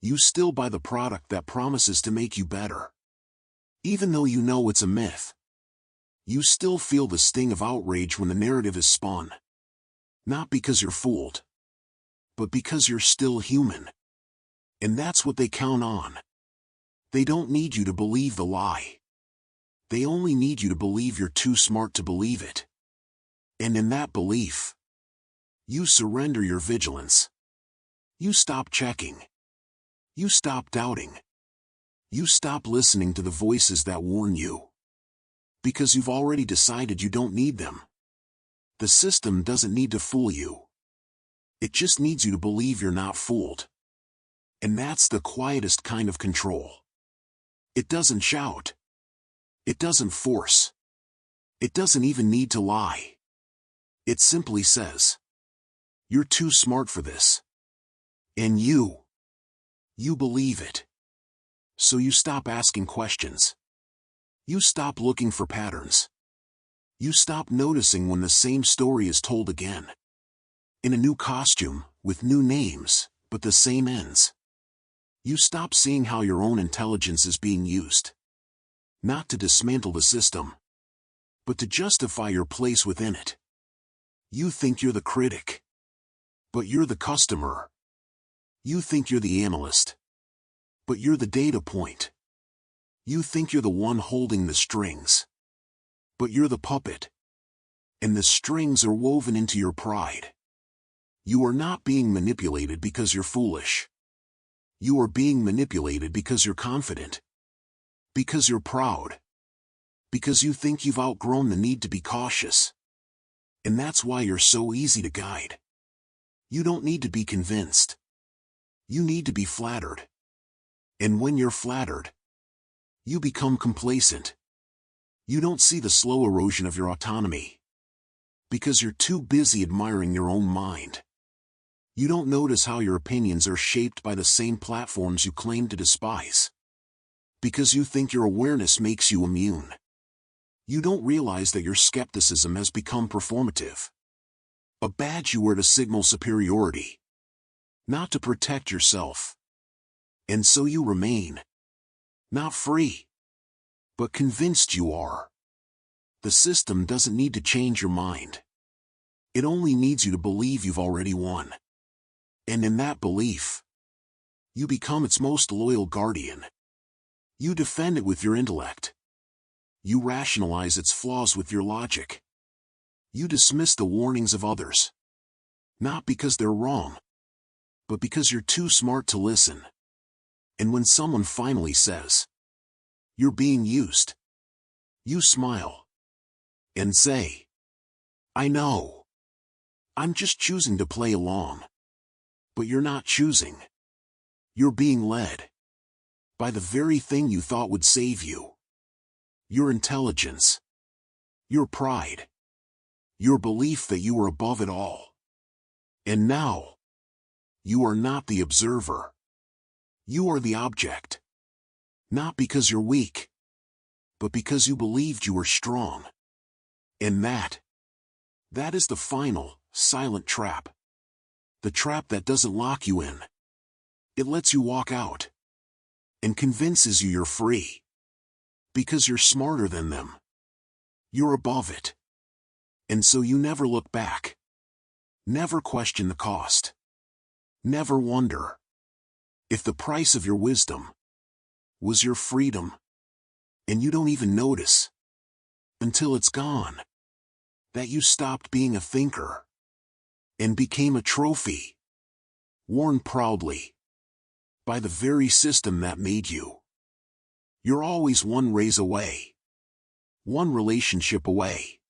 You still buy the product that promises to make you better. Even though you know it's a myth. You still feel the sting of outrage when the narrative is spun. Not because you're fooled, but because you're still human. And that's what they count on. They don't need you to believe the lie. They only need you to believe you're too smart to believe it. And in that belief, you surrender your vigilance. You stop checking. You stop doubting. You stop listening to the voices that warn you. Because you've already decided you don't need them. The system doesn't need to fool you. It just needs you to believe you're not fooled. And that's the quietest kind of control. It doesn't shout. It doesn't force. It doesn't even need to lie. It simply says, you're too smart for this. And you believe it. So you stop asking questions. You stop looking for patterns. You stop noticing when the same story is told again. In a new costume, with new names, but the same ends. You stop seeing how your own intelligence is being used. Not to dismantle the system, but to justify your place within it. You think you're the critic, but you're the customer. You think you're the analyst, but you're the data point. You think you're the one holding the strings, but you're the puppet. And the strings are woven into your pride. You are not being manipulated because you're foolish. You are being manipulated because you're confident. Because you're proud. Because you think you've outgrown the need to be cautious. And that's why you're so easy to guide. You don't need to be convinced. You need to be flattered. And when you're flattered, you become complacent. You don't see the slow erosion of your autonomy. Because you're too busy admiring your own mind. You don't notice how your opinions are shaped by the same platforms you claim to despise. Because you think your awareness makes you immune. You don't realize that your skepticism has become performative. A badge you wear to signal superiority. Not to protect yourself. And so you remain. Not free. But convinced you are. The system doesn't need to change your mind. It only needs you to believe you've already won. And in that belief, you become its most loyal guardian. You defend it with your intellect. You rationalize its flaws with your logic. You dismiss the warnings of others. Not because they're wrong, but because you're too smart to listen. And when someone finally says, you're being used, you smile. and say, I know. I'm just choosing to play along. But you're not choosing. You're being led. By the very thing you thought would save you. Your intelligence. Your pride. Your belief that you are above it all. And now, you are not the observer. You are the object. Not because you're weak, but because you believed you were strong. And that is the final, silent trap. The trap that doesn't lock you in. It lets you walk out. And convinces you you're free. Because you're smarter than them. You're above it. And so you never look back. Never question the cost. Never wonder if the price of your wisdom was your freedom. And you don't even notice until it's gone that you stopped being a thinker and became a trophy, worn proudly by the very system that made you. You're always one raise away, one relationship away,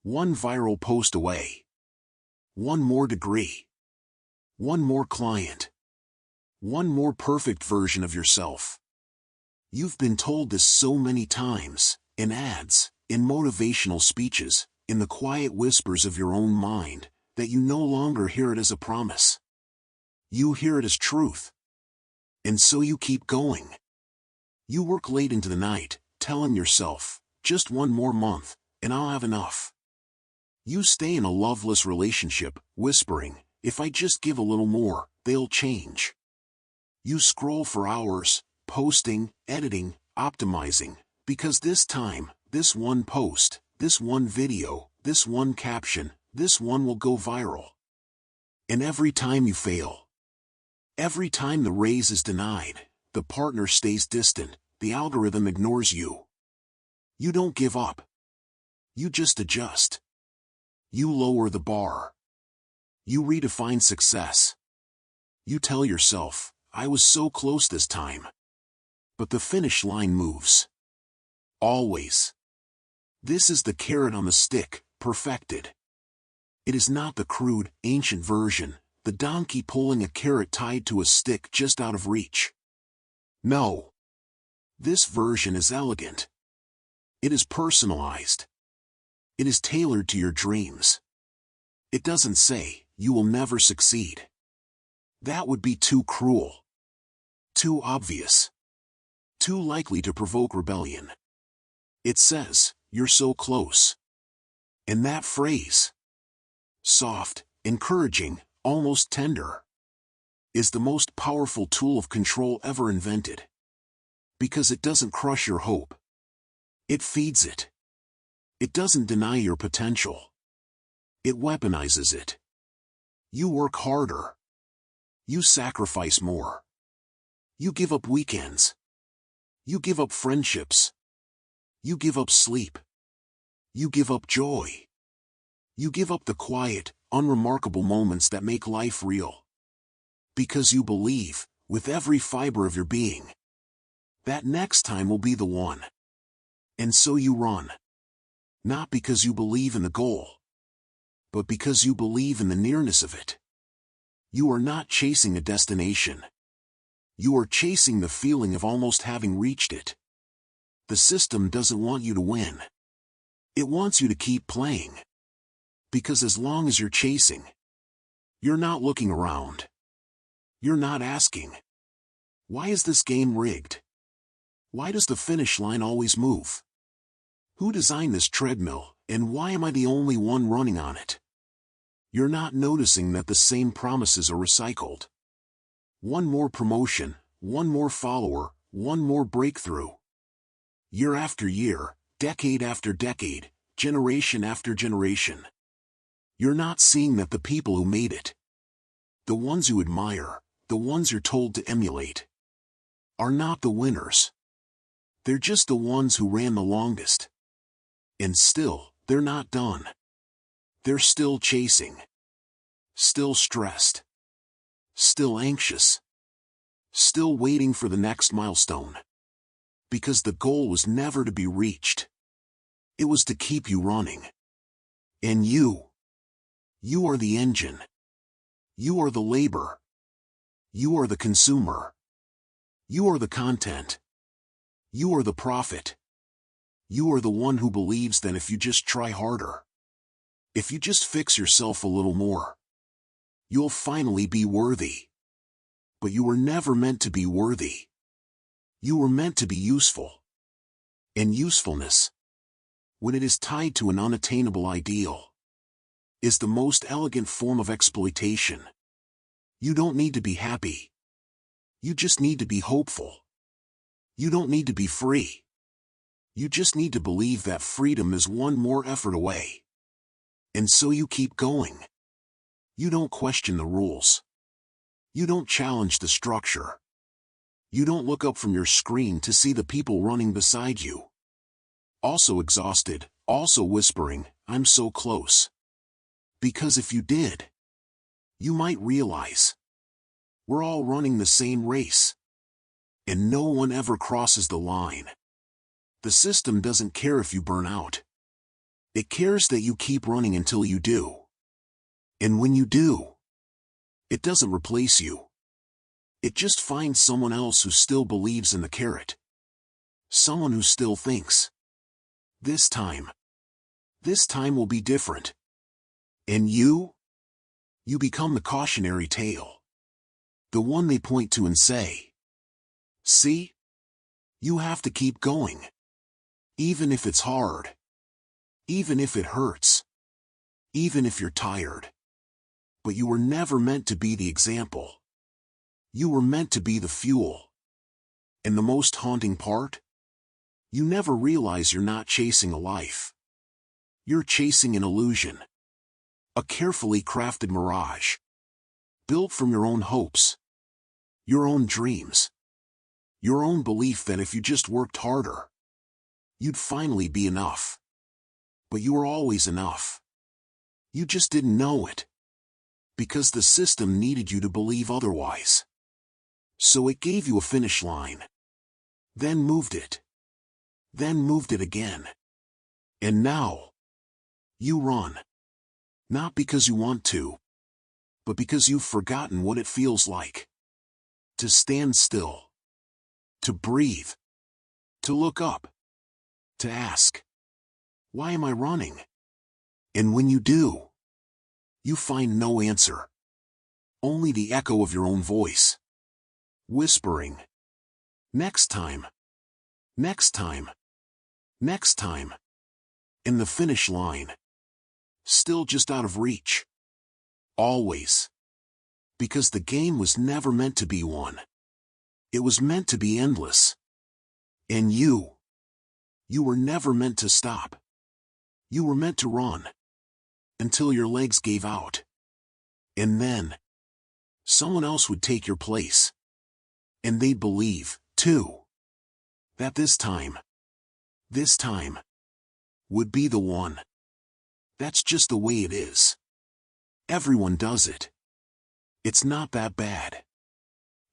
one viral post away, one more degree, one more client, one more perfect version of yourself. You've been told this so many times, in ads, in motivational speeches, in the quiet whispers of your own mind, that you no longer hear it as a promise. You hear it as truth. And so you keep going. You work late into the night, telling yourself, just one more month, and I'll have enough. You stay in a loveless relationship, whispering, if I just give a little more, they'll change. You scroll for hours, posting, editing, optimizing, because this time, this one post, this one video, this one caption, this one will go viral. And every time you fail, every time the raise is denied, the partner stays distant, the algorithm ignores you. You don't give up. You just adjust. You lower the bar. You redefine success. You tell yourself, I was so close this time. But the finish line moves. Always. This is the carrot on the stick, perfected. It is not the crude, ancient version, the donkey pulling a carrot tied to a stick just out of reach. No. This version is elegant. It is personalized. It is tailored to your dreams. It doesn't say, you will never succeed. That would be too cruel. Too obvious. Too likely to provoke rebellion. It says, you're so close. And that phrase, soft, encouraging, almost tender, is the most powerful tool of control ever invented. Because it doesn't crush your hope. It feeds it. It doesn't deny your potential. It weaponizes it. You work harder. You sacrifice more. You give up weekends. You give up friendships. You give up sleep. You give up joy. You give up the quiet, unremarkable moments that make life real. Because you believe, with every fiber of your being, that next time will be the one. And so you run. Not because you believe in the goal, but because you believe in the nearness of it. You are not chasing a destination. You are chasing the feeling of almost having reached it. The system doesn't want you to win. It wants you to keep playing. Because as long as you're chasing, you're not looking around. You're not asking, why is this game rigged? Why does the finish line always move? Who designed this treadmill, and why am I the only one running on it? You're not noticing that the same promises are recycled. One more promotion, one more follower, one more breakthrough. Year after year, decade after decade, generation after generation. You're not seeing that the people who made it, the ones you admire, the ones you're told to emulate, are not the winners. They're just the ones who ran the longest. And still, they're not done. They're still chasing. Still stressed. Still anxious. Still waiting for the next milestone. Because the goal was never to be reached. It was to keep you running. And you are the engine. You are the labor. You are the consumer. You are the content. You are the prophet. You are the one who believes that if you just try harder, if you just fix yourself a little more, you'll finally be worthy. But you were never meant to be worthy. You were meant to be useful. And usefulness, when it is tied to an unattainable ideal, is the most elegant form of exploitation. You don't need to be happy. You just need to be hopeful. You don't need to be free. You just need to believe that freedom is one more effort away. And so you keep going. You don't question the rules. You don't challenge the structure. You don't look up from your screen to see the people running beside you, also exhausted, also whispering, "I'm so close." Because if you did, you might realize we're all running the same race, and no one ever crosses the line. The system doesn't care if you burn out. It cares that you keep running until you do. And when you do, it doesn't replace you. It just finds someone else who still believes in the carrot. Someone who still thinks, this time will be different. And you become the cautionary tale. The one they point to and say, "See? You have to keep going. Even if it's hard. Even if it hurts. Even if you're tired. But you were never meant to be the example. You were meant to be the fuel." And the most haunting part? You never realize you're not chasing a life. You're chasing an illusion. A carefully crafted mirage. Built from your own hopes. Your own dreams. Your own belief that if you just worked harder, you'd finally be enough. But you were always enough. You just didn't know it. Because the system needed you to believe otherwise. So it gave you a finish line. Then moved it. Then moved it again. And now, you run. Not because you want to, but because you've forgotten what it feels like. To stand still. To breathe. To look up. To ask, why am I running? And when you do, you find no answer. Only the echo of your own voice. Whispering, "Next time. Next time. Next time." And the finish line, still just out of reach. Always. Because the game was never meant to be one. It was meant to be endless. And you were never meant to stop. You were meant to run. Until your legs gave out. And then, someone else would take your place. And they'd believe, too, that this time, would be the one. That's just the way it is. Everyone does it. It's not that bad.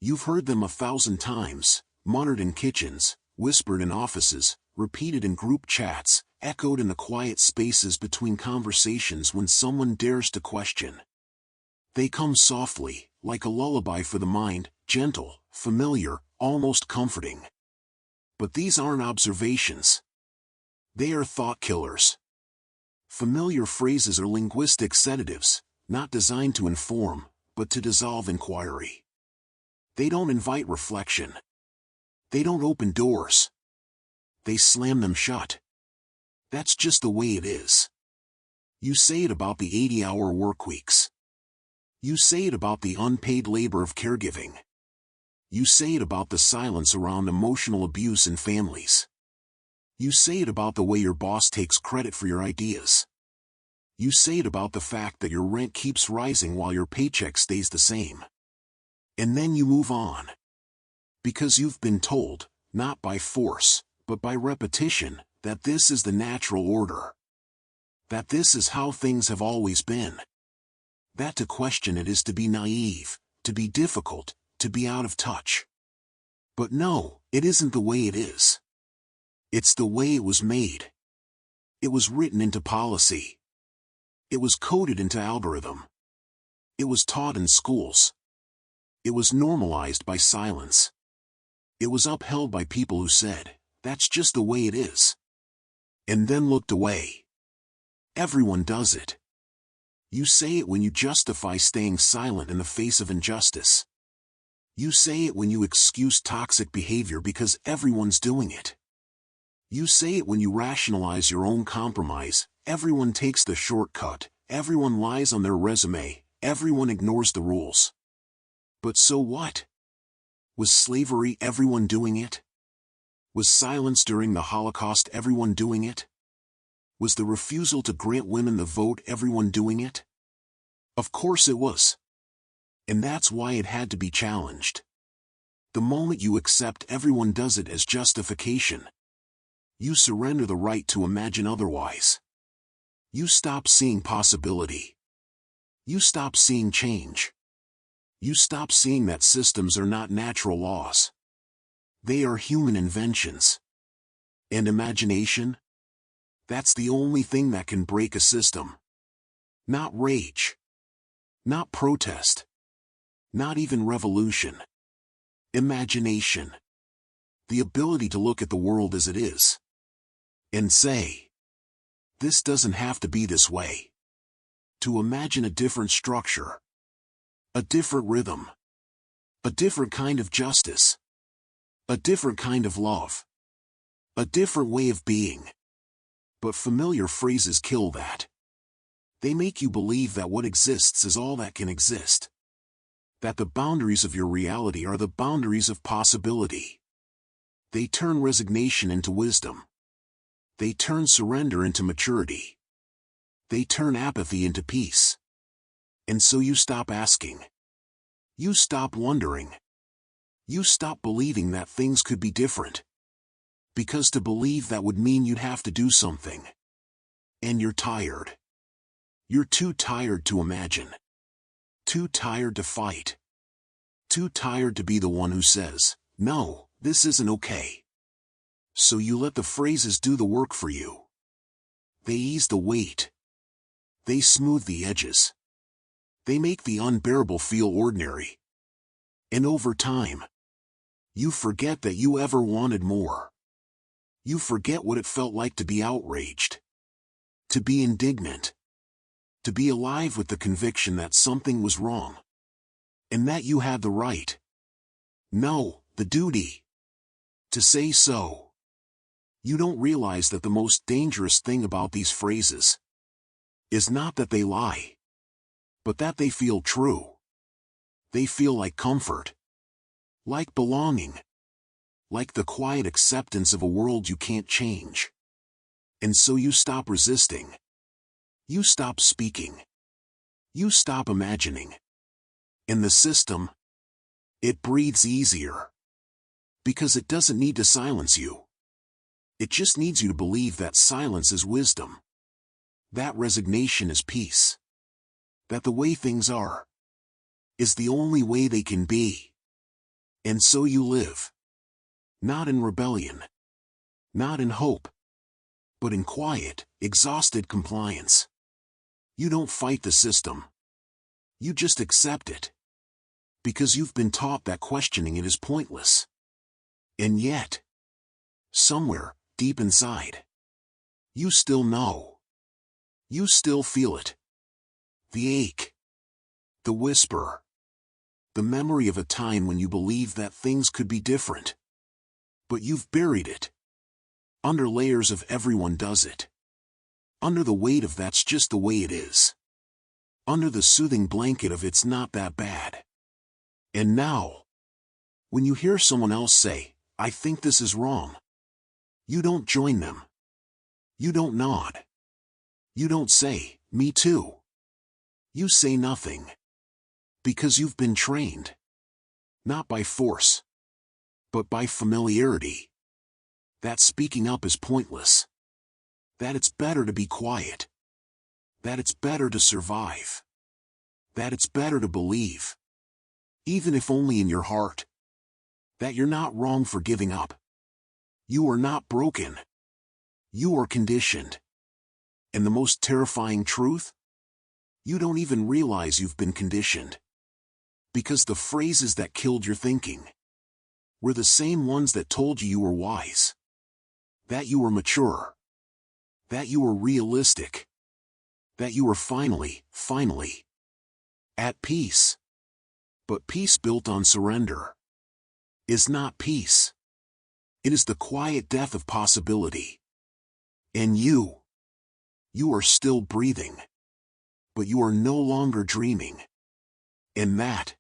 You've heard them 1,000 times, muttered in kitchens, whispered in offices, repeated in group chats, echoed in the quiet spaces between conversations when someone dares to question. They come softly, like a lullaby for the mind, gentle, familiar, almost comforting. But these aren't observations. They are thought killers. Familiar phrases are linguistic sedatives, not designed to inform, but to dissolve inquiry. They don't invite reflection. They don't open doors. They slam them shut. That's just the way it is. You say it about the 80-hour work weeks. You say it about the unpaid labor of caregiving. You say it about the silence around emotional abuse in families. You say it about the way your boss takes credit for your ideas. You say it about the fact that your rent keeps rising while your paycheck stays the same. And then you move on. Because you've been told, not by force, but by repetition, that this is the natural order. That this is how things have always been. That to question it is to be naive, to be difficult, to be out of touch. But no, it isn't the way it is. It's the way it was made. It was written into policy. It was coded into algorithm. It was taught in schools. It was normalized by silence. It was upheld by people who said, "That's just the way it is," and then looked away. Everyone does it. You say it when you justify staying silent in the face of injustice. You say it when you excuse toxic behavior because everyone's doing it. You say it when you rationalize your own compromise. Everyone takes the shortcut. Everyone lies on their resume. Everyone ignores the rules. But so what? Was slavery everyone doing it? Was silence during the Holocaust everyone doing it? Was the refusal to grant women the vote everyone doing it? Of course it was. And that's why it had to be challenged. The moment you accept everyone does it as justification, you surrender the right to imagine otherwise. You stop seeing possibility. You stop seeing change. You stop seeing that systems are not natural laws. They are human inventions. And imagination? That's the only thing that can break a system. Not rage. Not protest. Not even revolution. Imagination. The ability to look at the world as it is. And say, this doesn't have to be this way. To imagine a different structure. A different rhythm. A different kind of justice. A different kind of love. A different way of being. But familiar phrases kill that. They make you believe that what exists is all that can exist. That the boundaries of your reality are the boundaries of possibility. They turn resignation into wisdom. They turn surrender into maturity. They turn apathy into peace. And so you stop asking. You stop wondering. You stop believing that things could be different. Because to believe that would mean you'd have to do something. And you're tired. You're too tired to imagine. Too tired to fight. Too tired to be the one who says, "No, this isn't okay." So you let the phrases do the work for you. They ease the weight. They smooth the edges. They make the unbearable feel ordinary. And over time, you forget that you ever wanted more. You forget what it felt like to be outraged. To be indignant. To be alive with the conviction that something was wrong. And that you had the right. No, the duty. To say so. You don't realize that the most dangerous thing about these phrases is not that they lie, but that they feel true. They feel like comfort. Like belonging. Like the quiet acceptance of a world you can't change. And so you stop resisting. You stop speaking. You stop imagining. And the system, it breathes easier. Because it doesn't need to silence you. It just needs you to believe that silence is wisdom. That resignation is peace. That the way things are is the only way they can be. And so you live. Not in rebellion. Not in hope. But in quiet, exhausted compliance. You don't fight the system. You just accept it. Because you've been taught that questioning it is pointless. And yet, somewhere, deep inside, you still know. You still feel it. The ache. The whisper. The memory of a time when you believed that things could be different. But you've buried it. Under layers of everyone does it. Under the weight of that's just the way it is. Under the soothing blanket of it's not that bad. And now, when you hear someone else say, "I think this is wrong," you don't join them. You don't nod. You don't say, "Me too." You say nothing. Because you've been trained. Not by force. But by familiarity. That speaking up is pointless. That it's better to be quiet. That it's better to survive. That it's better to believe. Even if only in your heart. That you're not wrong for giving up. You are not broken. You are conditioned. And the most terrifying truth? You don't even realize you've been conditioned. Because the phrases that killed your thinking were the same ones that told you were wise, that you were mature, that you were realistic, that you were finally at peace. But peace built on surrender is not peace. It is the quiet death of possibility. And you are still breathing, but you are no longer dreaming. And that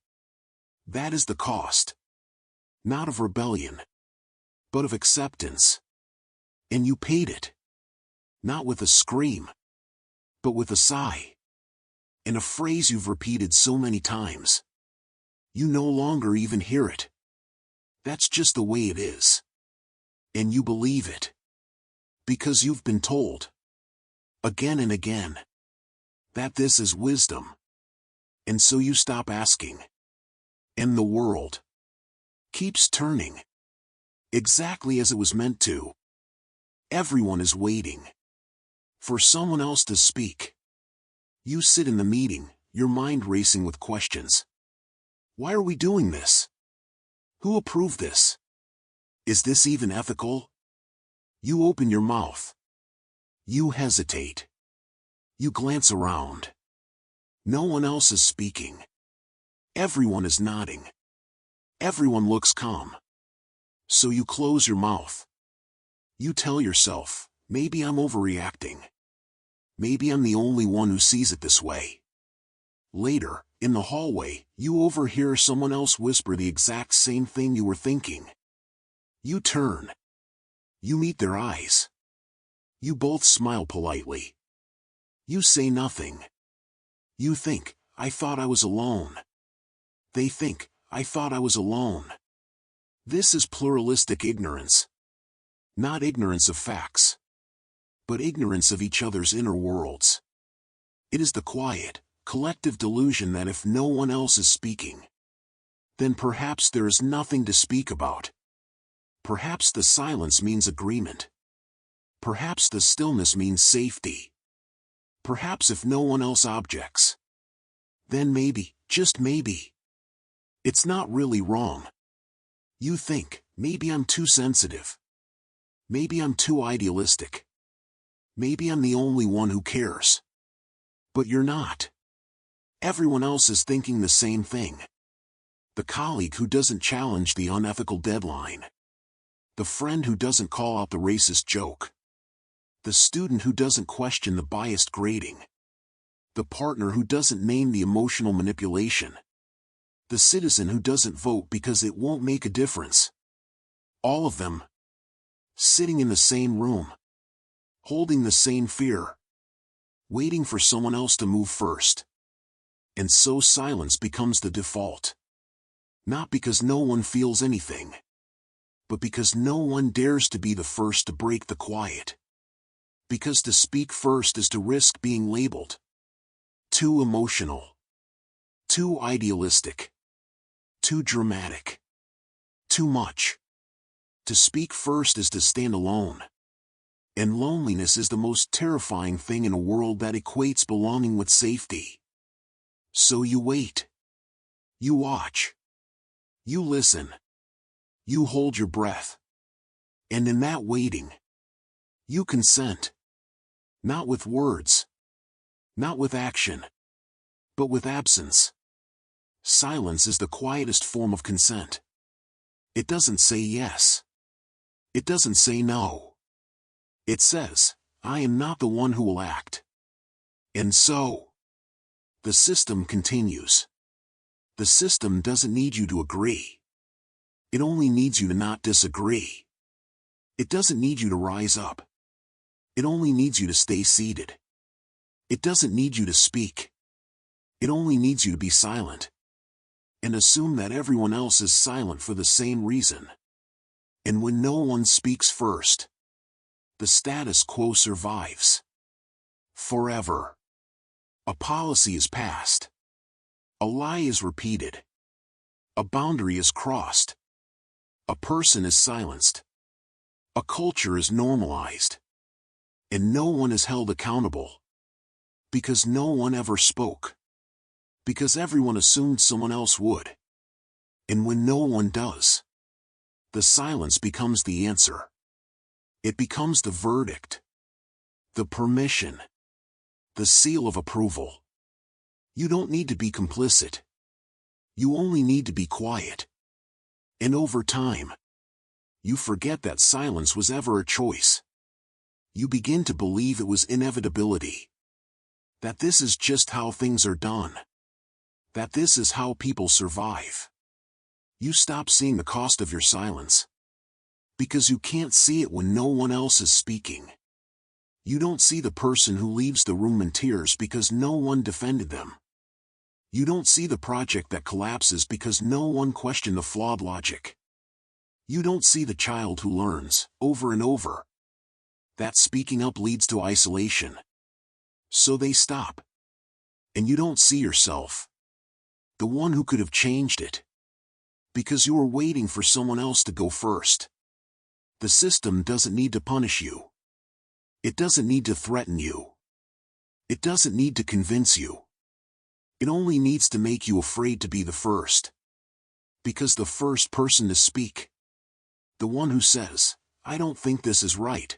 is the cost, not of rebellion, but of acceptance. And you paid it, not with a scream, but with a sigh, and a phrase you've repeated so many times, you no longer even hear it. That's just the way it is. And you believe it, because you've been told, again and again, that this is wisdom. And so you stop asking. And the world keeps turning, exactly as it was meant to. Everyone is waiting for someone else to speak. You sit in the meeting, your mind racing with questions. Why are we doing this? Who approved this? Is this even ethical? You open your mouth. You hesitate. You glance around. No one else is speaking. Everyone is nodding. Everyone looks calm. So you close your mouth. You tell yourself, maybe I'm overreacting. Maybe I'm the only one who sees it this way. Later, in the hallway, you overhear someone else whisper the exact same thing you were thinking. You turn. You meet their eyes. You both smile politely. You say nothing. You think, I thought I was alone. They think, I thought I was alone. This is pluralistic ignorance. Not ignorance of facts, but ignorance of each other's inner worlds. It is the quiet, collective delusion that if no one else is speaking, then perhaps there is nothing to speak about. Perhaps the silence means agreement. Perhaps the stillness means safety. Perhaps if no one else objects, then maybe, just maybe, it's not really wrong. You think, maybe I'm too sensitive. Maybe I'm too idealistic. Maybe I'm the only one who cares. But you're not. Everyone else is thinking the same thing. The colleague who doesn't challenge the unethical deadline. The friend who doesn't call out the racist joke. The student who doesn't question the biased grading. The partner who doesn't name the emotional manipulation. The citizen who doesn't vote because it won't make a difference. All of them, sitting in the same room, holding the same fear, waiting for someone else to move first. And so silence becomes the default. Not because no one feels anything, but because no one dares to be the first to break the quiet. Because to speak first is to risk being labeled too emotional, too idealistic, too dramatic, too much. To speak first is to stand alone. And loneliness is the most terrifying thing in a world that equates belonging with safety. So you wait. You watch. You listen. You hold your breath. And in that waiting, you consent. Not with words. Not with action. But with absence. Silence is the quietest form of consent. It doesn't say yes. It doesn't say no. It says, I am not the one who will act. And so, the system continues. The system doesn't need you to agree. It only needs you to not disagree. It doesn't need you to rise up. It only needs you to stay seated. It doesn't need you to speak. It only needs you to be silent. And assume that everyone else is silent for the same reason. And when no one speaks first, the status quo survives. Forever. A policy is passed. A lie is repeated. A boundary is crossed. A person is silenced. A culture is normalized. And no one is held accountable. Because no one ever spoke. Because everyone assumed someone else would. And when no one does, the silence becomes the answer. It becomes the verdict. The permission. The seal of approval. You don't need to be complicit. You only need to be quiet. And over time, you forget that silence was ever a choice. You begin to believe it was inevitability. That this is just how things are done. That this is how people survive. You stop seeing the cost of your silence. Because you can't see it when no one else is speaking. You don't see the person who leaves the room in tears because no one defended them. You don't see the project that collapses because no one questioned the flawed logic. You don't see the child who learns, over and over, that speaking up leads to isolation. So they stop. And you don't see yourself, the one who could have changed it. Because you were waiting for someone else to go first. The system doesn't need to punish you. It doesn't need to threaten you. It doesn't need to convince you. It only needs to make you afraid to be the first. Because the first person to speak, the one who says, "I don't think this is right,"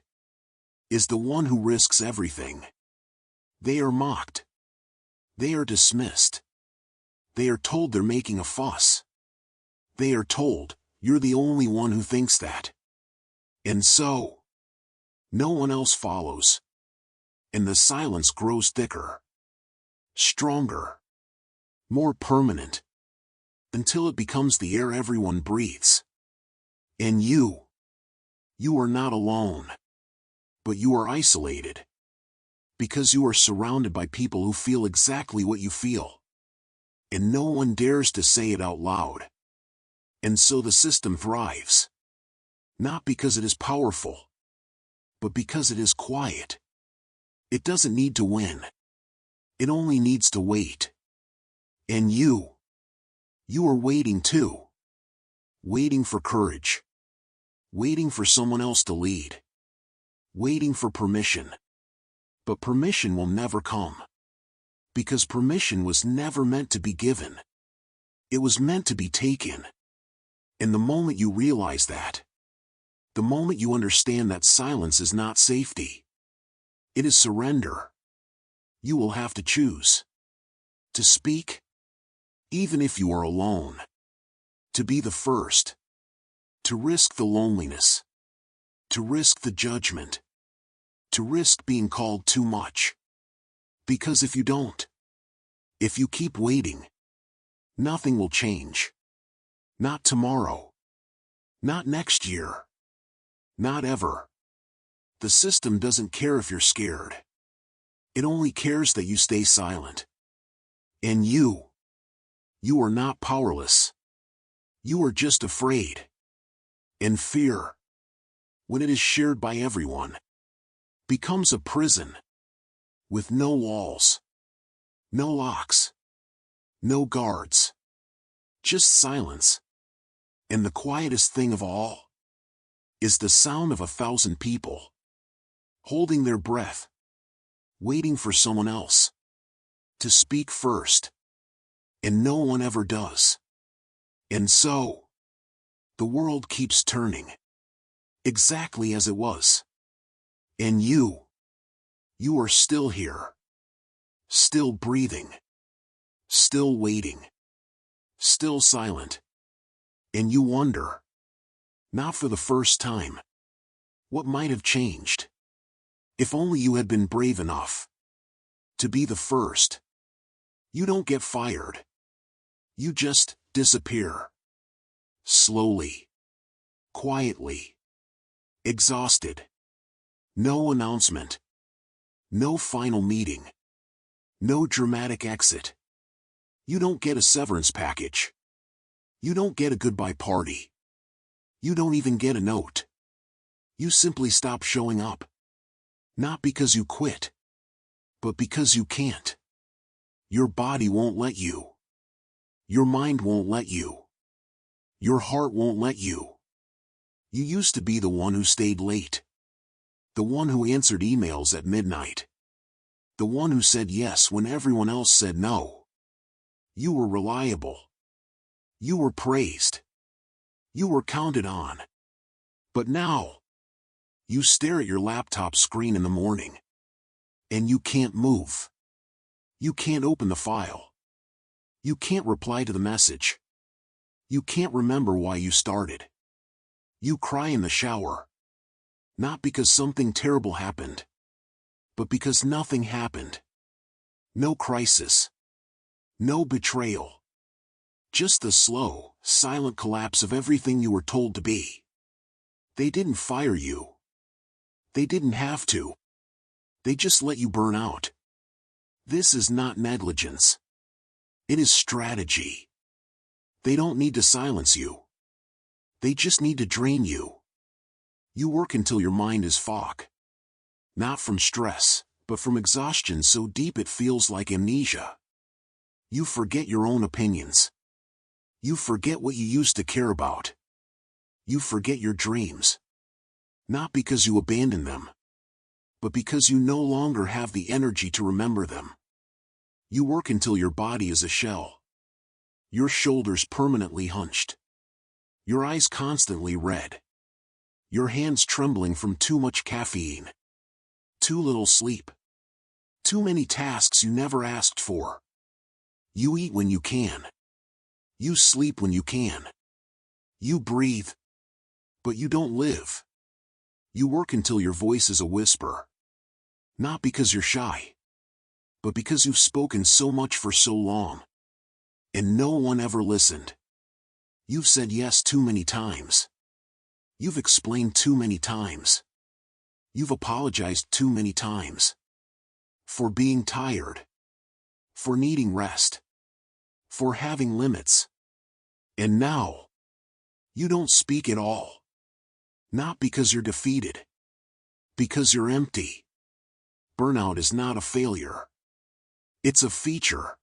is the one who risks everything. They are mocked. They are dismissed. They are told they're making a fuss. They are told, "You're the only one who thinks that." And so, no one else follows. And the silence grows thicker, stronger, more permanent, until it becomes the air everyone breathes. And you are not alone. But you are isolated. Because you are surrounded by people who feel exactly what you feel. And no one dares to say it out loud. And so the system thrives. Not because it is powerful, but because it is quiet. It doesn't need to win. It only needs to wait. And you are waiting too. Waiting for courage. Waiting for someone else to lead. Waiting for permission. But permission will never come. Because permission was never meant to be given. It was meant to be taken. And the moment you realize that, the moment you understand that silence is not safety, it is surrender, you will have to choose. To speak, even if you are alone. To be the first. To risk the loneliness. To risk the judgment. To risk being called too much. Because if you don't, if you keep waiting, nothing will change. Not tomorrow. Not next year. Not ever. The system doesn't care if you're scared. It only cares that you stay silent. And you are not powerless. You are just afraid. And fear, when it is shared by everyone, becomes a prison. With no walls. No locks. No guards. Just silence. And the quietest thing of all is the sound of 1,000 people holding their breath, waiting for someone else to speak first. And no one ever does. And so, the world keeps turning. Exactly as it was. And you are still here. Still breathing. Still waiting. Still silent. And you wonder, not for the first time, what might have changed. If only you had been brave enough to be the first. You don't get fired. You just disappear. Slowly. Quietly. Exhausted. No announcement. No final meeting. No dramatic exit. You don't get a severance package. You don't get a goodbye party. You don't even get a note. You simply stop showing up. Not because you quit, but because you can't. Your body won't let you. Your mind won't let you. Your heart won't let you. You used to be the one who stayed late. The one who answered emails at midnight. The one who said yes when everyone else said no. You were reliable. You were praised. You were counted on. But now, you stare at your laptop screen in the morning. And you can't move. You can't open the file. You can't reply to the message. You can't remember why you started. You cry in the shower. Not because something terrible happened, but because nothing happened. No crisis. No betrayal. Just the slow, silent collapse of everything you were told to be. They didn't fire you. They didn't have to. They just let you burn out. This is not negligence. It is strategy. They don't need to silence you. They just need to drain you. You work until your mind is fog. Not from stress, but from exhaustion so deep it feels like amnesia. You forget your own opinions. You forget what you used to care about. You forget your dreams. Not because you abandoned them, but because you no longer have the energy to remember them. You work until your body is a shell. Your shoulders permanently hunched. Your eyes constantly red. Your hands trembling from too much caffeine. Too little sleep. Too many tasks you never asked for. You eat when you can. You sleep when you can. You breathe. But you don't live. You work until your voice is a whisper. Not because you're shy, but because you've spoken so much for so long. And no one ever listened. You've said yes too many times. You've explained too many times. You've apologized too many times. For being tired. For needing rest. For having limits. And now, you don't speak at all. Not because you're defeated. Because you're empty. Burnout is not a failure. It's a feature.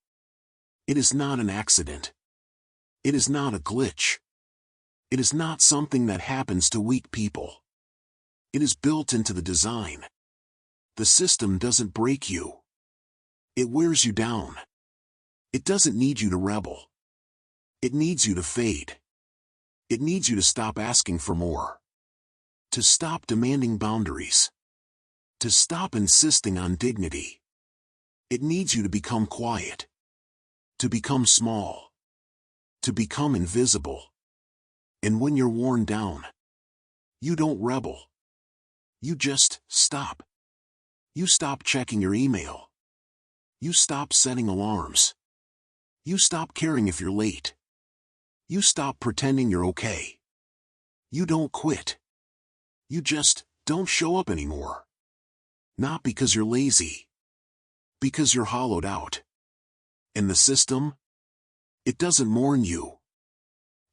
It is not an accident. It is not a glitch. It is not something that happens to weak people. It is built into the design. The system doesn't break you. It wears you down. It doesn't need you to rebel. It needs you to fade. It needs you to stop asking for more. To stop demanding boundaries. To stop insisting on dignity. It needs you to become quiet. To become small. To become invisible. And when you're worn down, you don't rebel. You just stop. You stop checking your email. You stop setting alarms. You stop caring if you're late. You stop pretending you're okay. You don't quit. You just don't show up anymore. Not because you're lazy. Because you're hollowed out. And the system? It doesn't mourn you.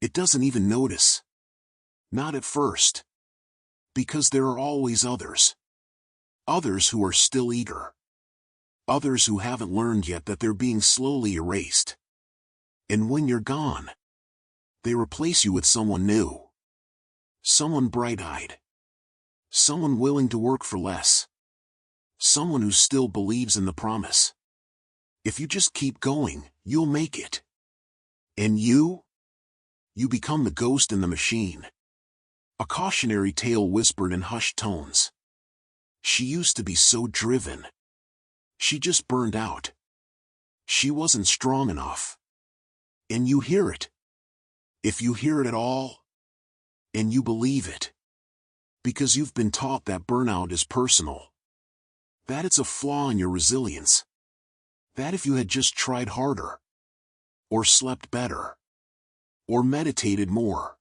It doesn't even notice. Not at first. Because there are always others. Others who are still eager. Others who haven't learned yet that they're being slowly erased. And when you're gone, they replace you with someone new. Someone bright-eyed. Someone willing to work for less. Someone who still believes in the promise. If you just keep going, you'll make it. And you? You become the ghost in the machine. A cautionary tale whispered in hushed tones. She used to be so driven. She just burned out. She wasn't strong enough. And you hear it. If you hear it at all. And you believe it. Because you've been taught that burnout is personal. That it's a flaw in your resilience. That if you had just tried harder. Or slept better. Or meditated more.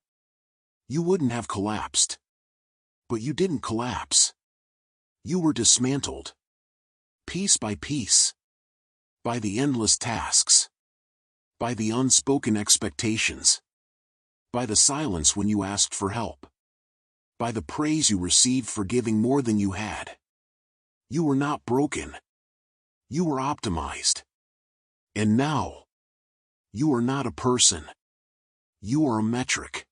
You wouldn't have collapsed. But you didn't collapse. You were dismantled. Piece by piece. By the endless tasks. By the unspoken expectations. By the silence when you asked for help. By the praise you received for giving more than you had. You were not broken. You were optimized. And now, you are not a person. You are a metric.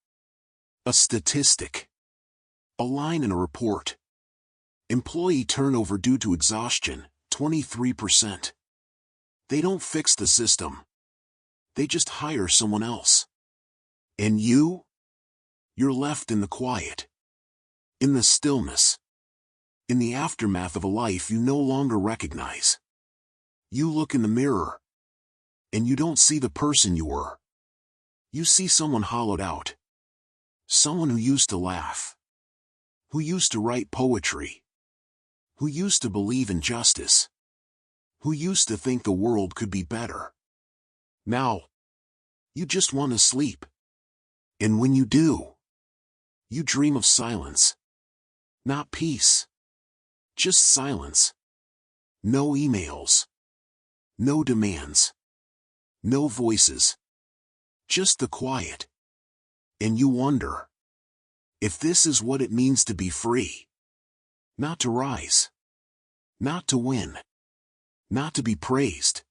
A statistic. A line in a report. Employee turnover due to exhaustion, 23%. They don't fix the system. They just hire someone else. And you? You're left in the quiet. In the stillness. In the aftermath of a life you no longer recognize. You look in the mirror. And you don't see the person you were. You see someone hollowed out. Someone who used to laugh. Who used to write poetry. Who used to believe in justice. Who used to think the world could be better. Now, you just want to sleep. And when you do, you dream of silence. Not peace. Just silence. No emails. No demands. No voices. Just the quiet. And you wonder if this is what it means to be free. Not to rise. Not to win. Not to be praised.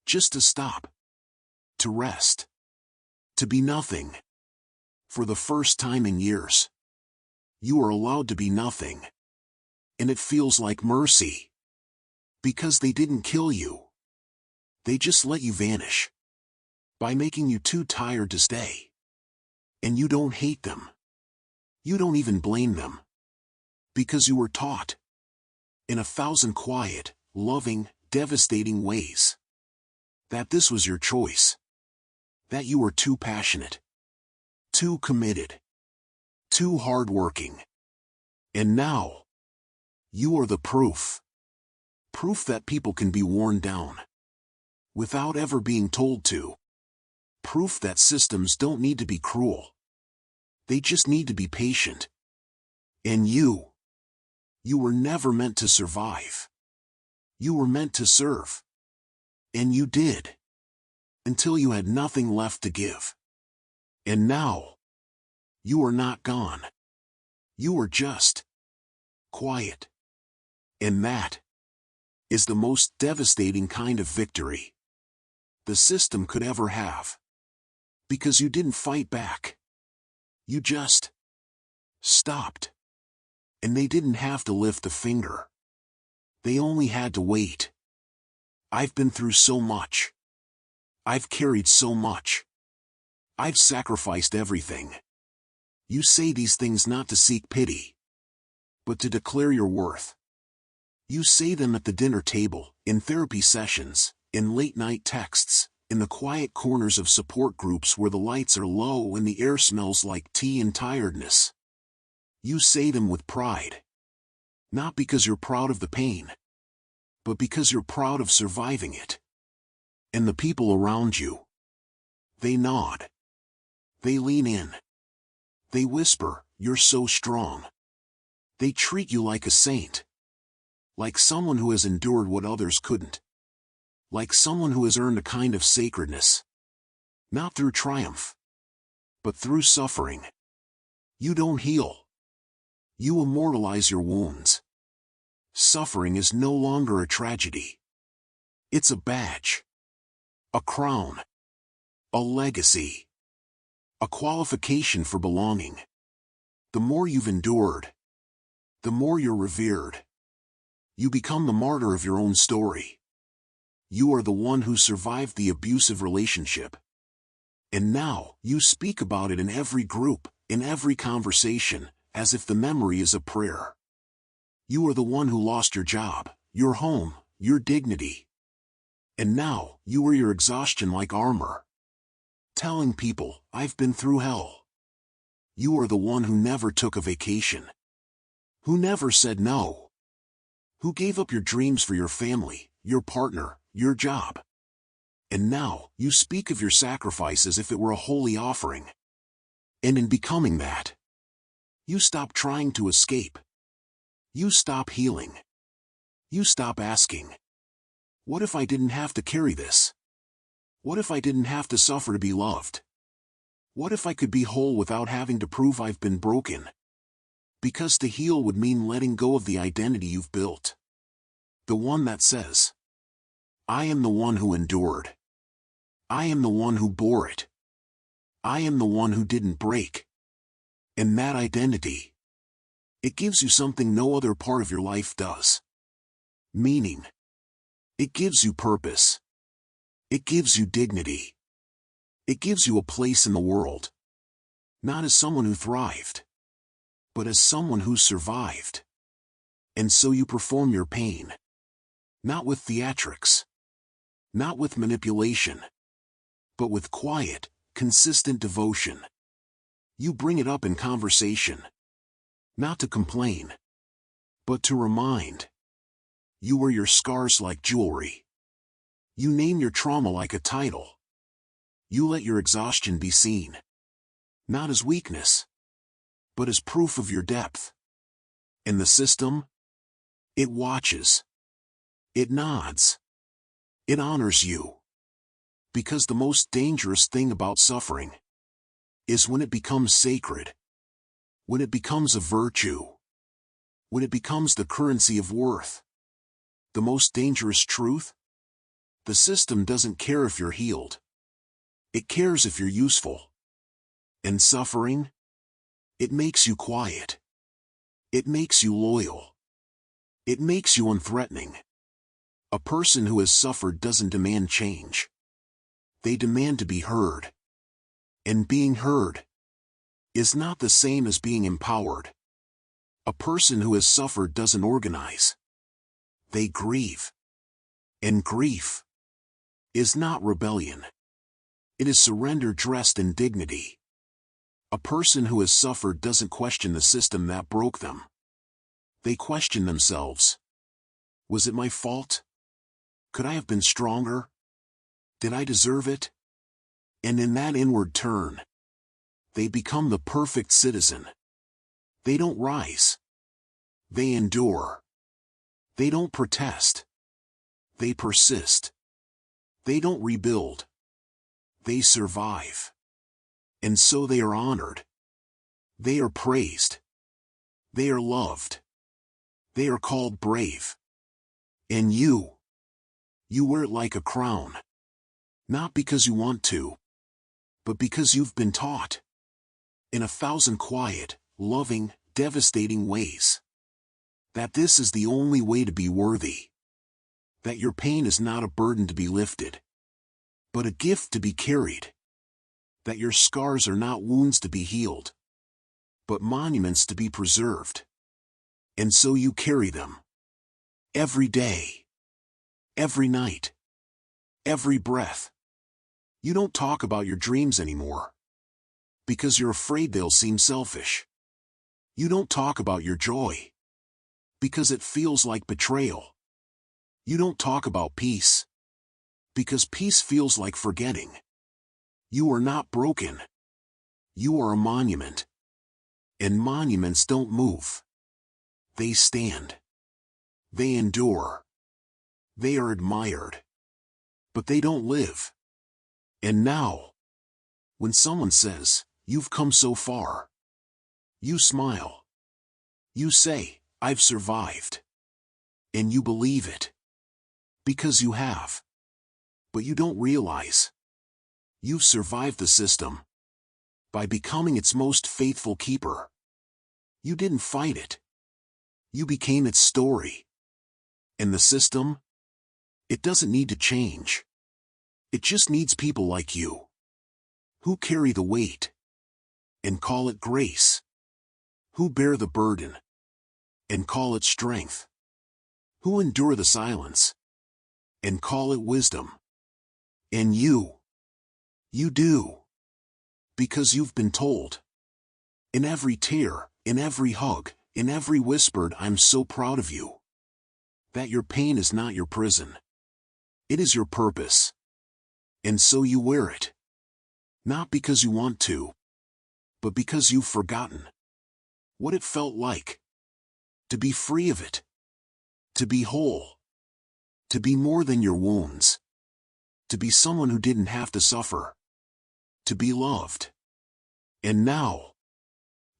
Just to stop. To rest. To be nothing. For the first time in years, you are allowed to be nothing. And it feels like mercy. Because they didn't kill you. They just let you vanish. By making you too tired to stay. And you don't hate them. You don't even blame them. Because you were taught. In 1,000 quiet, loving, devastating ways. That this was your choice. That you were too passionate. Too committed. Too hardworking. And now, you are the proof. Proof that people can be worn down. Without ever being told to. Proof that systems don't need to be cruel. They just need to be patient. And you were never meant to survive. You were meant to serve. And you did. Until you had nothing left to give. And now, you are not gone. You are just quiet. And that is the most devastating kind of victory the system could ever have. Because you didn't fight back. You just stopped. And they didn't have to lift a finger. They only had to wait. I've been through so much. I've carried so much. I've sacrificed everything. You say these things not to seek pity, but to declare your worth. You say them at the dinner table, in therapy sessions, in late-night texts, in the quiet corners of support groups where the lights are low and the air smells like tea and tiredness. You say them with pride. Not because you're proud of the pain, but because you're proud of surviving it. And the people around you, they nod. They lean in. They whisper, "You're so strong." They treat you like a saint. Like someone who has endured what others couldn't. Like someone who has earned a kind of sacredness. Not through triumph, but through suffering. You don't heal. You immortalize your wounds. Suffering is no longer a tragedy. It's a badge. A crown. A legacy. A qualification for belonging. The more you've endured, the more you're revered. You become the martyr of your own story. You are the one who survived the abusive relationship. And now, you speak about it in every group, in every conversation, as if the memory is a prayer. You are the one who lost your job, your home, your dignity. And now, you wear your exhaustion like armor. Telling people, "I've been through hell." You are the one who never took a vacation. Who never said no. Who gave up your dreams for your family, your partner, your job. And now, you speak of your sacrifice as if it were a holy offering. And in becoming that, you stop trying to escape. You stop healing. You stop asking, "What if I didn't have to carry this? What if I didn't have to suffer to be loved? What if I could be whole without having to prove I've been broken?" Because to heal would mean letting go of the identity you've built. The one that says, "I am the one who endured. I am the one who bore it. I am the one who didn't break." And that identity, It gives you something no other part of your life does. Meaning. It gives you purpose. It gives you dignity. It gives you a place in the world. Not as someone who thrived, but as someone who survived. And so you perform your pain. Not with theatrics. Not with manipulation. But with quiet, consistent devotion. You bring it up in conversation. Not to complain, but to remind. You wear your scars like jewelry. You name your trauma like a title. You let your exhaustion be seen. Not as weakness, but as proof of your depth. And the system? It watches. It nods. It honors you. Because the most dangerous thing about suffering is when it becomes sacred. When it becomes a virtue. When it becomes the currency of worth. The most dangerous truth? The system doesn't care if you're healed. It cares if you're useful. And suffering? It makes you quiet. It makes you loyal. It makes you unthreatening. A person who has suffered doesn't demand change. They demand to be heard. And being heard is not the same as being empowered. A person who has suffered doesn't organize. They grieve. And grief is not rebellion. It is surrender dressed in dignity. A person who has suffered doesn't question the system that broke them. They question themselves. Was it my fault? Could I have been stronger? Did I deserve it? And in that inward turn, they become the perfect citizen. They don't rise. They endure. They don't protest. They persist. They don't rebuild. They survive. And so they are honored. They are praised. They are loved. They are called brave. And you wear it like a crown. Not because you want to, but because you've been taught. In 1,000 quiet, loving, devastating ways. That this is the only way to be worthy. That your pain is not a burden to be lifted, but a gift to be carried. That your scars are not wounds to be healed, but monuments to be preserved. And so you carry them. Every day. Every night. Every breath. You don't talk about your dreams anymore. Because you're afraid they'll seem selfish. You don't talk about your joy. Because it feels like betrayal. You don't talk about peace. Because peace feels like forgetting. You are not broken. You are a monument. And monuments don't move. They stand. They endure. They are admired. But they don't live. And now, when someone says, "You've come so far," you smile. You say, "I've survived." And you believe it. Because you have. But you don't realize. You've survived the system. By becoming its most faithful keeper. You didn't fight it. You became its story. And the system? It doesn't need to change. It just needs people like you. Who carry the weight. And call it grace. Who bear the burden. And call it strength. Who endure the silence. And call it wisdom. And you do. Because you've been told. In every tear, in every hug, in every whispered "I'm so proud of you." That your pain is not your prison. It is your purpose. And so you wear it. Not because you want to, but because you've forgotten what it felt like. To be free of it. To be whole. To be more than your wounds. To be someone who didn't have to suffer. To be loved. And now,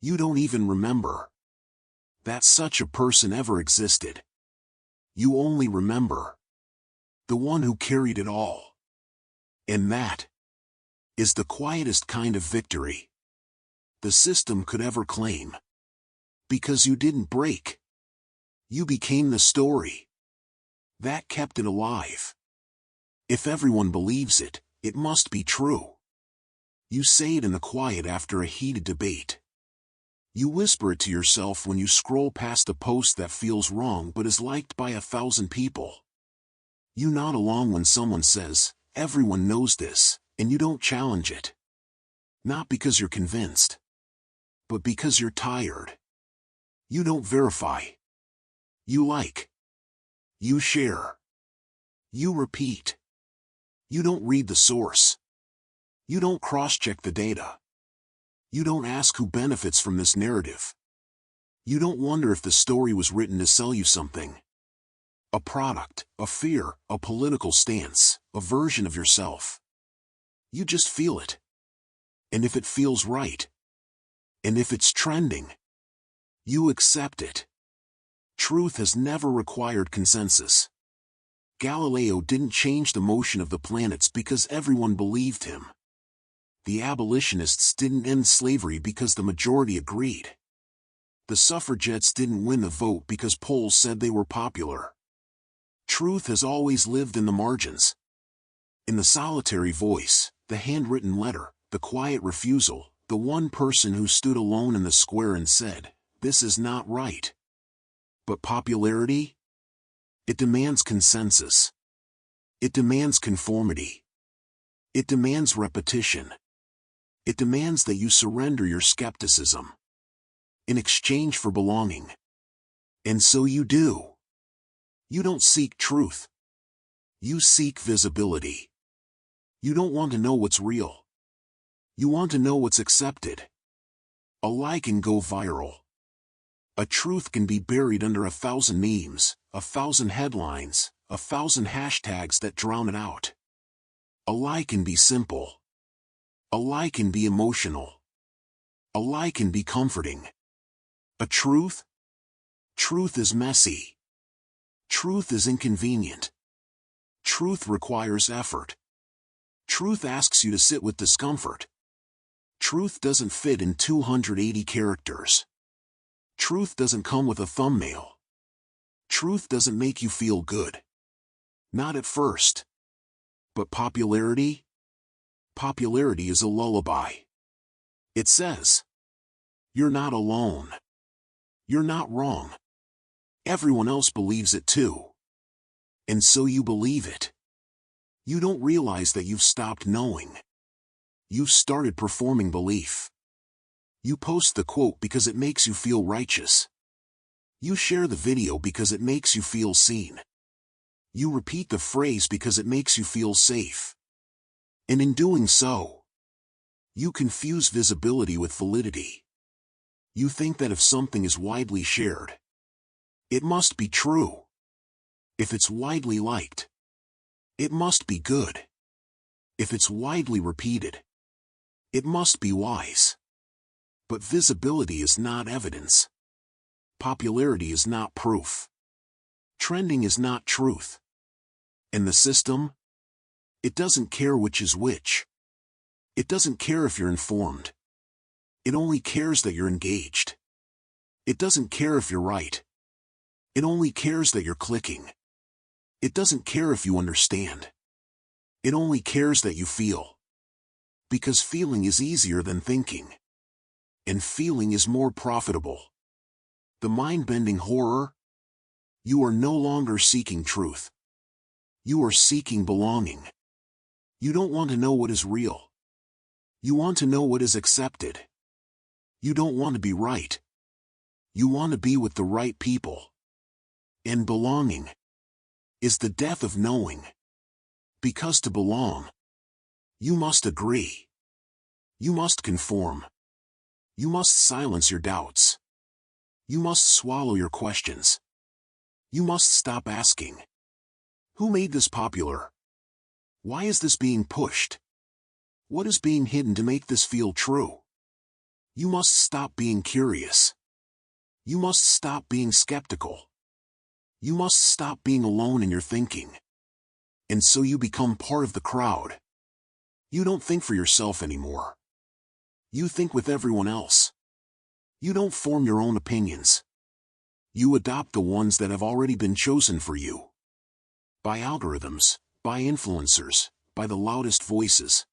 you don't even remember that such a person ever existed. You only remember the one who carried it all. And that is the quietest kind of victory the system could ever claim. Because you didn't break. You became the story. That kept it alive. If everyone believes it, it must be true. You say it in the quiet after a heated debate. You whisper it to yourself when you scroll past a post that feels wrong but is liked by 1,000 people. You nod along when someone says, "Everyone knows this," and you don't challenge it. Not because you're convinced, but because you're tired. You don't verify. You like. You share. You repeat. You don't read the source. You don't cross-check the data. You don't ask who benefits from this narrative. You don't wonder if the story was written to sell you something. A product, a fear, a political stance, a version of yourself. You just feel it. And if it feels right, and if it's trending, you accept it. Truth has never required consensus. Galileo didn't change the motion of the planets because everyone believed him. The abolitionists didn't end slavery because the majority agreed. The suffragettes didn't win the vote because polls said they were popular. Truth has always lived in the margins. In the solitary voice, the handwritten letter, the quiet refusal, the one person who stood alone in the square and said, "This is not right." But popularity? It demands consensus. It demands conformity. It demands repetition. It demands that you surrender your skepticism in exchange for belonging. And so you do. You don't seek truth. You seek visibility. You don't want to know what's real. You want to know what's accepted. A lie can go viral. A truth can be buried under 1,000 memes, 1,000 headlines, 1,000 hashtags that drown it out. A lie can be simple. A lie can be emotional. A lie can be comforting. A truth? Truth is messy. Truth is inconvenient. Truth requires effort. Truth asks you to sit with discomfort. Truth doesn't fit in 280 characters. Truth doesn't come with a thumbnail. Truth doesn't make you feel good. Not at first. But popularity? Popularity is a lullaby. It says, "You're not alone. You're not wrong. Everyone else believes it too." And so you believe it. You don't realize that you've stopped knowing. You've started performing belief. You post the quote because it makes you feel righteous. You share the video because it makes you feel seen. You repeat the phrase because it makes you feel safe. And in doing so, you confuse visibility with validity. You think that if something is widely shared, it must be true. If it's widely liked, it must be good. If it's widely repeated, it must be wise. But visibility is not evidence. Popularity is not proof. Trending is not truth. And the system? It doesn't care which is which. It doesn't care if you're informed. It only cares that you're engaged. It doesn't care if you're right. It only cares that you're clicking. It doesn't care if you understand. It only cares that you feel. Because feeling is easier than thinking. And feeling is more profitable. The mind-bending horror? You are no longer seeking truth. You are seeking belonging. You don't want to know what is real. You want to know what is accepted. You don't want to be right. You want to be with the right people. And belonging is the death of knowing. Because to belong, you must agree. You must conform. You must silence your doubts. You must swallow your questions. You must stop asking, "Who made this popular? Why is this being pushed? What is being hidden to make this feel true?" You must stop being curious. You must stop being skeptical. You must stop being alone in your thinking. And so you become part of the crowd. You don't think for yourself anymore. You think with everyone else. You don't form your own opinions. You adopt the ones that have already been chosen for you. By algorithms, by influencers, by the loudest voices.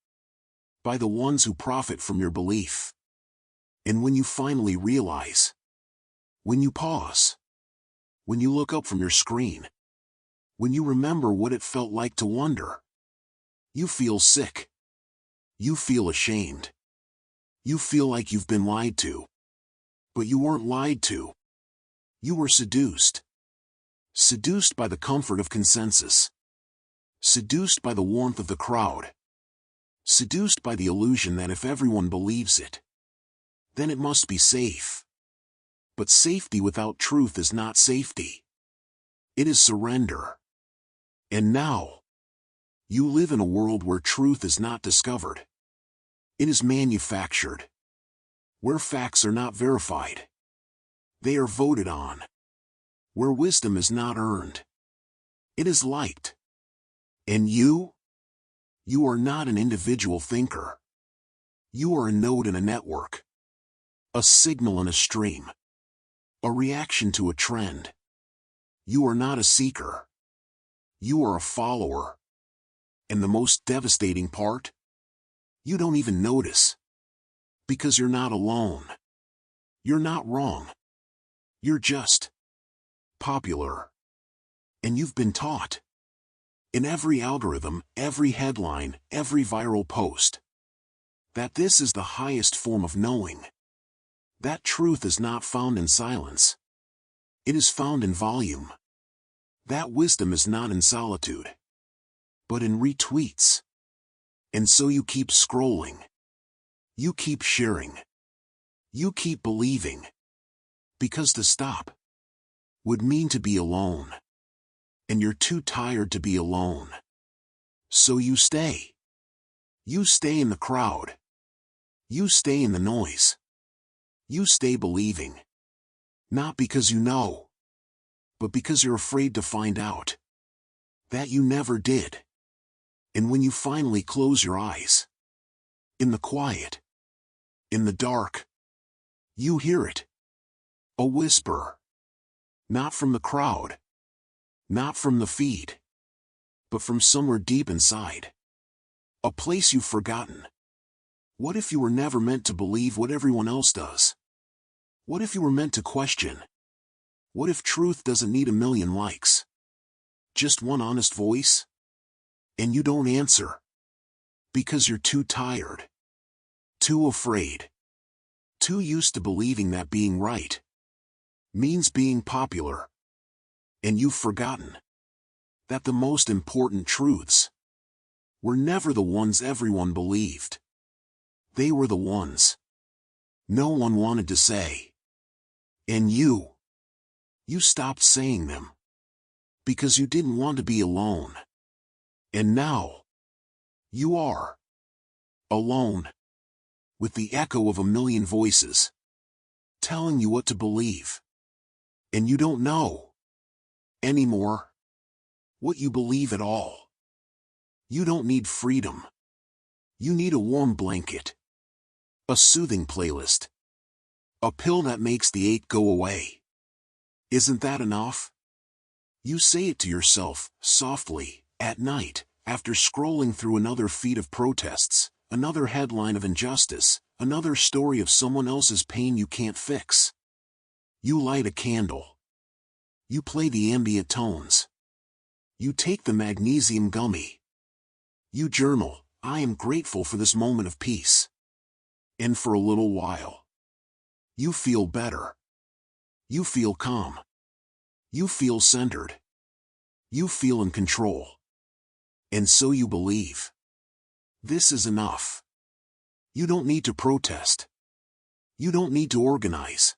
By the ones who profit from your belief. And when you finally realize, when you pause, when you look up from your screen, when you remember what it felt like to wonder, you feel sick. You feel ashamed. You feel like you've been lied to. But you weren't lied to. You were seduced. Seduced by the comfort of consensus. Seduced by the warmth of the crowd. Seduced by the illusion that if everyone believes it, then it must be safe. But safety without truth is not safety. It is surrender. And now, you live in a world where truth is not discovered. It is manufactured. Where facts are not verified. They are voted on. Where wisdom is not earned. It is liked. And you? You are not an individual thinker. You are a node in a network. A signal in a stream. A reaction to a trend. You are not a seeker. You are a follower. And the most devastating part? You don't even notice. Because you're not alone. You're not wrong. You're just popular. And you've been taught. In every algorithm, every headline, every viral post, that this is the highest form of knowing. That truth is not found in silence. It is found in volume. That wisdom is not in solitude, but in retweets. And so you keep scrolling. You keep sharing. You keep believing. Because to stop would mean to be alone. And you're too tired to be alone. So you stay. You stay in the crowd. You stay in the noise. You stay believing. Not because you know, but because you're afraid to find out that you never did. And when you finally close your eyes, in the quiet, in the dark, you hear it. A whisper. Not from the crowd. Not from the feed. But from somewhere deep inside. A place you've forgotten. What if you were never meant to believe what everyone else does? What if you were meant to question? What if truth doesn't need a million likes? Just one honest voice? And you don't answer. Because you're too tired. Too afraid. Too used to believing that being right means being popular. And you've forgotten that the most important truths were never the ones everyone believed. They were the ones no one wanted to say. And you stopped saying them because you didn't want to be alone. And now you are alone with the echo of a million voices telling you what to believe. And you don't know anymore what you believe at all. You don't need freedom. You need a warm blanket. A soothing playlist. A pill that makes the ache go away. Isn't that enough? You say it to yourself, softly, at night, after scrolling through another feed of protests, another headline of injustice, another story of someone else's pain you can't fix. You light a candle. You play the ambient tones. You take the magnesium gummy. You journal, I am grateful for this moment of peace. And for a little while, you feel better. You feel calm. You feel centered. You feel in control. And so you believe. This is enough. You don't need to protest. You don't need to organize.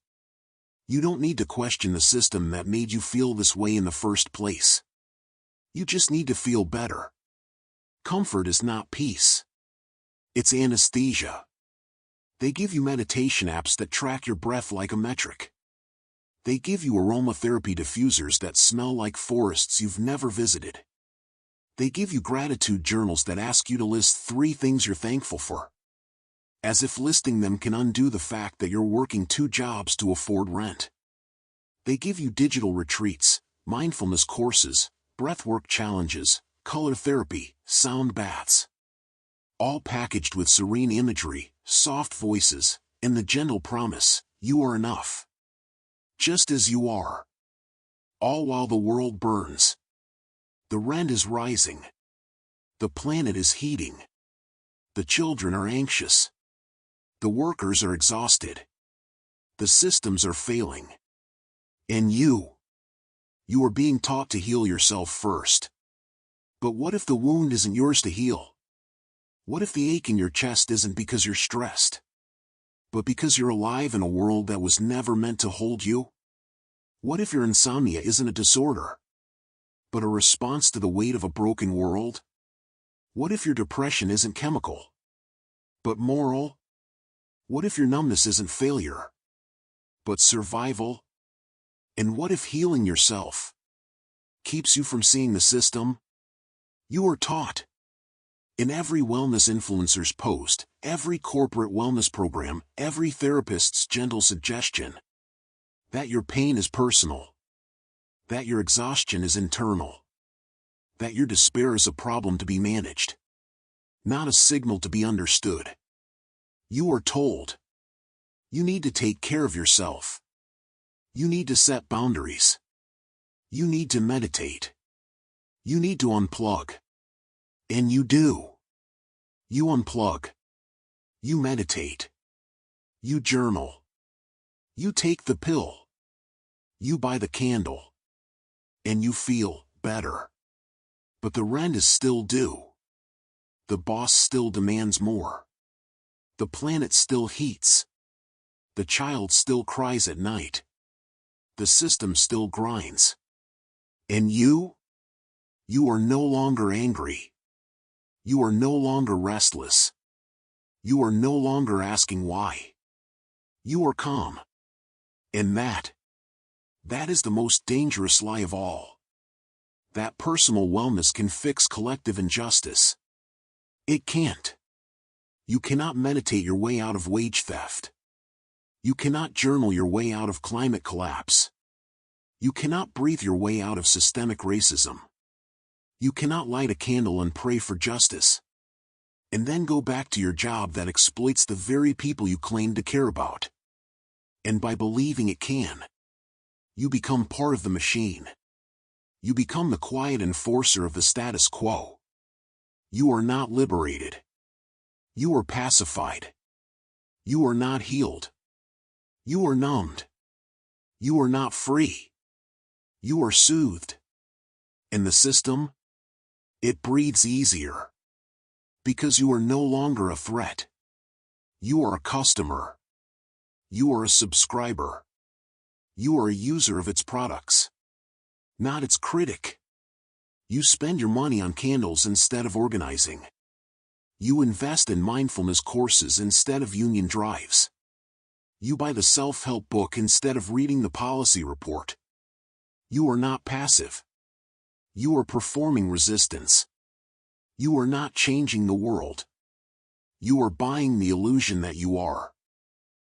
You don't need to question the system that made you feel this way in the first place. You just need to feel better. Comfort is not peace. It's anesthesia. They give you meditation apps that track your breath like a metric. They give you aromatherapy diffusers that smell like forests you've never visited. They give you gratitude journals that ask you to list 3 things you're thankful for. As if listing them can undo the fact that you're working 2 jobs to afford rent. They give you digital retreats, mindfulness courses, breathwork challenges, color therapy, sound baths. All packaged with serene imagery, soft voices, and the gentle promise, you are enough. Just as you are. All while the world burns. The rent is rising. The planet is heating. The children are anxious. The workers are exhausted. The systems are failing. And you are being taught to heal yourself first. But what if the wound isn't yours to heal? What if the ache in your chest isn't because you're stressed, but because you're alive in a world that was never meant to hold you? What if your insomnia isn't a disorder, but a response to the weight of a broken world? What if your depression isn't chemical, but moral? What if your numbness isn't failure, but survival? And what if healing yourself keeps you from seeing the system? You are taught. In every wellness influencer's post, every corporate wellness program, every therapist's gentle suggestion, that your pain is personal, that your exhaustion is internal, that your despair is a problem to be managed, not a signal to be understood. You are told. You need to take care of yourself. You need to set boundaries. You need to meditate. You need to unplug. And you do. You unplug. You meditate. You journal. You take the pill. You buy the candle. And you feel better. But the rent is still due. The boss still demands more. The planet still heats. The child still cries at night. The system still grinds. And you are no longer angry. You are no longer restless. You are no longer asking why. You are calm. And that is the most dangerous lie of all. That personal wellness can fix collective injustice. It can't. You cannot meditate your way out of wage theft. You cannot journal your way out of climate collapse. You cannot breathe your way out of systemic racism. You cannot light a candle and pray for justice, and then go back to your job that exploits the very people you claim to care about. And by believing it can, you become part of the machine. You become the quiet enforcer of the status quo. You are not liberated. You are pacified. You are not healed. You are numbed. You are not free. You are soothed. And the system? It breathes easier. Because you are no longer a threat. You are a customer. You are a subscriber. You are a user of its products, not its critic. You spend your money on candles instead of organizing. You invest in mindfulness courses instead of union drives. You buy the self-help book instead of reading the policy report. You are not passive. You are performing resistance. You are not changing the world. You are buying the illusion that you are.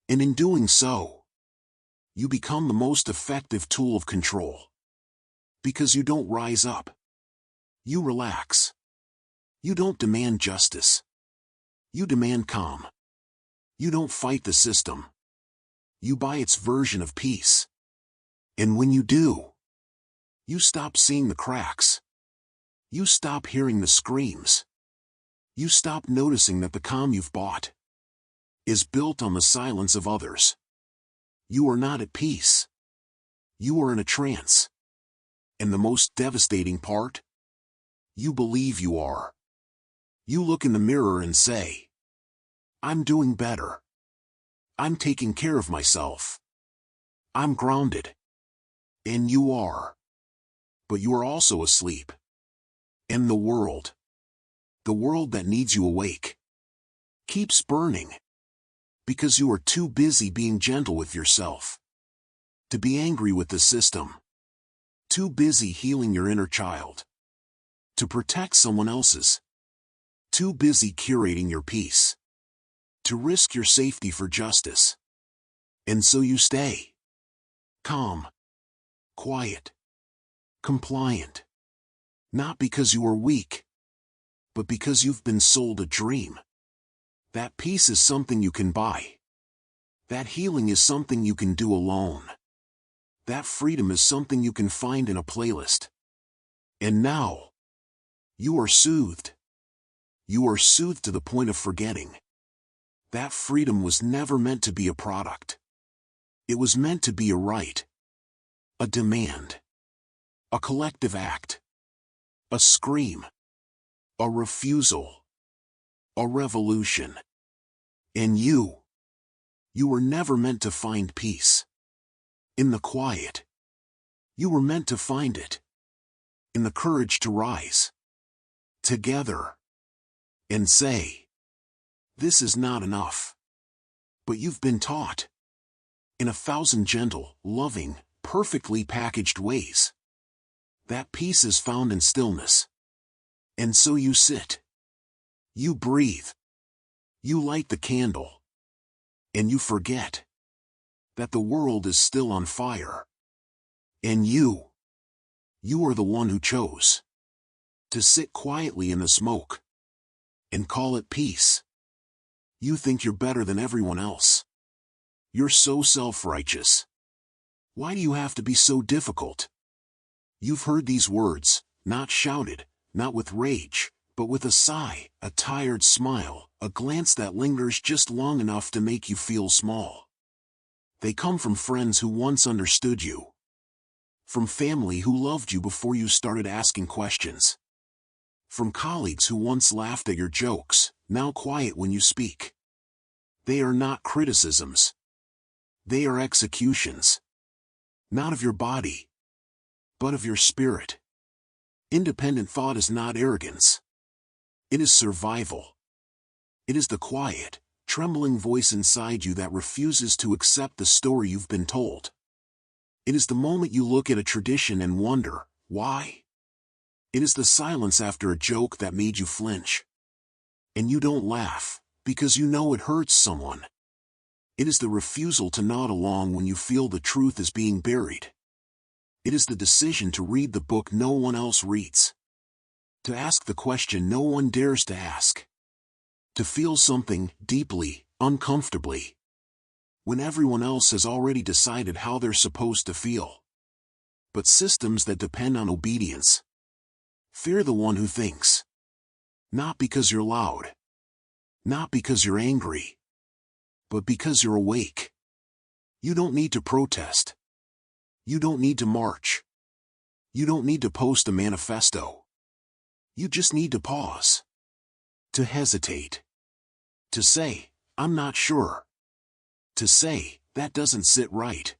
And in doing so, you become the most effective tool of control. Because you don't rise up. You relax. You don't demand justice. You demand calm. You don't fight the system. You buy its version of peace. And when you do, you stop seeing the cracks. You stop hearing the screams. You stop noticing that the calm you've bought is built on the silence of others. You are not at peace. You are in a trance. And the most devastating part? You believe you are. You look in the mirror and say, I'm doing better. I'm taking care of myself. I'm grounded. And you are. But you are also asleep. And the world that needs you awake, keeps burning. Because you are too busy being gentle with yourself to be angry with the system. Too busy healing your inner child to protect someone else's. Too busy curating your peace to risk your safety for justice. And so you stay calm, quiet, compliant. Not because you are weak, but because you've been sold a dream. That peace is something you can buy. That healing is something you can do alone. That freedom is something you can find in a playlist. And now, you are soothed. You are soothed to the point of forgetting. That freedom was never meant to be a product. It was meant to be a right, a demand, a collective act, a scream, a refusal, a revolution. And you were never meant to find peace in the quiet. You were meant to find it in the courage to rise together and say, this is not enough. But you've been taught in 1,000 gentle, loving, perfectly packaged ways. That peace is found in stillness. And so you sit. You breathe. You light the candle. And you forget that the world is still on fire. And you are the one who chose to sit quietly in the smoke and call it peace. You think you're better than everyone else. You're so self-righteous. Why do you have to be so difficult? You've heard these words, not shouted, not with rage, but with a sigh, a tired smile, a glance that lingers just long enough to make you feel small. They come from friends who once understood you. From family who loved you before you started asking questions. From colleagues who once laughed at your jokes, now quiet when you speak. They are not criticisms. They are executions. Not of your body, but of your spirit. Independent thought is not arrogance. It is survival. It is the quiet, trembling voice inside you that refuses to accept the story you've been told. It is the moment you look at a tradition and wonder, why? It is the silence after a joke that made you flinch. And you don't laugh, because you know it hurts someone. It is the refusal to nod along when you feel the truth is being buried. It is the decision to read the book no one else reads. To ask the question no one dares to ask. To feel something deeply, uncomfortably, when everyone else has already decided how they're supposed to feel. But systems that depend on obedience. Fear the one who thinks. Not because you're loud. Not because you're angry. But because you're awake. You don't need to protest. You don't need to march. You don't need to post a manifesto. You just need to pause. To hesitate. To say, I'm not sure. To say, that doesn't sit right.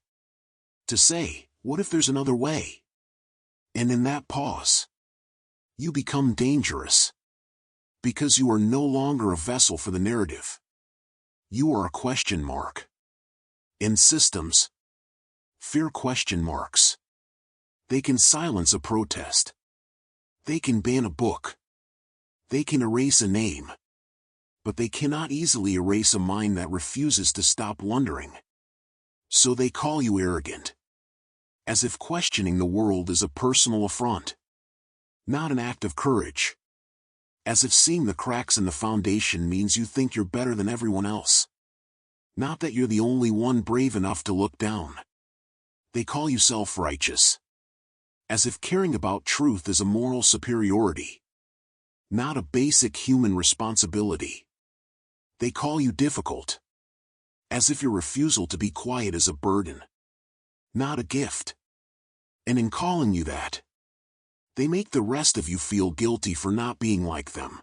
To say, what if there's another way? And in that pause, you become dangerous. Because you are no longer a vessel for the narrative. You are a question mark. In systems, fear question marks. They can silence a protest. They can ban a book. They can erase a name. But they cannot easily erase a mind that refuses to stop wondering. So they call you arrogant. As if questioning the world is a personal affront. Not an act of courage. As if seeing the cracks in the foundation means you think you're better than everyone else. Not that you're the only one brave enough to look down. They call you self-righteous. As if caring about truth is a moral superiority. Not a basic human responsibility. They call you difficult. As if your refusal to be quiet is a burden. Not a gift. And in calling you that, they make the rest of you feel guilty for not being like them.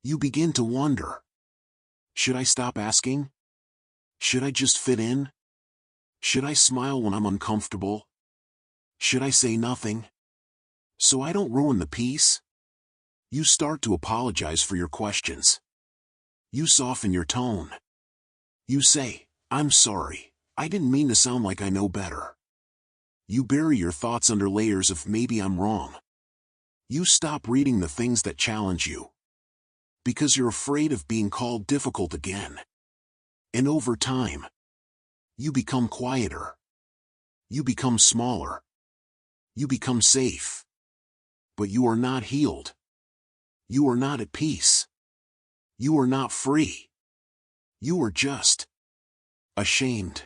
You begin to wonder. Should I stop asking? Should I just fit in? Should I smile when I'm uncomfortable? Should I say nothing? So I don't ruin the peace? You start to apologize for your questions. You soften your tone. You say, I'm sorry, I didn't mean to sound like I know better. You bury your thoughts under layers of maybe I'm wrong. You stop reading the things that challenge you. Because you're afraid of being called difficult again. And over time, you become quieter. You become smaller. You become safe. But you are not healed. You are not at peace. You are not free. You are just ashamed.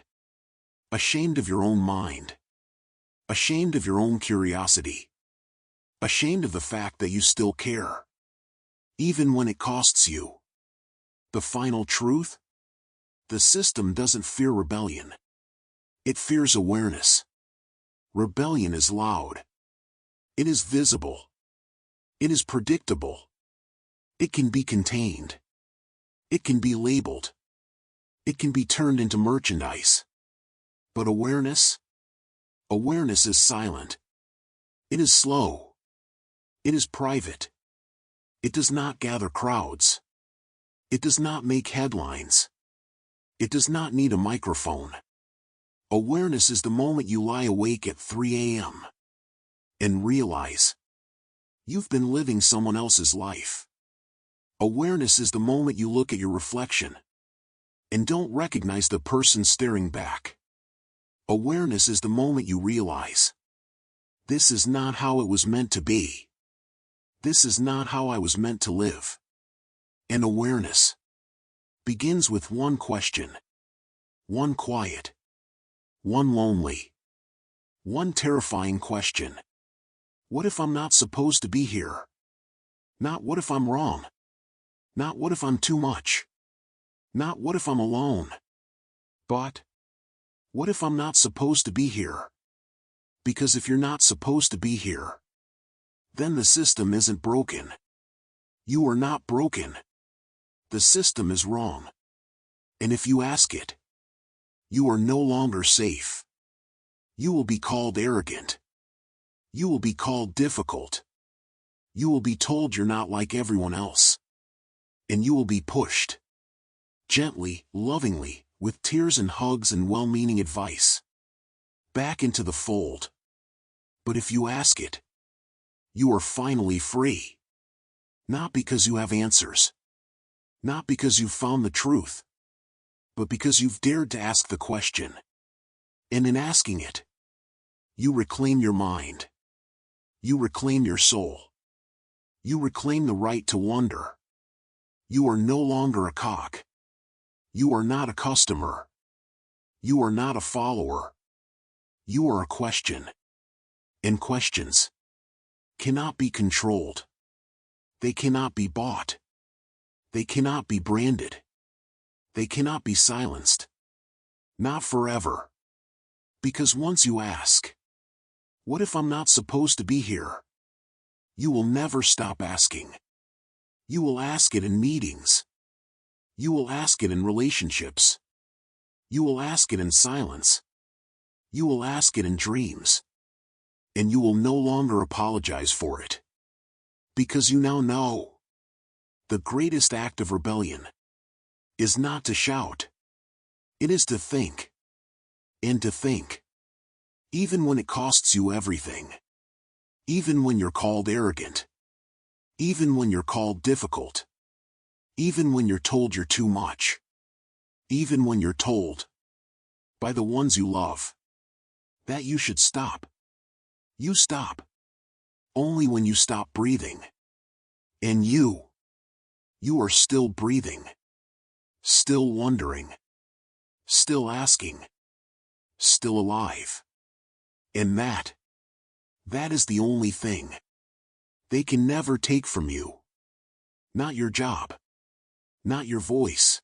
Ashamed of your own mind. Ashamed of your own curiosity. Ashamed of the fact that you still care. Even when it costs you. The final truth? The system doesn't fear rebellion. It fears awareness. Rebellion is loud. It is visible. It is predictable. It can be contained. It can be labeled. It can be turned into merchandise. But awareness? Awareness is silent. It is slow. It is private. It does not gather crowds. It does not make headlines. It does not need a microphone. Awareness is the moment you lie awake at 3 a.m. and realize you've been living someone else's life. Awareness is the moment you look at your reflection and don't recognize the person staring back. Awareness is the moment you realize this is not how it was meant to be. This is not how I was meant to live. And awareness begins with one question. One quiet. One lonely. One terrifying question. What if I'm not supposed to be here? Not what if I'm wrong. Not what if I'm too much. Not what if I'm alone. But what if I'm not supposed to be here? Because if you're not supposed to be here, then the system isn't broken. You are not broken. The system is wrong. And if you ask it, you are no longer safe. You will be called arrogant. You will be called difficult. You will be told you're not like everyone else. And you will be pushed. Gently, lovingly, with tears and hugs and well-meaning advice. Back into the fold. But if you ask it, you are finally free. Not because you have answers. Not because you've found the truth. But because you've dared to ask the question. And in asking it, you reclaim your mind. You reclaim your soul. You reclaim the right to wonder. You are no longer a cog. You are not a customer. You are not a follower. You are a question. And questions cannot be controlled. They cannot be bought. They cannot be branded. They cannot be silenced. Not forever. Because once you ask, what if I'm not supposed to be here? You will never stop asking. You will ask it in meetings. You will ask it in relationships. You will ask it in silence. You will ask it in dreams. And you will no longer apologize for it. Because you now know. The greatest act of rebellion is not to shout. It is to think. And to think. Even when it costs you everything. Even when you're called arrogant. Even when you're called difficult. Even when you're told you're too much. Even when you're told, by the ones you love, that you should stop. You stop. Only when you stop breathing. And you are still breathing. Still wondering. Still asking. Still alive. And that is the only thing they can never take from you. Not your job. Not your voice.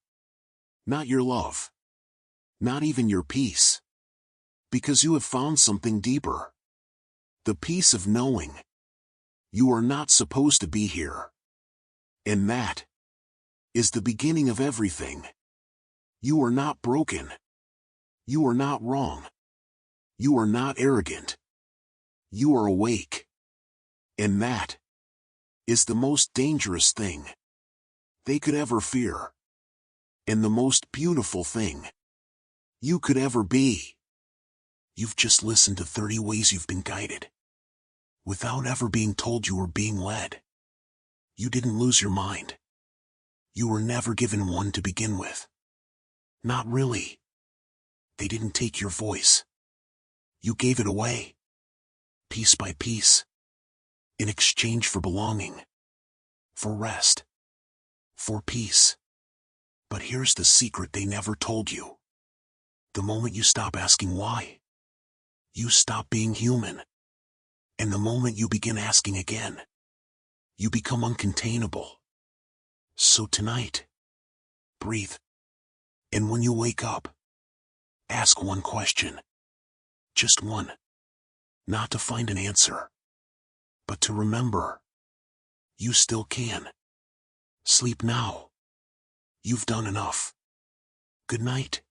Not your love. Not even your peace. Because you have found something deeper. The peace of knowing you are not supposed to be here. And that is the beginning of everything. You are not broken. You are not wrong. You are not arrogant. You are awake. And that is the most dangerous thing they could ever fear. And the most beautiful thing you could ever be. You've just listened to 30 ways you've been guided. Without ever being told you were being led. You didn't lose your mind. You were never given one to begin with. Not really. They didn't take your voice. You gave it away. Piece by piece. In exchange for belonging. For rest. For peace. But here's the secret they never told you. The moment you stop asking why, you stop being human. And the moment you begin asking again, you become uncontainable. So tonight, breathe. And when you wake up, ask one question. Just one. Not to find an answer, but to remember. You still can. Sleep now. You've done enough. Good night.